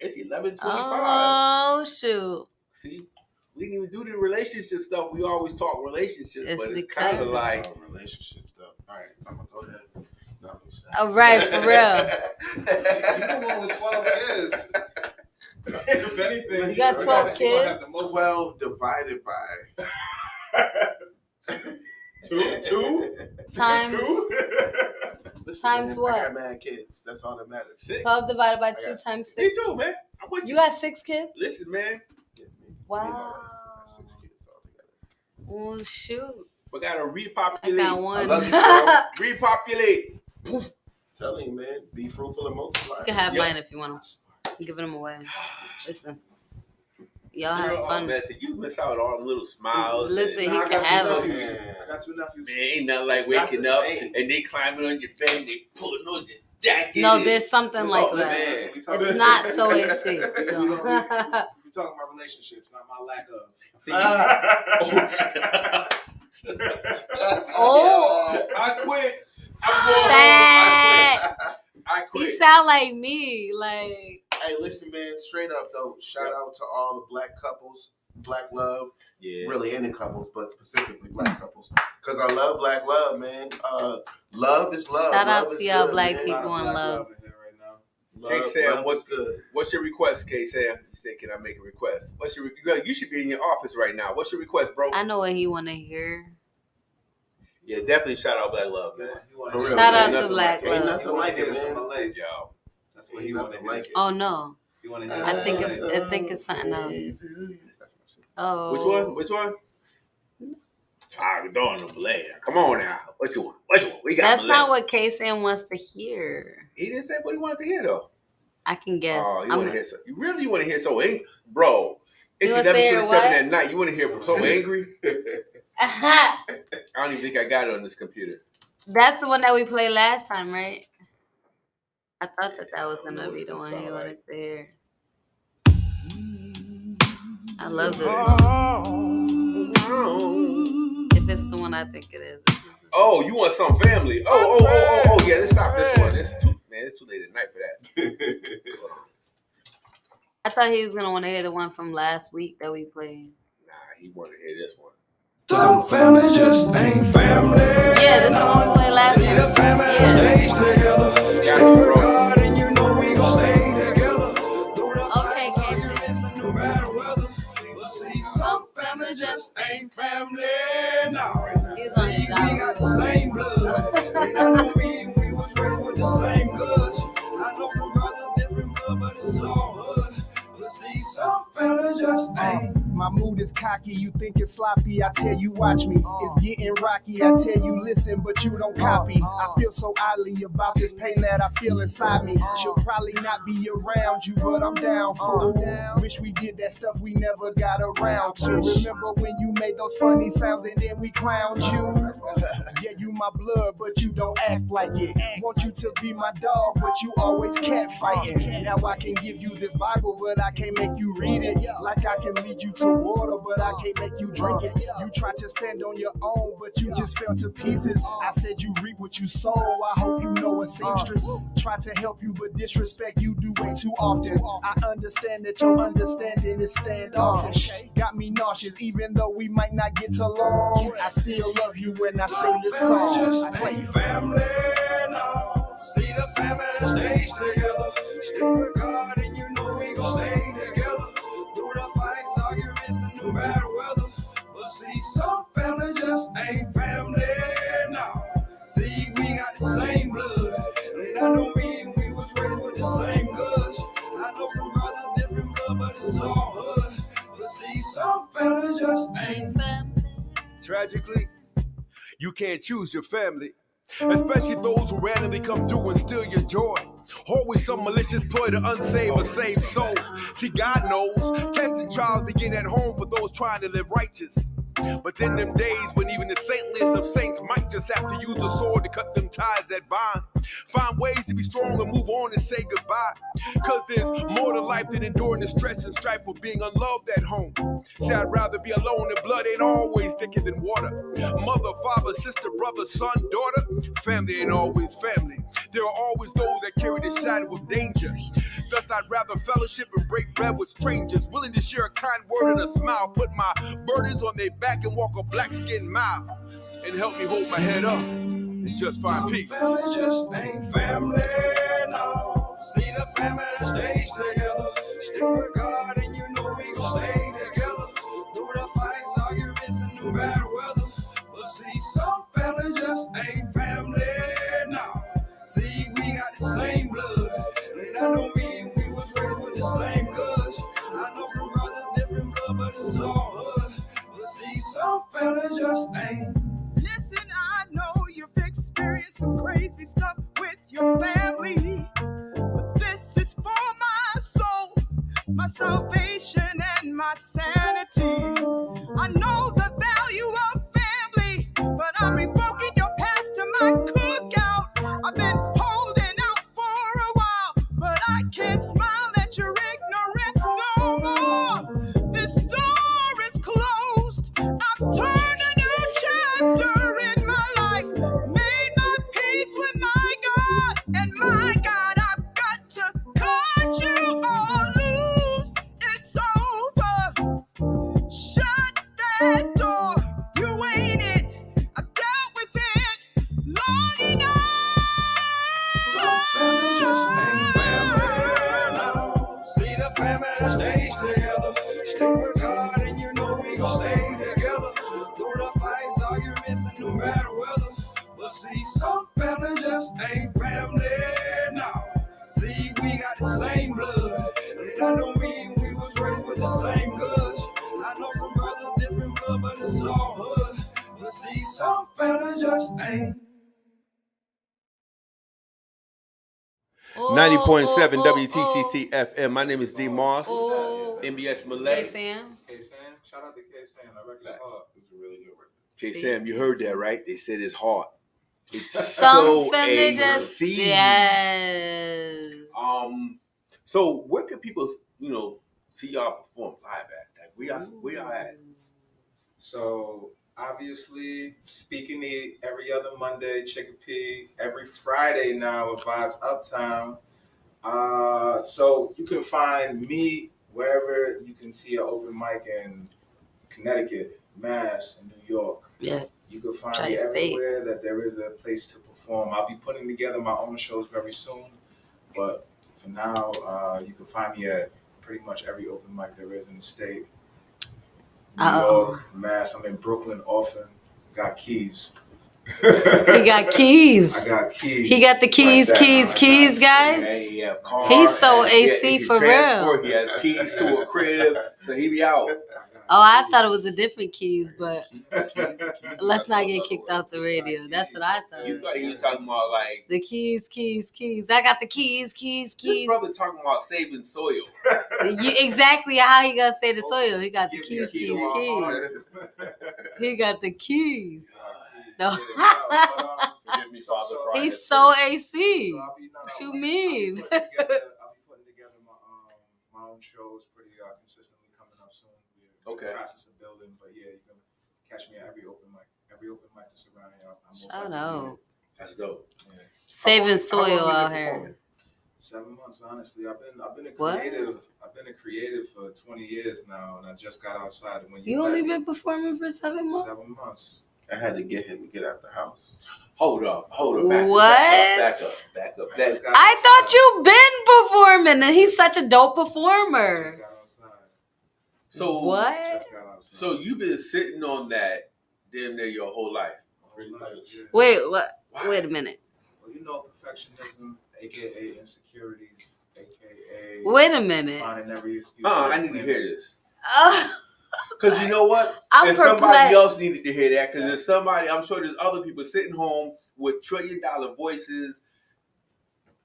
It's 11:25. Oh, shoot. See, we didn't even do the relationship stuff. We always talk relationships, It's but it's because- kind of like Relationship stuff. All right, I'm gonna go ahead. No, let me stop. Oh, right, for real. You the one with 12 kids. If anything, You got 12 kids? 12 divided by two? Times Listen, Times man, what? I got mad kids. That's all that matters. 6. 12 divided by I 2 got times Me 6. too, man. I'm with You you. got 6 kids? Listen, man, Yeah, me Wow. and my wife got 6 kids altogether. Oh, shoot. we gotta I repopulate. got I one. love you, girl. Repopulate. Poof. Telling you, man, be fruitful and multiply. You can have Yeah. mine if you want them. I'm giving them away. Listen. Y'all You know, have fun. man, see, you miss out on all the little smiles. Listen, and, he I can got have two them. nephews. I got 2 nephews. man, ain't nothing like It's not waking the up same. and they climbing on your bed and they pulling on your jacket. No, and- there's something That's like all- listen, that. listen, we talking- It's not so AC. We talking about relationships, not my lack of. See, Oh. I quit. I'm going That. home. I He quit. sound like me. Like, Hey, listen, man, straight up, though, shout out to all the black couples, black love, Yeah. really any couples, but specifically black couples. Because I love black love, man. Love is love. Shout out Love to is y'all good, black man. people in love. in here right now. K-Sam, Love what's is good. What's your request, K-Sam? You said, can I make a request? What's your request? You should be in your office right now. What's your request, bro? I know what he want to hear. Yeah, definitely shout out Black Love, man. For real, Shout man. out Ain't to nothing Black like- Ain't Love. nothing like it, man. Yo. That's what Ain't he wanted nothing to like hear. it. Oh, no. You want to hear? I think it's something else. Oh. Which one? Which one? Ah, we're doing the Blair. Come on now. What you want? What you want? We got That's Blair. not what K-Sam wants to hear. He didn't say what he wanted to hear, though. I can guess. Oh, you I'm want to hear so? You really want to hear so angry, bro? It's You wanna hear 11:27 what? at night. You want to hear so angry? I don't even think I got it on this computer. That's the one that we played last time, right? I thought that was going to be the one he wanted to hear. I love this song. If it's the one I think it is. This is the Oh, you want some family? Oh, yeah. Let's stop this one. It's too late at night for that. I thought he was going to want to hear the one from last week that we played. Nah, he wanted to hear this one. Some families just ain't family. Yeah, that's the one we played last See the time. family Yeah. stays together. Got you, Stick with bro. God and you know we gon' stay together. Through the Okay, fights, Casey. arguments, and no matter weather. But see, some family just ain't family. No. He's on See, his we got the same blood. And I know me, we was raised with the same goods. I know from brothers different blood, but it's all hood. But see, some family just ain't. My mood is cocky, you think it's sloppy. I tell you, watch me. It's getting rocky. I tell you, listen, but you don't copy. I feel so oddly about this pain that I feel inside me. She'll probably not be around you, but I'm down for it. Wish we did that stuff we never got around to. Remember when you made those funny sounds and then we clowned you? Yeah, you my blood, but you don't act like it. Want you to be my dog, but you always catfighting. Now I can give you this Bible, but I can't make you read it. Like I can lead you to water, but I can't make you drink it. You tried to stand on your own, but you just fell to pieces. I said you reap what you sow. I hope you know a seamstress. Try to help you, but disrespect you do way too often. I understand that your understanding is standoffish. Got me nauseous, even though we might not get along. I still love you when I sing this song. Just ain't family, no. See the family that stays together. Stick with God and you know we gon' stay together. Through the fights, arguments, and no matter weather. But see, some family just ain't family, no. See, we got the same blood. And I don't mean we was raised with the same goods. I know from brothers different blood, but it's all hood. But see, some family just ain't. Tragically, you can't choose your family, especially those who randomly come through and steal your joy. Always some malicious ploy to unsave a saved soul. See, God knows, testing trials begin at home for those trying to live righteous. But then them days when even the saintliest of saints might just have to use a sword to cut them ties that bind. Find ways to be strong and move on and say goodbye. Cause there's more to life than enduring the stress and strife of being unloved at home. Say I'd rather be alone, and blood ain't always thicker than water. Mother, father, sister, brother, son, daughter, family ain't always family. There are always those that carry the shadow of danger. Thus I'd rather fellowship and break bread with strangers, willing to share a kind word and a smile, put my burdens on their back and walk a black-skinned mile, and help me hold my head up and just find peace. Family just ain't family, no. See the family that stays together. Stick with God and you know we gon' stay together. Through the fights, arguments, and the bad weather. But see, some family just ain't family, no. See, we got the same blood, and I don't mean we was raised with the same guts. I know from brothers different blood, but it's all hood. But see, some family just ain't. Listen, I know you've experienced some crazy stuff with your family, but this is for my soul, my salvation and my sanity. I know the value of family, but I'm revoking your past to my cookout. I've been holding out for a while, but I can't smile at your ignorance no more. This door is closed. I've turned a new chapter in my life, made my peace with my God, and my God, I've got to cut you all loose. It's over. Shut that door. You ain't it. I've dealt with it long enough. Some family just ain't family, no. See the family that stays together. Stick with God and you know we gon' stay together. Through the fights, arguments, and the bad weather. But see, some family just ain't family, no. See, we got the same blood, and I don't mean we was raised with the same guts. I know from brothers different blood, but it's all hood. But see, some family just ain't. 90.7 WTCC FM. My name is D Moss. MBS Malay. Sam. K-Sam, shout out to K-Sam. I record hard. It was a really good record. K-Sam, you heard that, right? They said it's hard. It's Some so family just AC. yes. So where can people, see y'all perform live at? Like we are at. So obviously, Speaking E every other Monday, Chicopee, every Friday now with Vibes Uptown. So you can find me wherever you can see an open mic in Connecticut, Mass, and New York. Yes. You can find me Tri-state. everywhere that there is a place to perform. I'll be putting together my own shows very soon, but for now, you can find me at pretty much every open mic there is in the state. New York, Mass. I'm in Brooklyn often. Got keys. He got keys. I got keys. He got the keys, Like that. keys, guys. Yeah, car, He's so and AC he for transport, real. He had keys to a crib, so he be out. Oh, I thought it was a different keys, but let's not get kicked off the radio. That's what I thought. You thought he was talking about like The keys. I got the keys. this brother talking about saving soil. Exactly how he gonna say the soil. He got the Give me a keys. key to my heart. He got the keys. No. Forgive me, so I'll be frying He's it so too. AC. So What you mean? I'll be putting together my own shows pretty consistently coming up soon. We're in the process of building, but yeah, you can catch me at every open mic. Every open mic that's around here. I'm Shout out. That's dope. Yeah. Saving How long soil you been out performing? here. 7 months, honestly. I've been a What? creative. I've been a creative for 20 years now, and I just got outside. When You only been performing for 7 months? 7 months. I had to get him to get out the house. Hold up. What? Back up. I thought you been performing, and he's such a dope performer. Just got outside. So What? Just got outside. So you've been sitting on that damn near your whole life. Pretty much, yeah. Wait, what? Wait a minute. Well, you know, perfectionism, aka insecurities, aka Wait a minute. finding every excuse. I need to hear this. Because you know what? I'm And somebody perplexed. else needed to hear that because there's somebody, I'm sure there's other people sitting home with $1 trillion voices,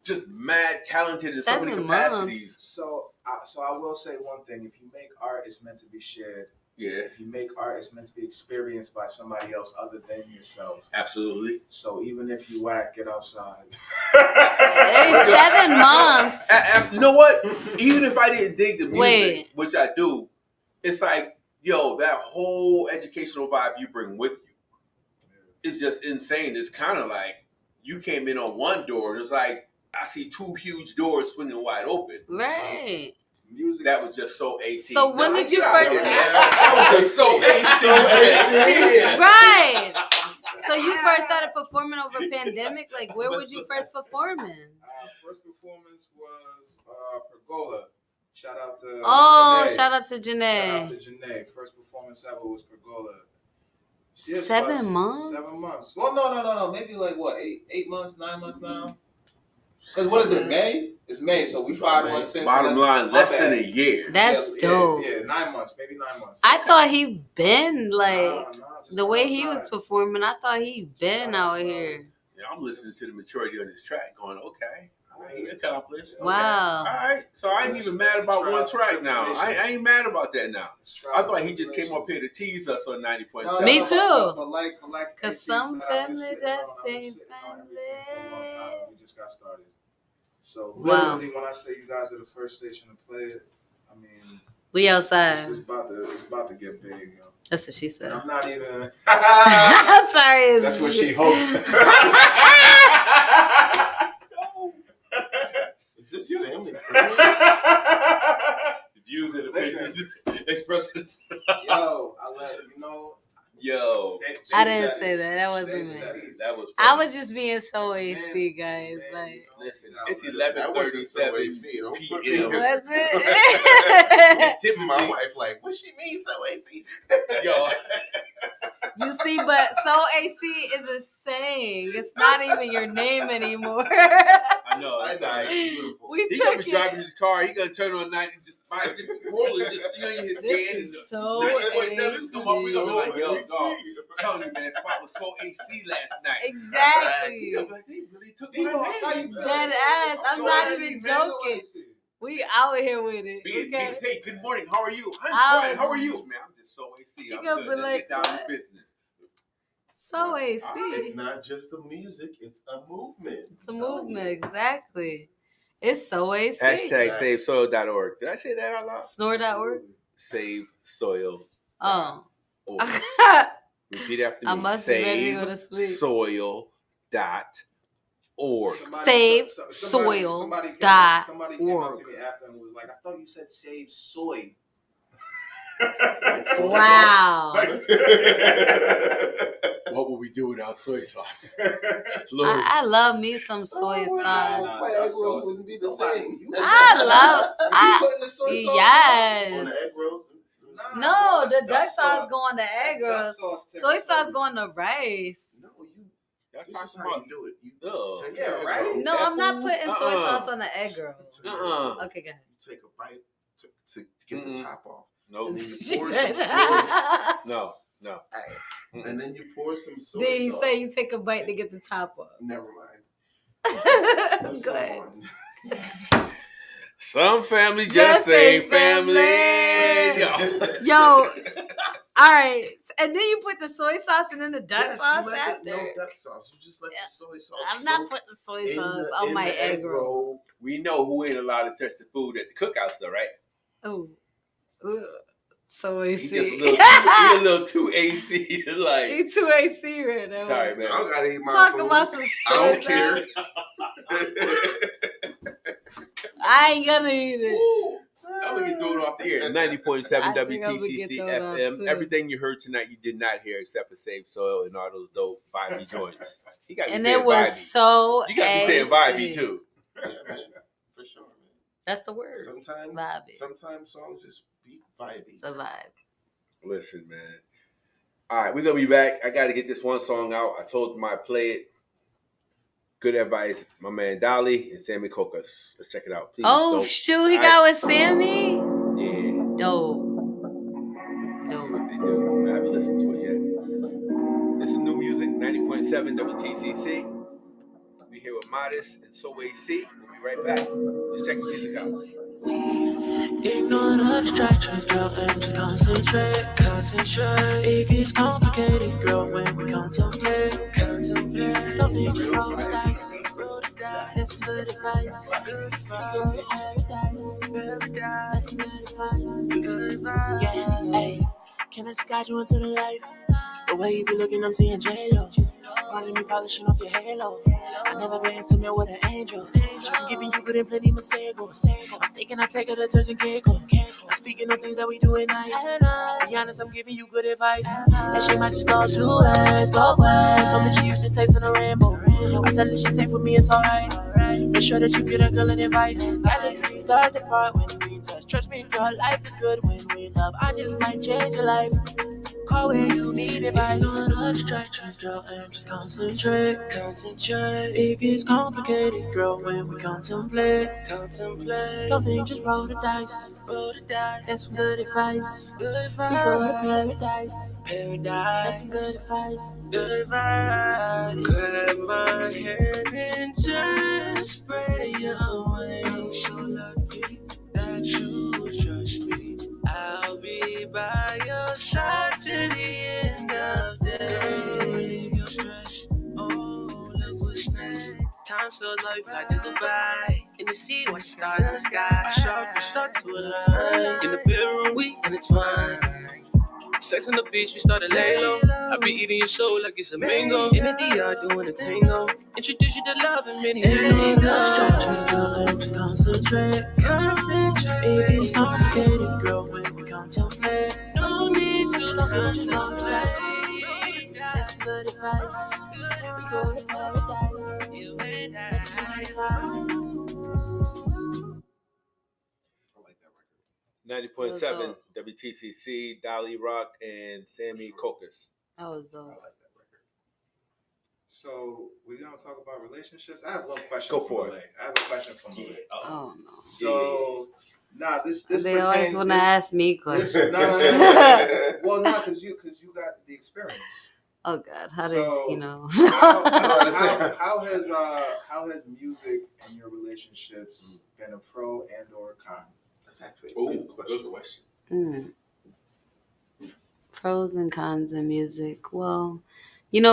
just mad talented in so many 7 months. capacities. So I will say one thing: if you make art, it's meant to be shared. Yeah, If you make art, it's meant to be experienced by somebody else other than yourself. absolutely. So even if you whack, get outside. Hey, 7 months. You know what? Even if I didn't dig the music, Wait. which I do, it's like, yo, that whole educational vibe you bring with you is just insane. It's kind of like you came in on one door and it's like, I see 2 huge doors swinging wide open. Right. Music That was just so AC. So when did you first? That was just so AC. Yeah. Right. So you first started performing over pandemic. Like, where was you first performing? First performance was Pergola. Shout out to Oh, Janae. shout out to Janae. Shout out to Janae. First performance ever was Pergola. 7 months? 7 months. Well, no. Maybe like what? 8 months, 9 months now. Because what is it? May? It's May, so we 5 months since. Bottom line, less than a year. That's dope. Yeah, 9 months, maybe 9 months. I thought he been like just the way outside. he was performing. I thought he been out here. Yeah, I'm listening to the maturity on this track, going, okay, he accomplished. Wow. All right, so I ain't even mad about one track now. I ain't mad about that now. I thought he just came up here to tease us on 90.7. Me too. But like, Cause some family just ain't family. We just got started. So Wow. literally, when I say you guys are the first station to play it, I mean, We outside. It's about to get big, yo. That's what she said. And I'm not even. I'm sorry. That's what she hoped. Is this family friendly? The views and opinions expressed. Yo, I let you know. Yo, I didn't say that. That wasn't me. That was. I was just being so AC, guys. Like, Listen, it's That wasn't so 11:37 AC. Don't put me p.m. in- was it? Typically, My wife like, what she mean so AC? yo, You see, but so AC is a saying. It's not even your name anymore. I know. It's I know. like, Beautiful. We he gonna took be driving it. his car. He gonna turn on 90, just rolling, just his This hand. is so 90.7 come up. We gonna be like, yo, AC. dog. I'm telling you, man, that spot was so AC last night. Exactly. He gonna be like, they really took Demo, my how you name. feel? Dead ass. I'm So not AC, even man. joking. We out here with it. Big Okay. Tate, good morning. How are you? I'm I fine. How are was- you? Man, I'm just so AC. You I'm gonna good. be Let's like, get down to what? business. So AC. It's not just the music, it's a movement. It's a movement, exactly. It's so AC. Hashtag SaveSoil.org. Did I say that out loud? Snore.org? SaveSoil. Oh. Repeat after me. I must be ready to go to sleep. SaveSoil.org. Save Somebody came soil up to .org. me after and was like, I thought you said save soy. Wow. What would we do without soy sauce? I love me some soy sauce. Egg rolls wouldn't be the same. I putting the soy sauce On yes. the egg rolls? No, the duck sauce go on the egg rolls. Soy Soy sauce go on the rice. No, Y'all this is talking how about you do it. You Ugh. take Yeah, an egg right? roll, No, I'm not putting soy Uh-uh. sauce on the egg roll. Okay, go ahead. You take a bite to get the top off. No. And then you She pour said- some sauce. No. And then you pour some soy Then you sauce. say you take a bite to get the top off. Never mind. Let's Go move ahead. on. Some family just ain't family. Yo, all right. And then you put the soy sauce and then the duck Yes, sauce you let after. no duck sauce. You just let the soy sauce. I'm not soak putting soy in sauce the- on in my the egg roll. We know who ain't allowed to touch the food at the cookouts, though, right? Oh, so He AC. just a little too AC. Like, He too AC right now. sorry, man. I don't gotta eat my Talk food. about some soy I don't sauce. care. I ain't gonna eat it. I'm gonna get thrown off the air. 90.7 I think I'm gonna get WTCC thrown off, FM. too. Everything you heard tonight, you did not hear except for Save Soil and all those dope VYBE joints. You got me And saying it was VYBE. so You got me saying AC. VYBE too. Yeah, man. For sure, man. That's the word. Sometimes Vibey. songs just be vibey. It's a vibe. Listen, man. All right, we're gonna be back. I got to get this one song out. I told them I'd play it. Good advice, my man Dolly and Sammy Cocas. Let's check it out, please. Oh, So, shoot, he got with Sammy? yeah. Dope. listened to it yet. This is new music, 90.7 WTCC. We're here with Modest and So AC. We'll be right back. Just check the music out. Ignore the distractions, girl, and just concentrate. It gets complicated, girl, when we contemplate. Don't need to roll the dice. That's some good advice. Go to paradise. That's some good advice. Yeah, hey. Can I just guide you into the life? The way you be looking, I'm seeing J-Lo. Probably me polishing off your halo. I never been intimate with an angel. I'm giving you good and plenty Masego. I'm thinking I take her to Turks and Caicos. I'm speaking of things that we do at night. Be honest, I'm giving you good advice. And she might just go 2 ways, both ways. Told me she used to taste in a rainbow. I tell her she's safe with me, it's alright. Make sure that you get a girl and invite. Galaxies start to part when we touch. Trust me, girl, life is good when we love. I just might change your life. Call when you need advice. Ignore the distractions, girl, and just concentrate. It gets complicated, girl, when we contemplate. Don't think, just roll the dice. That's some good advice. We go to paradise. That's some good advice. Grab my hand and just pray away. I'm so lucky that you trust me. I'll be by your side to the end of the day. Girl, leave your stress. Oh, look what's next. Time slows while we fly to Dubai. In the sea, watch the stars in the sky. Our chakras start to align. In the bedroom, we intertwine. Sex on the beach, we started lay low. I be eating your soul like it's a mango. In the DR, doing a tango. Introduce you to love and many Ain't no distractions, girl, and just concentrate. It gets complicated, girl, when we contemplate. No need to Don't you roll the dice. That's some good advice. We go to paradise. That's some good advice. I like that record. 90.7 WTCC, Dolly Rock, and Sammy Kokas. That was I dope. like that record. So we're gonna talk about relationships. I have one question. Go for it. I have a question for Malay. Oh no. So this They always pertains. want to This, ask me questions. well, no, because you got the experience. Oh God, how does So, you know? How has music and your relationships been a pro and or a con? That's actually a Good good question. question. Pros and cons in music. Well,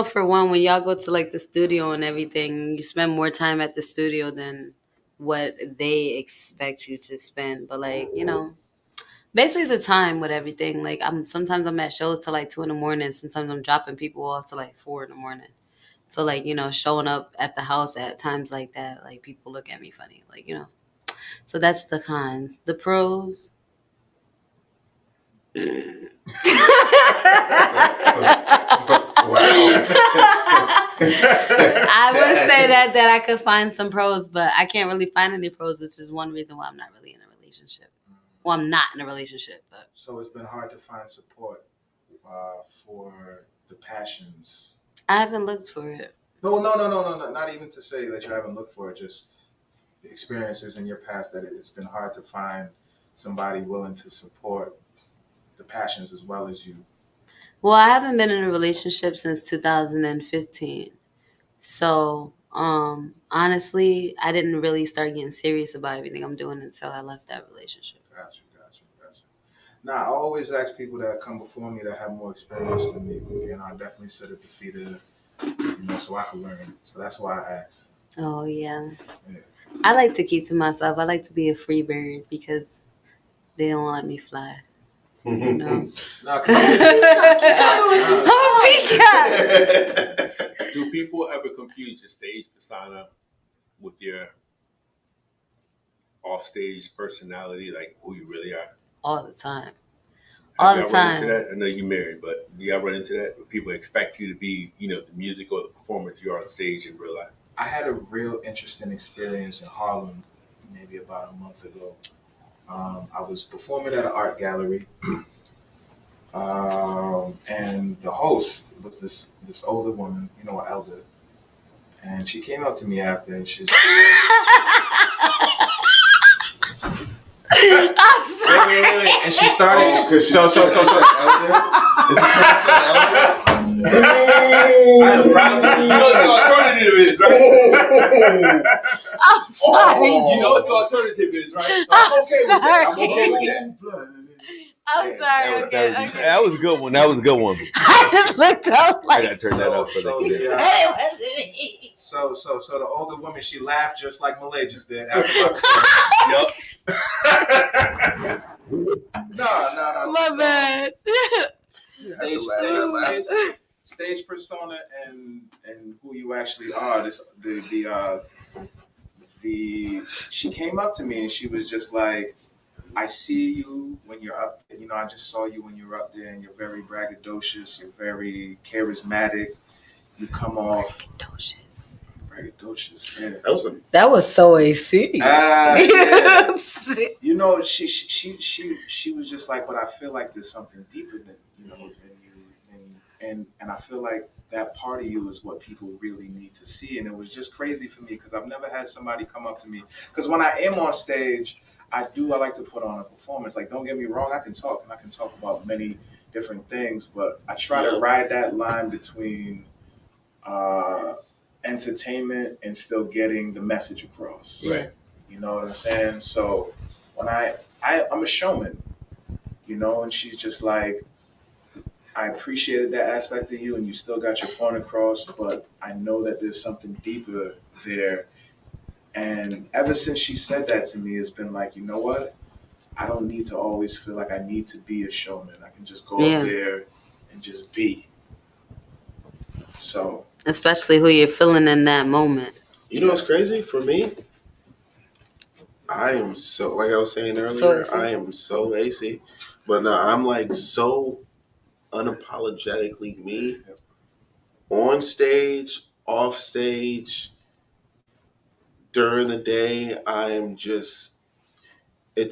for one, when y'all go to like the studio and everything, you spend more time at the studio than what they expect you to spend. But like, basically the time with everything. Like sometimes I'm at shows till like 2 a.m. Sometimes I'm dropping people off till like 4 a.m. So like, showing up at the house at times like that, like people look at me funny. Like, So that's the cons. The pros. I would say that I could find some pros, but I can't really find any pros, which is one reason why I'm not really in a relationship. Well, I'm not in a relationship, but So it's been hard to find support for the passions. I haven't looked for it. No. Not even to say that you haven't looked for it. Just the experiences in your past that it's been hard to find somebody willing to support the passions as well as you. Well, I haven't been in a relationship since 2015. So, honestly, I didn't really start getting serious about everything I'm doing until I left that relationship. Gotcha. Now, I always ask people that come before me that have more experience than me, and I definitely sit at the feet of, so I can learn. So that's why I asked. Oh, yeah. Yeah. I like to keep to myself. I like to be a free bird because they don't let me fly. Nah, Do people ever confuse your stage persona with your off-stage personality, like who you really are? All the time. Have y'all run into that? I know you're married, but do y'all run into that? Where people expect you to be, the music or the performance you are on stage in real life? I had a real interesting experience in Harlem maybe about a month ago. I was performing at an art gallery, and the host was this older woman, an elder, and she came up to me after and she's I'm sorry. Wait. And she started. Because So. Is it because elder? I am proud of you. You know what the alternative is, right? I'm sorry. You know what the alternative is, right? So I'm okay with that. I'm okay with that. I'm sorry. That was a good one. That was a good one. I just looked up I like gotta turn that up for So, he the said it wasn't me. So the older woman, she laughed just like Malay just did. After No. My bad. Stage persona and who you actually are. She came up to me and she was just like, I see you when you're up. I just saw you when you're up there, and you're very braggadocious. You're very charismatic. You come off braggadocious. Yeah. That was so AC. Yeah. She was just like, but I feel like there's something deeper than you, and I feel like that part of you is what people really need to see. And it was just crazy for me because I've never had somebody come up to me. Because when I am on stage, I like to put on a performance. Like, don't get me wrong, I can talk about many different things, but I try to ride that line between entertainment and still getting the message across. Right. You know what I'm saying? So when I'm a showman, and she's just like, I appreciated that aspect of you and you still got your point across, but I know that there's something deeper there. And ever since she said that to me, it's been like, you know what? I don't need to always feel like I need to be a showman. I can just go up there and just be. So, especially who you're feeling in that moment. You know what's crazy? For me, I am so, like I was saying earlier, I am so AC. But no, I'm like so unapologetically me. On stage, off stage, during the day, I am just,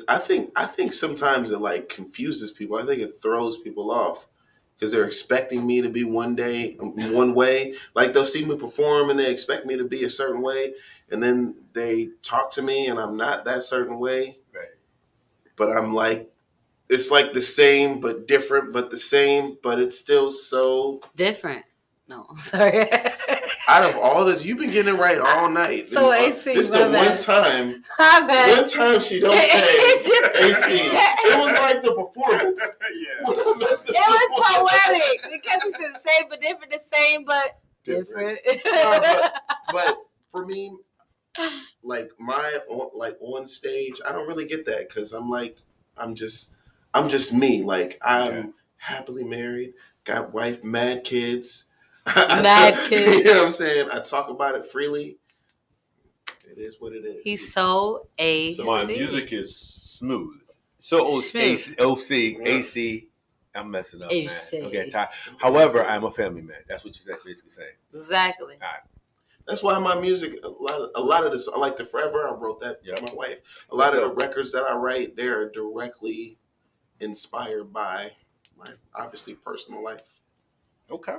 I think sometimes it like confuses people. I think it throws people off because they're expecting me to be one way. Like they'll see me perform and they expect me to be a certain way, and then they talk to me and I'm not that certain way. Right. But I'm like, it's like the same but different, but the same, but it's still so different. No, sorry. Out of all this, you've been getting it right all night. So AC. This is the one time. One time she don't say AC. It was like the performance. Yeah. It was poetic because it's the same but different, the same but different. But for me, like on stage, I don't really get that because I'm just me. Like I'm happily married, got wife, mad kids. Kids. You know what I'm saying? I talk about it freely. It is what it is. He's so AC. So my music is smooth. So AC. I'm messing up, man. Okay, tired. However, I'm a family man. That's what you're basically saying. Exactly. All right. That's why my music, a lot of this, I like the Forever. I wrote that for my wife. A lot of the records that I write, they're directly inspired by my obviously personal life. Okay.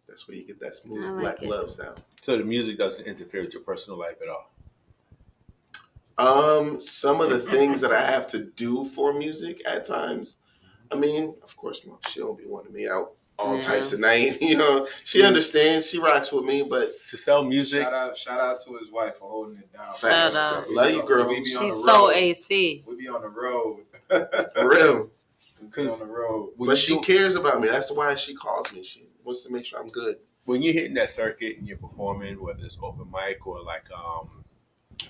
That's where you get that smooth black love sound. So the music doesn't interfere with your personal life at all? Some of the things that I have to do for music at times, I mean, of course, she don't be wanting me out all types of night. She understands. She rocks with me, but to sell music. Shout out to his wife for holding it down. Shout out. Love you, girl. She's so AC. We be on the road. For real. We be on the road. But she cares about me. That's why she calls me. She wants to make sure I'm good. When you're hitting that circuit and you're performing, whether it's open mic or like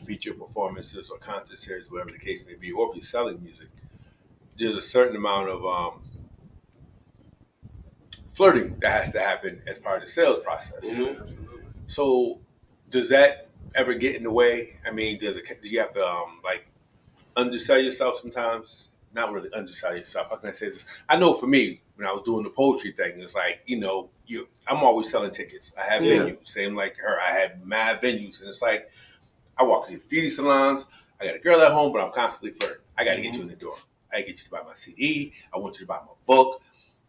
feature performances or concert series, whatever the case may be, or if you're selling music, there's a certain amount of flirting that has to happen as part of the sales process. Mm-hmm. So does that ever get in the way? I mean, do you have to undersell yourself sometimes? Not really undersell yourself. How can I say this? I know for me, when I was doing the poetry thing, it's like, I'm always selling tickets. I have venues. Same like her. I had mad venues. And it's like, I walk into beauty salons. I got a girl at home, but I'm constantly flirting. I got to get you in the door. I get you to buy my CD. I want you to buy my book.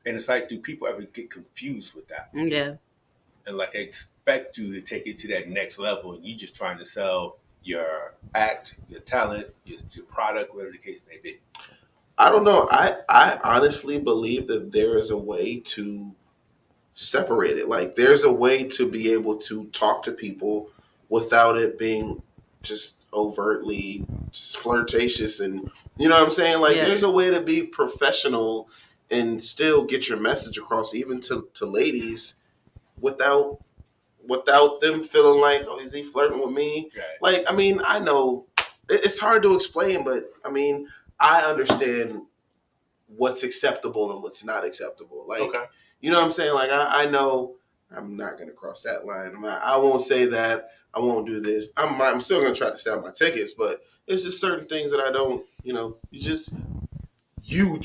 And it's like, do people ever get confused with that? Yeah. And like, I expect you to take it to that next level, and you just trying to sell your act, your talent, your product, whatever the case may be? I don't know. I honestly believe that there is a way to separate it. Like there's a way to be able to talk to people without it being just overtly just flirtatious, and you know what I'm saying? Like Yeah. there's a way to be professional and still get your message across even to ladies without them feeling like, oh, is he flirting with me? Right. Like, I mean, I know it's hard to explain, but I mean, I understand what's acceptable and what's not acceptable. Like, Okay. you know what I'm saying? Like, I know I'm not going to cross that line. I won't say that. I won't do this. I'm still going to try to sell my tickets, but there's just certain things that I don't, you know,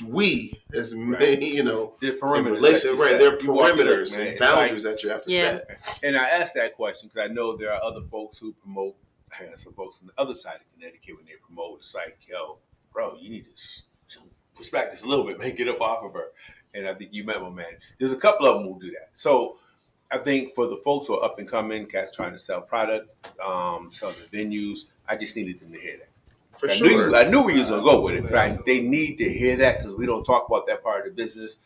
we as many, you know, the perimeters, right? There are You walk the perimeters walk, man. and It's boundaries like- that you have to Yeah. set. And I asked that question because I know there are other folks who promote. I have some folks on the other side of Connecticut when they promote. It's like, yo, bro, you need to push back just a little bit, man. Get up off of her. And I think you met my man. There's a couple of them who do that. So I think for the folks who are up and coming, cats trying to sell product, sell the venues, I just needed them to hear that. For I sure. I knew where you was gonna go with it, but they need to hear that because we don't talk about that part of the business.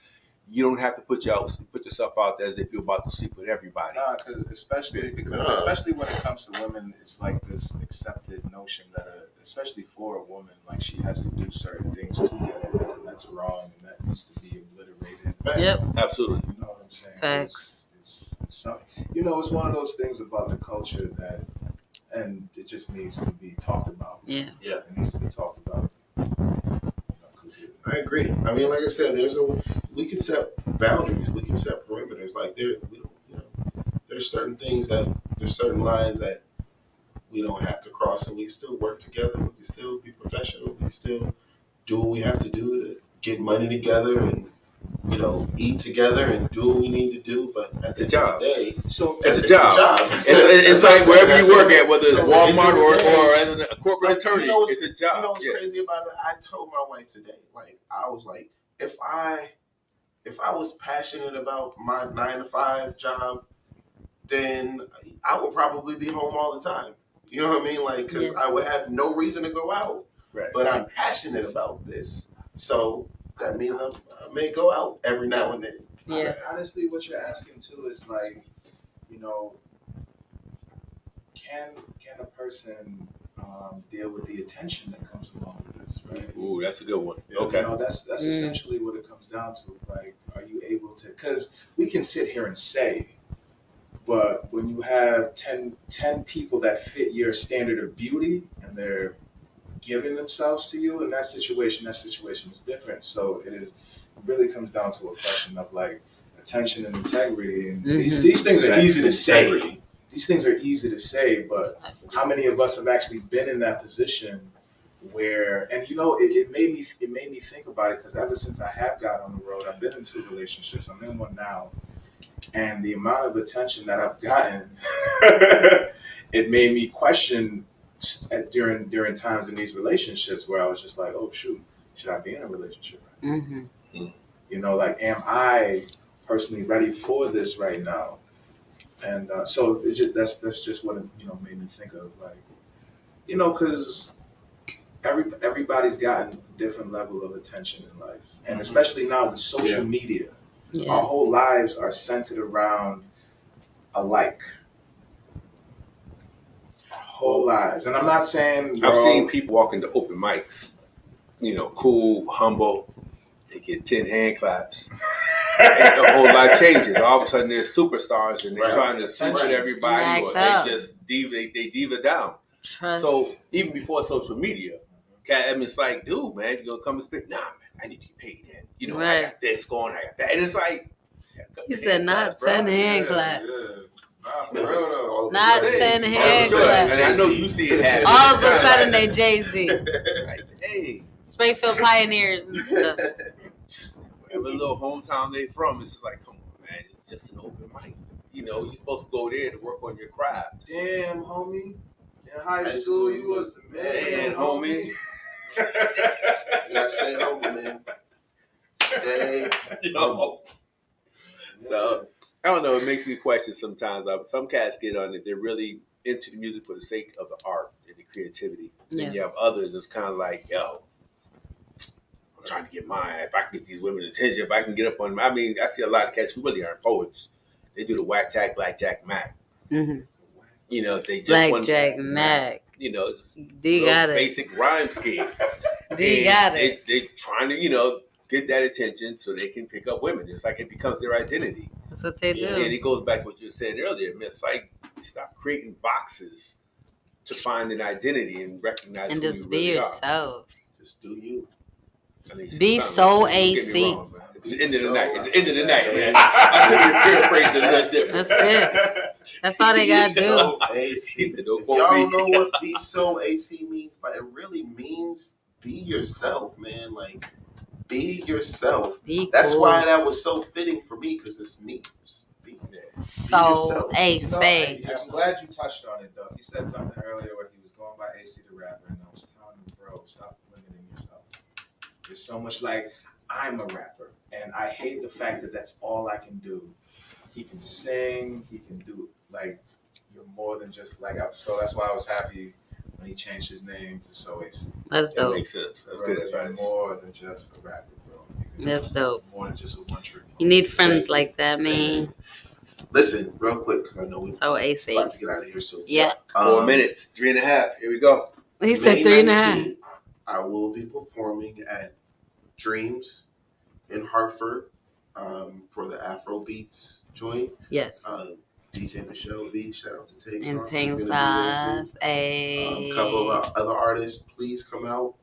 You don't have to put yourself out there as if you're about to sleep with everybody. Nah, because especially when it comes to women, it's like this accepted notion that, especially for a woman, like she has to do certain things to get ahead, and that's wrong, and that needs to be obliterated. Yep. Absolutely. You know what I'm saying? Facts. It's something. You know, it's one of those things about the culture that, and it just needs to be talked about. Yeah. It needs to be talked about. I agree. I mean, like I said, we can set boundaries, we can set perimeters. Like there's certain things there's certain lines that we don't have to cross, and we can still work together. We can still be professional. We can still do what we have to do to get money together and, you know, eat together and do what we need to do. But at the end of the day, it's a job. It's like wherever you work at, whether it's Walmart or as a corporate attorney, it's a job. You know what's crazy about it? I told my wife today, like, I was like, if I was passionate about my 9-to-5 job, then I would probably be home all the time. You know what I mean? Like, because I would have no reason to go out. Right. But I'm passionate about this, so that means I may go out every now and then. Yeah. Honestly, what you're asking too is like, you know, can a person deal with the attention that comes along with this, right? Ooh, that's a good one. Yeah, Okay. You know, that's essentially what it comes down to. Like, are you able to? Because we can sit here and say, but when you have 10 people that fit your standard of beauty and they're giving themselves to you in that situation is different. So it really comes down to a question of like attention and integrity. And these things are easy to say. These things are easy to say, but how many of us have actually been in that position where, and you know, it made me think about it, because ever since I have got on the road, I've been in 2 relationships. I'm in one now. And the amount of attention that I've gotten, it made me question during times in these relationships where I was just like, oh shoot, should I be in a relationship? Mm-hmm. You know, like, am I personally ready for this right now? And so that's just what it, you know, made me think of, like, you know, because everybody's gotten a different level of attention in life, and especially now with social media. Yeah. Our whole lives are centered around a like. Our whole lives. And I'm not saying I've seen people walk into open mics, you know, cool, humble. They get 10 hand claps. And the whole life changes. All of a sudden, they're superstars and they're trying to sit with everybody, or they just diva down. So even before social media, it's like, dude, man, you gonna come and speak? Nah, man, I need to get paid. Then you know, I got this going, I got that, and it's like, he said, not 10 hand claps. For real though. Not 10 hand claps. And I know you see it happen. All of a sudden, they Jay-Z. Like, hey, Springfield Pioneers and stuff. Whatever little hometown they from, it's just like, come on, man, it's just an open mic. You know, you're supposed to go there to work on your craft. Damn, homie. In high school, you was the man, homie. You gotta stay humble, man. Stay humble. So, I don't know, it makes me question sometimes. Some cats get on it, they're really into the music for the sake of the art and the creativity. Yeah. Then you have others that's kind of like, yo, I'm trying to get mine. If I can get these women's attention, if I can get up on, I mean, I see a lot of cats who really aren't poets. They do the whack tack, blackjack, mac. Mm-hmm. You know, they just want Blackjack Mac. you know, just D got it. basic rhyme scheme. D got it. They trying to, you know, get that attention so they can pick up women. It's like it becomes their identity. That's what they do. And it goes back to what you were saying earlier. Man, it's like stop creating boxes to find an identity and recognize And who just you be really yourself. Just do you. I mean, Be sometimes- so don't get me AC. wrong, man. It's the end of the night. It's the end of the night, man. I took your paraphrase a little different. That's it. That's all they gotta do. So AC. He said, don't If quote y'all me. don't know what be so AC means, but it really means be yourself, man. Like, be yourself. Be That's cool. why that was so fitting for me, because it's me. Just be there. So yourself. AC. I'm glad you touched on it, though. He said something earlier where he was going by AC the rapper, and I was telling him, bro, stop limiting yourself. There's so much like, I'm a rapper, and I hate the fact that that's all I can do. He can sing, he can do, like, you're more than just, like, so that's why I was happy when he changed his name to So AC. That's That dope. makes sense. That's Bro, good you're advice. more than just a rapper, bro. You can That's be dope. More than just a one-trick pony. You need friends Thank you. like that, man. Listen, real quick, because I know we're So AC. about to get out of here soon. Yeah. 4 minutes, 3.5. Here we go. He said May 3.5. 19th, I will be performing at Dreams in Hartford for the Afro Beats joint. Yes. DJ Michelle B, shout out to Tank And Sauce. Ting He's gonna be there Sauce. too. A couple of other artists, please come out,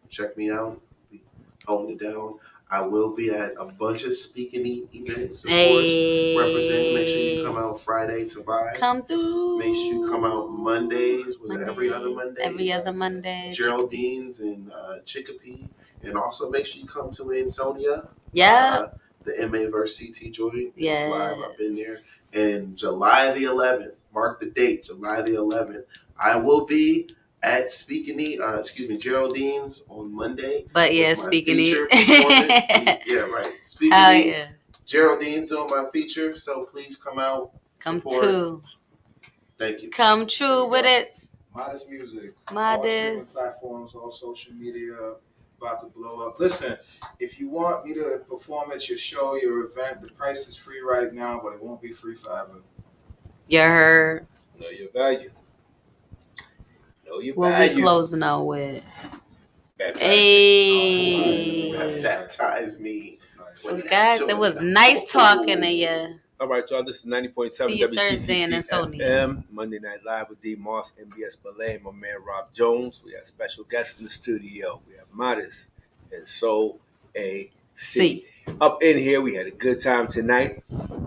check me out, be holding it down. I will be at a bunch of speaking events, of course. Represent. Make sure you come out Friday to Vibes. Come through. Make sure you come out Mondays. Was it every other Monday? Every other Monday. Geraldine's and Chicopee. And also make sure you come to Ansonia. Yeah. The MA vs. CT joint. Yes. It's live. I've been there. And July the 11th, mark the date, July the 11th, I will be at Geraldine's on Monday. But yeah, with my speaking feature it. Yeah, right. Speaking Hell it. yeah. Geraldine's doing my feature, so please come out. Come support. true. Thank you. Come true with it. Modest Music. Modest. All streaming platforms, all social media, about to blow up. Listen, if you want me to perform at your show, your event, the price is free right now, but it won't be free forever. You heard. Know your value. Know your What value. we closing out with? Baptize Hey. Baptize me. Well, guys, it was nice talking to you. All right, y'all. This is 90.7 See you Thursday in WTCC Ansonia. FM. Monday Night Live with D. Moss, MBS Ballet, and my man Rob Jones. We have special guests in the studio. We have Modest and Soul AC. See. Up in here, we had a good time tonight.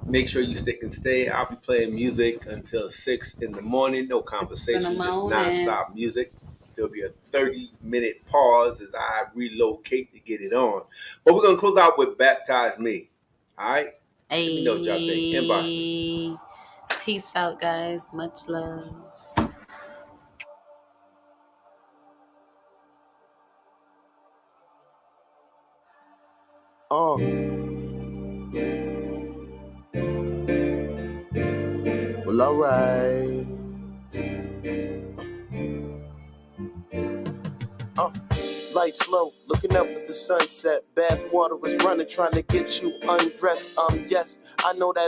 Make sure you stick and stay. I'll be playing music until 6 in the morning. No conversation, just morning. nonstop music. There'll be a 30-minute pause as I relocate to get it on. But we're going to close out with Baptize Me. All right? Hey. Let me know what y'all think. Inbox me. Peace out, guys. Much love. Well, alright. Lights low, looking up at the sunset. Bath water is running, trying to get you undressed. Yes, I know that.